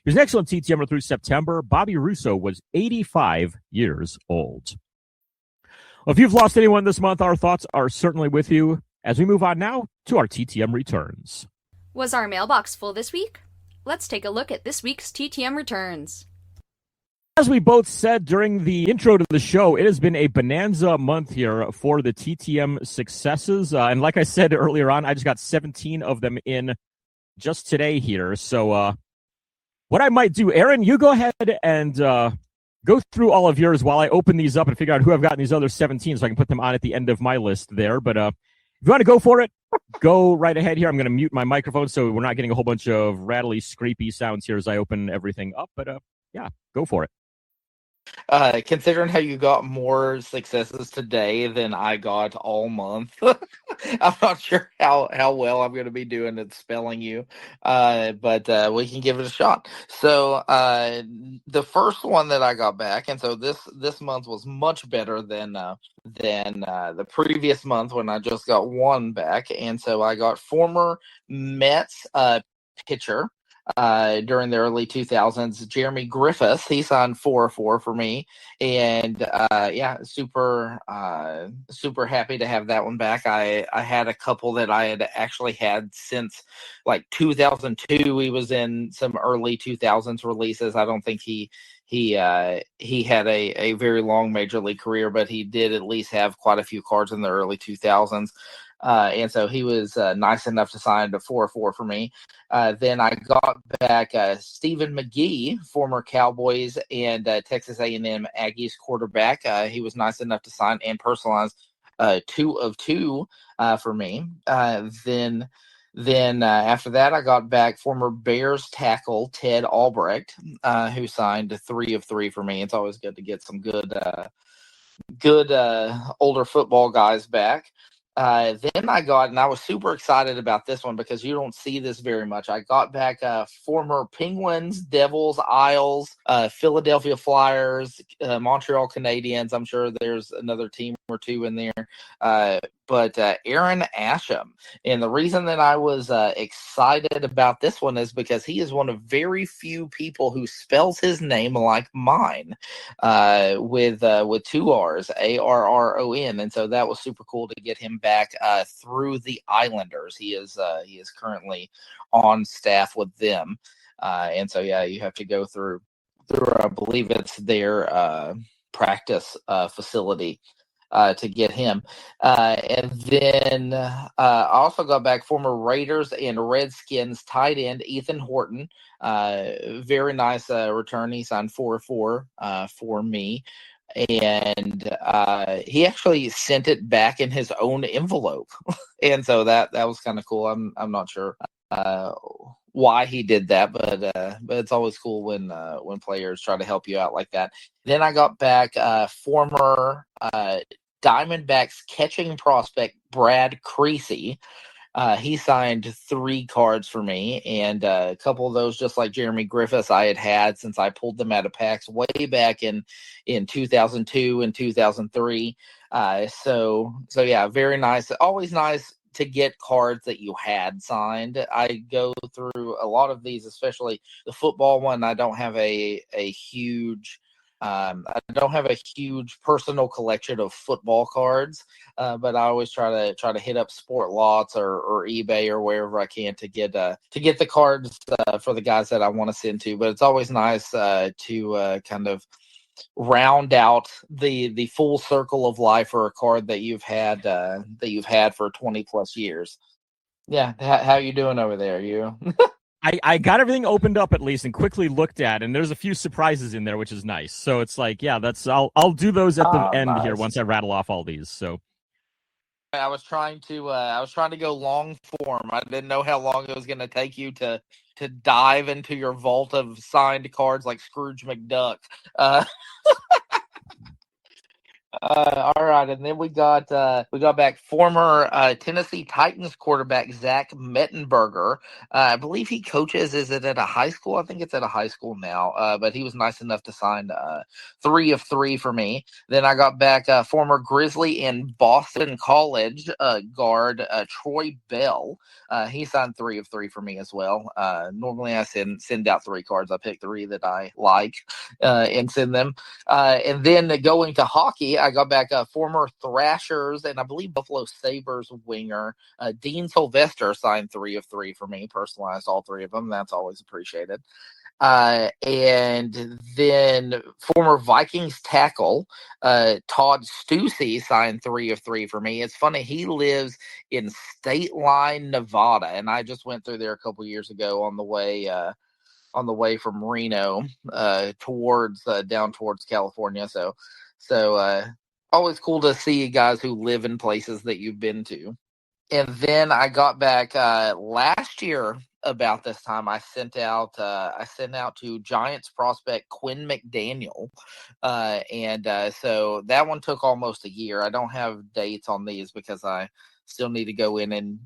He was an excellent TTMer through September. Bobby Russo was 85 years old. Well, if you've lost anyone this month, our thoughts are certainly with you as we move on now to our TTM returns. Was our mailbox full this week? Let's take a look at this week's TTM returns. As we both said during the intro to the show, it has been a bonanza month here for the TTM successes. And like I said earlier on, I just got 17 of them in just today here. So, what I might do, Aaron, you go ahead and go through all of yours while I open these up and figure out who I've gotten these other 17 so I can put them on at the end of my list there. But if you want to go for it, go right ahead here. I'm going to mute my microphone so we're not getting a whole bunch of rattly, scrapey sounds here as I open everything up. But yeah, go for it. Considering how you got more successes today than I got all month, I'm not sure how well I'm going to be doing at spelling you, but we can give it a shot. So the first one that I got back, and so this month was much better than the previous month when I just got one back, and so I got former Mets pitcher during the early 2000s, Jeremy Griffith. He signed 4-4 for me, and yeah, super happy to have that one back. I had a couple that I had actually had since like 2002. He was in some early 2000s releases. I don't think he had a very long major league career, but he did at least have quite a few cards in the early 2000s. And so he was nice enough to sign to 4-4 for me. Then I got back Stephen McGee, former Cowboys and Texas A&M Aggies quarterback. He was nice enough to sign and personalize 2 of 2 for me. Then after that, I got back former Bears tackle Ted Albrecht, who signed 3 of 3 for me. It's always good to get some good older football guys back. Then I got, and I was super excited about this one because you don't see this very much. I got back former Penguins, Devils, Isles, Philadelphia Flyers, Montreal Canadiens. I'm sure there's another team or two in there. But Aaron Asham. And the reason that I was excited about this one is because he is one of very few people who spells his name like mine, with 2 R's, Arron. And so that was super cool to get him back through the Islanders. He is currently on staff with them. And so, yeah, you have to go through, I believe it's their practice facility to get him. And then I also got back former Raiders and Redskins tight end Ethan Horton. Very nice return. He signed 4-4 for me. And he actually sent it back in his own envelope. And so that was kind of cool. I'm not sure why he did that, but it's always cool when players try to help you out like that. Then I got back former Diamondbacks catching prospect Brad Creasy. He signed 3 cards for me, and a couple of those, just like Jeremy Griffiths, I had since I pulled them out of packs way back in 2002 and 2003. So yeah, very nice. Always nice to get cards that you had signed. I go through a lot of these, especially the football one. I don't have a huge personal collection of football cards, but I always try to hit up Sport Lots or eBay or wherever I can to get the cards for the guys that I want to send to. But it's always nice to kind of round out the full circle of life for a card that you've had for 20 plus years. Yeah, how you doing over there? You? I got everything opened up at least and quickly looked at, and there's a few surprises in there, which is nice. So it's like, yeah, I'll do those at the end here once I rattle off all these. So I was trying to go long form. I didn't know how long it was going to take you to dive into your vault of signed cards like Scrooge McDuck. All right, and then we got back former Tennessee Titans quarterback Zach Mettenberger. I believe he coaches. Is it at a high school? I think it's at a high school now. But he was nice enough to sign 3 of 3 for me. Then I got back former Grizzly and Boston College guard Troy Bell. He signed 3 of 3 for me as well. Normally I send out 3 cards. I pick 3 that I like and send them. And then going to hockey, I got back former Thrashers and I believe Buffalo Sabres winger Dean Sylvester signed 3 of 3 for me. Personalized all 3 of them. That's always appreciated. And then former Vikings tackle Todd Stuczynski signed 3 of 3 for me. It's funny, he lives in State Line, Nevada, and I just went through there a couple years ago on the way from Reno towards down towards California. So always cool to see guys who live in places that you've been to. And then I got back last year about this time. I sent out to Giants prospect Quinn McDaniel, and so that one took almost a year. I don't have dates on these because I still need to go in and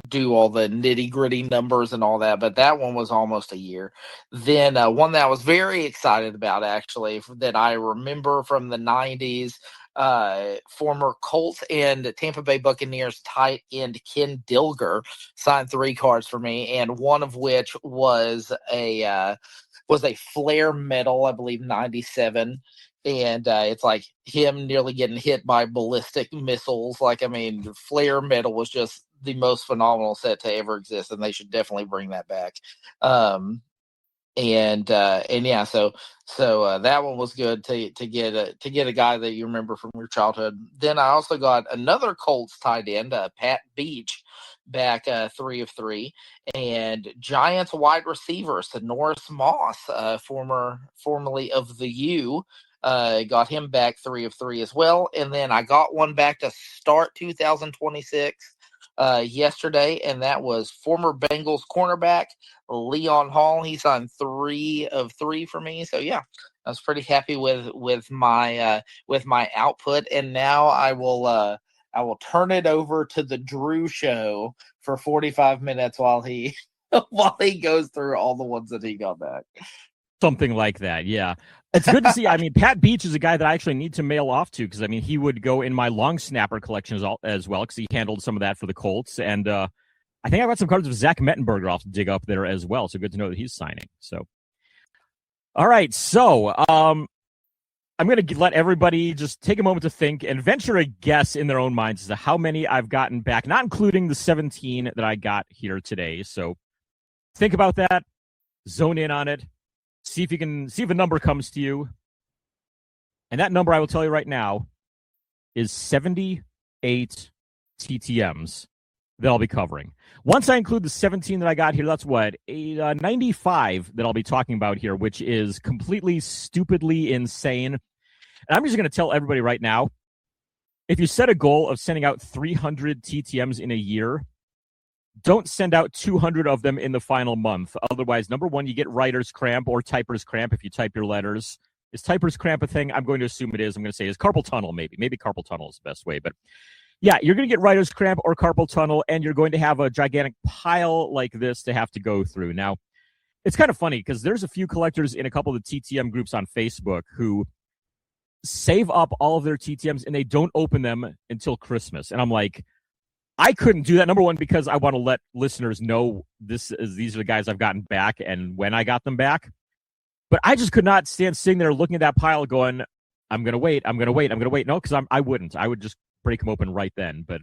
do all the nitty gritty numbers and all that, but that one was almost a year. Then one that I was very excited about, actually, that I remember from the 90s, former Colts and Tampa Bay Buccaneers tight end Ken Dilger signed 3 cards for me, and one of which was a Flair medal, I believe 97. And it's like him nearly getting hit by ballistic missiles. Like, I mean, Flair medal was just the most phenomenal set to ever exist, and they should definitely bring that back. And yeah, so that one was good to get a guy that you remember from your childhood. Then I also got another Colts tight end, Pat Beach, back 3 of 3, and Giants wide receiver Norris Moss, formerly of the U. Got him back 3 of 3 as well. And then I got one back to start 2026 yesterday, and that was former Bengals cornerback Leon Hall. He signed 3 of 3 for me. So yeah, I was pretty happy with my output. And now I will I will turn it over to the Drew Show for 45 minutes while he while he goes through all the ones that he got back. Something like that, yeah. It's good to see. I mean, Pat Beach is a guy that I actually need to mail off to because, I mean, he would go in my long snapper collection as well because he handled some of that for the Colts. And I think I've got some cards of Zach Mettenberger I'll dig up there as well. So good to know that he's signing. So, all right. So I'm going to let everybody just take a moment to think and venture a guess in their own minds as to how many I've gotten back, not including the 17 that I got here today. So think about that, zone in on it. See if a number comes to you. And that number I will tell you right now is 78 TTMs that I'll be covering. Once I include the 17 that I got here, that's what? 95 that I'll be talking about here, which is completely stupidly insane. And I'm just going to tell everybody right now, if you set a goal of sending out 300 TTMs in a year, don't send out 200 of them in the final month. Otherwise, number one, you get writer's cramp or typer's cramp if you type your letters. Is typer's cramp a thing? I'm going to assume it is. I'm going to say is carpal tunnel maybe. Maybe carpal tunnel is the best way. But yeah, you're going to get writer's cramp or carpal tunnel, and you're going to have a gigantic pile like this to have to go through. Now, it's kind of funny because there's a few collectors in a couple of the TTM groups on Facebook who save up all of their TTMs and they don't open them until Christmas. And I'm like, I couldn't do that. Number one, because I want to let listeners know these are the guys I've gotten back and when I got them back. But I just could not stand sitting there looking at that pile going, I'm going to wait. No, because I wouldn't. I would just break them open right then. But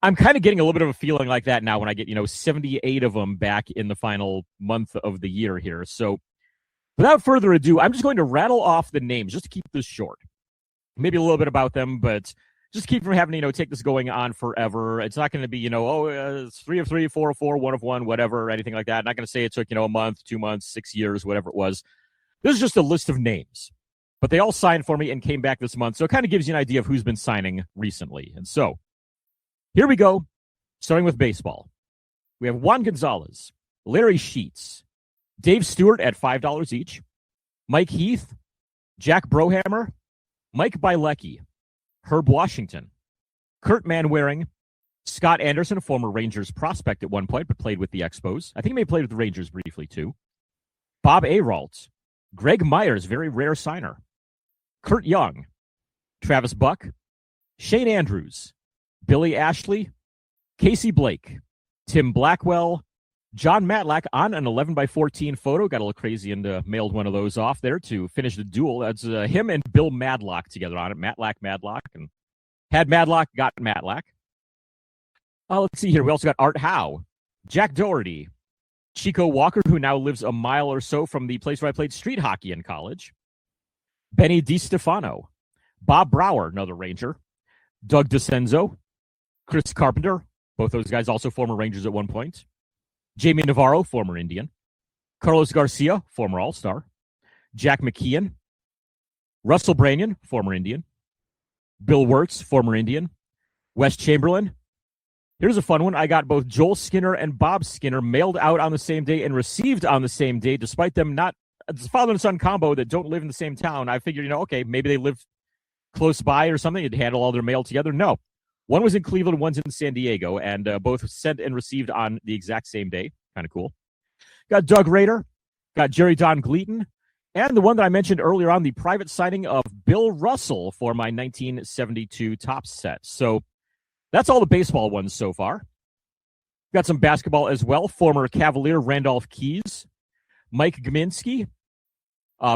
I'm kind of getting a little bit of a feeling like that now when I get, 78 of them back in the final month of the year here. So without further ado, I'm just going to rattle off the names just to keep this short. Maybe a little bit about them, but just keep from having to, take this going on forever. It's not going to be, it's 3 of 3, 4 of 4, 1 of 1, whatever, anything like that. I'm not going to say it took, a month, 2 months, 6 years, whatever it was. This is just a list of names. But they all signed for me and came back this month. So it kind of gives you an idea of who's been signing recently. And so here we go, starting with baseball. We have Juan Gonzalez, Larry Sheets, Dave Stewart at $5 each, Mike Heath, Jack Brohammer, Mike Bilecki, Herb Washington, Kurt Manwaring, Scott Anderson, a former Rangers prospect at one point, but played with the Expos. I think he may have played with the Rangers briefly, too. Bob Aralt, Greg Myers, very rare signer, Kurt Young, Travis Buck, Shane Andrews, Billy Ashley, Casey Blake, Tim Blackwell, John Matlack on an 11x14 photo. Got a little crazy and mailed one of those off there to finish the duel. That's him and Bill Madlock together on it. Matlack, and had Madlock, got Matlack. Let's see here. We also got Art Howe, Jack Doherty, Chico Walker, who now lives a mile or so from the place where I played street hockey in college, Benny DiStefano, Bob Brower, another Ranger, Doug DeCenzo, Chris Carpenter, both those guys also former Rangers at one point, Jamie Navarro, former Indian, Carlos Garcia, former All-Star, Jack McKeon, Russell Branyan, former Indian, Bill Wirtz, former Indian, Wes Chamberlain. Here's a fun one. I got both Joel Skinner and Bob Skinner mailed out on the same day and received on the same day, despite them not, it's a father and son combo that don't live in the same town. I figured, okay, maybe they live close by or something. You'd handle all their mail together. No. One was in Cleveland, one's in San Diego, and both sent and received on the exact same day. Kind of cool. Got Doug Rader, got Jerry Don Gleaton, and the one that I mentioned earlier on, the private signing of Bill Russell for my 1972 Topps set. So that's all the baseball ones so far. Got some basketball as well. Former Cavalier Randolph Keys, Mike Gminski,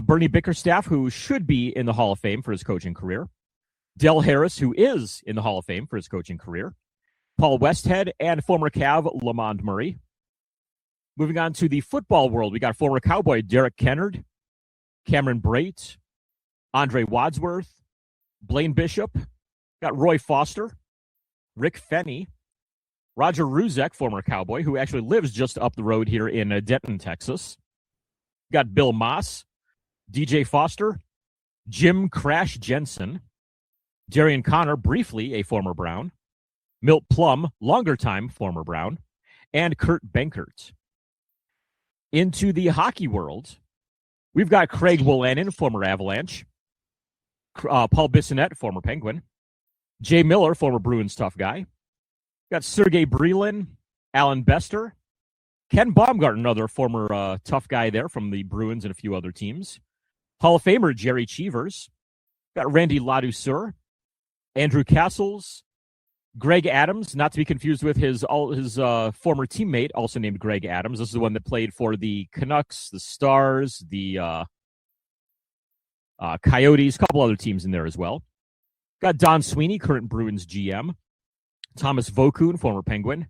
Bernie Bickerstaff, who should be in the Hall of Fame for his coaching career, Del Harris, who is in the Hall of Fame for his coaching career, Paul Westhead, and former Cav Lamond Murray. Moving on to the football world, we got former Cowboy Derek Kennard, Cameron Brate, Andre Wadsworth, Blaine Bishop, got Roy Foster, Rick Fenney, Roger Ruzek, former Cowboy, who actually lives just up the road here in Denton, Texas. Got Bill Moss, DJ Foster, Jim Crash Jensen, Darian Connor, briefly a former Brown, Milt Plum, longer time former Brown, and Kurt Benkert. Into the hockey world, we've got Craig Wolanin, former Avalanche, Paul Bissonnette, former Penguin, Jay Miller, former Bruins tough guy. Got Sergey Brylin, Alan Bester, Ken Baumgarten, another former tough guy there from the Bruins and a few other teams. Hall of Famer Jerry Cheevers. Got Randy Ladouceur, Andrew Castles, Greg Adams, not to be confused with his former teammate, also named Greg Adams. This is the one that played for the Canucks, the Stars, the Coyotes, a couple other teams in there as well. Got Don Sweeney, current Bruins GM. Thomas Vokoun, former Penguin.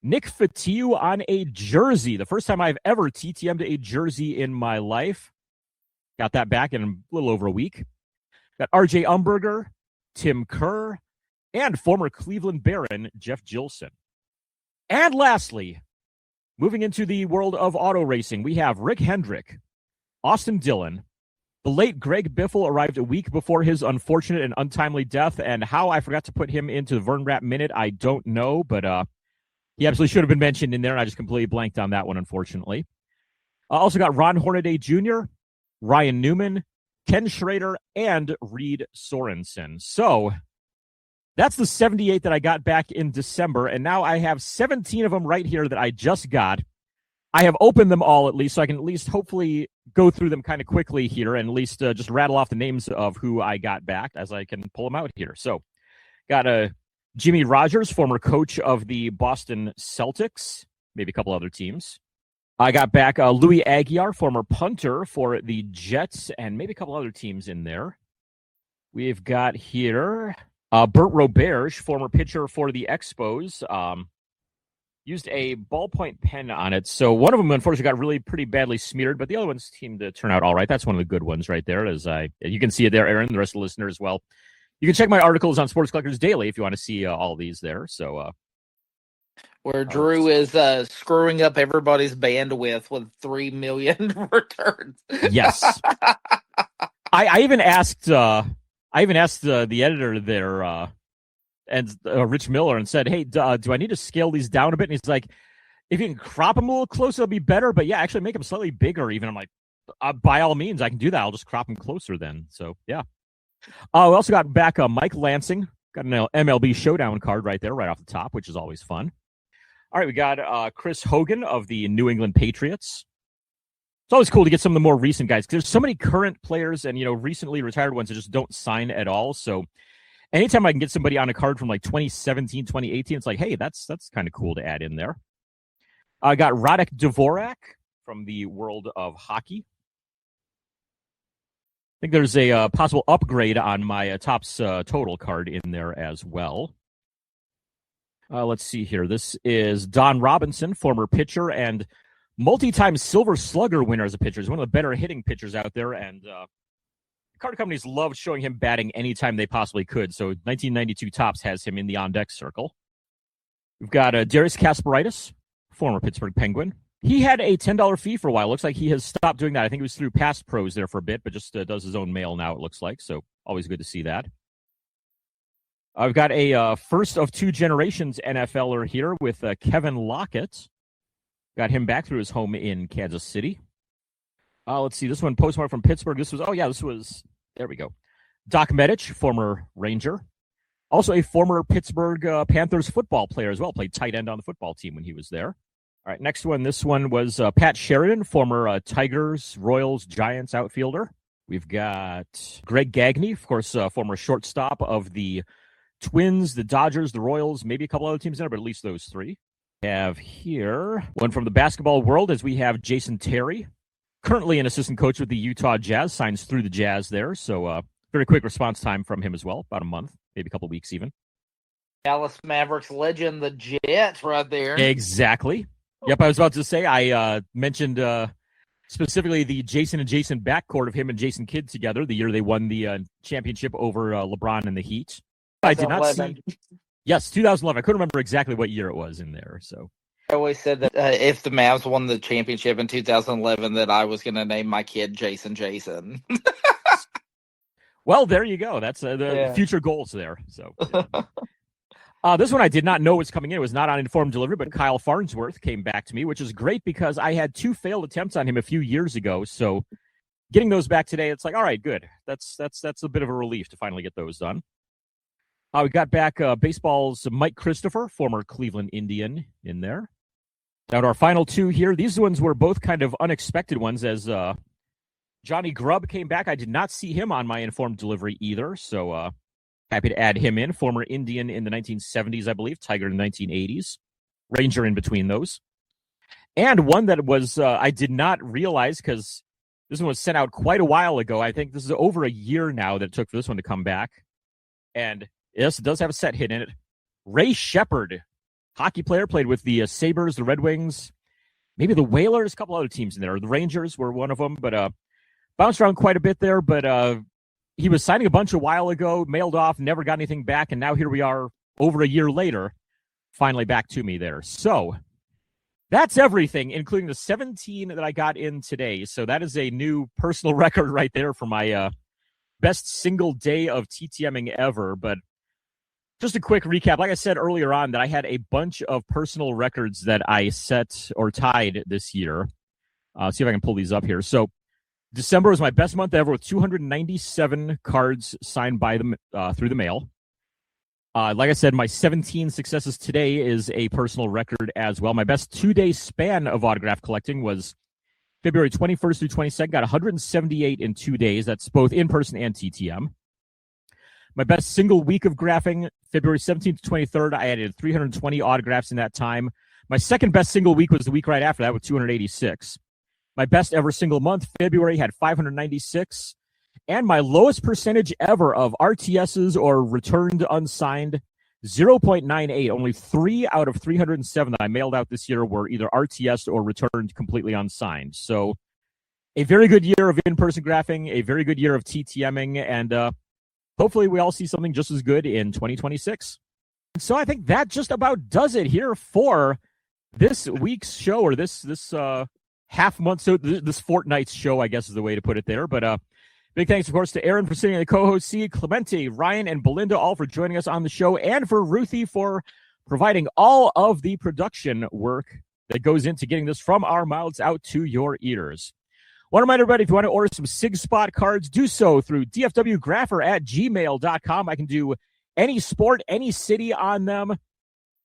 Nick Fatiu on a jersey. The first time I've ever TTM'd a jersey in my life. Got that back in a little over a week. Got RJ Umberger, Tim Kerr, and former Cleveland Baron Jeff Gilson. And lastly, moving into the world of auto racing, we have Rick Hendrick, Austin Dillon. The late Greg Biffle arrived a week before his unfortunate and untimely death, and how I forgot to put him into the Vern Rapp Minute, I don't know, but he absolutely should have been mentioned in there, and I just completely blanked on that one, unfortunately. Also got Ron Hornaday Jr., Ryan Newman, Ken Schrader, and Reed Sorensen. So that's the 78 that I got back in December, and now I have 17 of them right here that I just got. I have opened them all at least, so I can at least hopefully go through them kind of quickly here and at least just rattle off the names of who I got back as I can pull them out here. So got Jimmy Rogers, former coach of the Boston Celtics, maybe a couple other teams. I got back Louis Aguiar, former punter for the Jets, and maybe a couple other teams in there. We've got here Bert Roberge, former pitcher for the Expos. Used a ballpoint pen on it. So one of them, unfortunately, got really pretty badly smeared, but the other ones seemed to turn out all right. That's one of the good ones right there. As you can see it there, Aaron, the rest of the listeners as well. You can check my articles on Sports Collectors Daily if you want to see all these there. So where Drew is screwing up everybody's bandwidth with 3 million returns. Yes. I even asked the editor there, and Rich Miller, and said, hey, do I need to scale these down a bit? And he's like, if you can crop them a little closer, it'll be better. But yeah, actually make them slightly bigger even. I'm like, by all means, I can do that. I'll just crop them closer then. So, yeah. We also got back Mike Lansing. Got an MLB Showdown card right there, right off the top, which is always fun. All right, we got Chris Hogan of the New England Patriots. It's always cool to get some of the more recent guys, because there's so many current players and, recently retired ones that just don't sign at all. So anytime I can get somebody on a card from like 2017, 2018, it's like, hey, that's kind of cool to add in there. I got Radek Dvorak from the world of hockey. I think there's a possible upgrade on my Topps total card in there as well. Let's see here. This is Don Robinson, former pitcher and multi-time Silver Slugger winner as a pitcher. He's one of the better hitting pitchers out there, and card companies loved showing him batting anytime they possibly could. So 1992 Topps has him in the on-deck circle. We've got Darius Kasparaitis, former Pittsburgh Penguin. He had a $10 fee for a while. Looks like he has stopped doing that. I think it was through Pass Pros there for a bit, but just does his own mail now, it looks like. So always good to see that. I've got a first of two generations NFLer here with Kevin Lockett. Got him back through his home in Kansas City. Let's see. This one, postmark from Pittsburgh. There we go. Doc Medich, former Ranger. Also a former Pittsburgh Panthers football player as well. Played tight end on the football team when he was there. All right, next one. This one was Pat Sheridan, former Tigers, Royals, Giants outfielder. We've got Greg Gagne, of course, former shortstop of the Twins, the Dodgers, the Royals, maybe a couple other teams there, but at least those three. We have here one from the basketball world, as we have Jason Terry, currently an assistant coach with the Utah Jazz, signs through the Jazz there. So very quick response time from him as well, about a month, maybe a couple weeks even. Dallas Mavericks legend, the Jets, right there. Exactly. Yep, I was about to say, I mentioned specifically the Jason and Jason backcourt of him and Jason Kidd together the year they won the championship over LeBron and the Heat. I did not see. Yes, 2011. I couldn't remember exactly what year it was in there. So I always said that if the Mavs won the championship in 2011, that I was going to name my kid Jason. Well, there you go. That's the future goals there. So this one I did not know was coming in. It was not on informed delivery, but Kyle Farnsworth came back to me, which is great because I had 2 failed attempts on him a few years ago. So getting those back today, it's like, all right, good. That's a bit of a relief to finally get those done. We got back baseball's Mike Christopher, former Cleveland Indian, in there. Now to our final two here. These ones were both kind of unexpected ones, as Johnny Grubb came back. I did not see him on my informed delivery either, so happy to add him in. Former Indian in the 1970s, I believe, Tiger in the 1980s, Ranger in between those. And one that was I did not realize, because this one was sent out quite a while ago. I think this is over a year now that it took for this one to come back. And yes, it does have a set hit in it. Ray Shepard, hockey player, played with the Sabres, the Red Wings, maybe the Whalers, a couple other teams in there. The Rangers were one of them, but bounced around quite a bit there. But he was signing a bunch a while ago, mailed off, never got anything back, and now here we are over a year later, finally back to me there. So that's everything, including the 17 that I got in today. So that is a new personal record right there for my best single day of TTMing ever. But just a quick recap. Like I said earlier on, that I had a bunch of personal records that I set or tied this year. See if I can pull these up here. So December was my best month ever with 297 cards signed by them through the mail. Like I said, my 17 successes today is a personal record as well. My best 2-day span of autograph collecting was February 21st through 22nd. Got 178 in 2 days. That's both in person and TTM. My best single week of graphing, February 17th to 23rd. I added 320 autographs in that time. My second best single week was the week right after that with 286. My best ever single month, February, had 596. And my lowest percentage ever of RTSs or returned unsigned, 0.98. Only 3 out of 307 that I mailed out this year were either RTS or returned completely unsigned. So a very good year of in-person graphing, a very good year of TTMing, and hopefully we all see something just as good in 2026. So I think that just about does it here for this week's show, or this half month, so this fortnight's show, I guess is the way to put it there. But big thanks, of course, to Aaron for sitting in the co-host seat, Clemente, Ryan, and Belinda all for joining us on the show, and for Ruthie for providing all of the production work that goes into getting this from our mouths out to your ears. Want to remind everybody, if you want to order some SIG Spot cards, do so through dfwgrapher@gmail.com. I can do any sport, any city on them.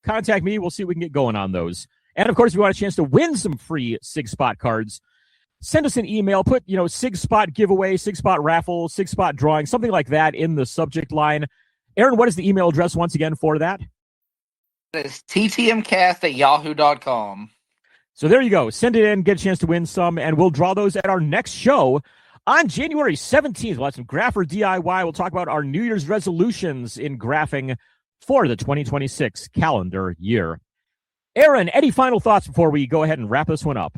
Contact me. We'll see what we can get going on those. And, of course, if you want a chance to win some free SIG Spot cards, send us an email. Put, SIG Spot giveaway, SIG Spot raffle, SIG Spot drawing, something like that in the subject line. Aaron, what is the email address once again for that? It's ttmcast@yahoo.com. So there you go. Send it in, get a chance to win some, and we'll draw those at our next show on January 17th. We'll have some grapher DIY. We'll talk about our New Year's resolutions in graphing for the 2026 calendar year. Aaron, any final thoughts before we go ahead and wrap this one up?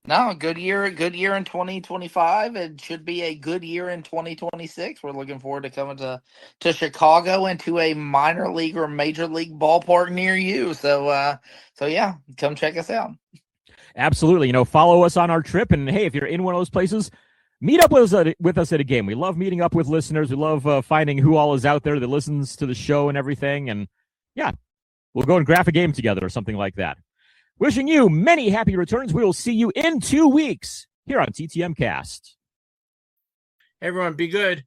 No, good year in 2025. It should be a good year in 2026. We're looking forward to coming to Chicago and to a minor league or major league ballpark near you. So yeah, come check us out. Absolutely. Follow us on our trip. And hey, if you're in one of those places, meet up with us at a game. We love meeting up with listeners. We love finding who all is out there that listens to the show and everything. And yeah, we'll go and graph a game together or something like that. Wishing you many happy returns. We will see you in 2 weeks here on TTM Cast. Everyone, be good.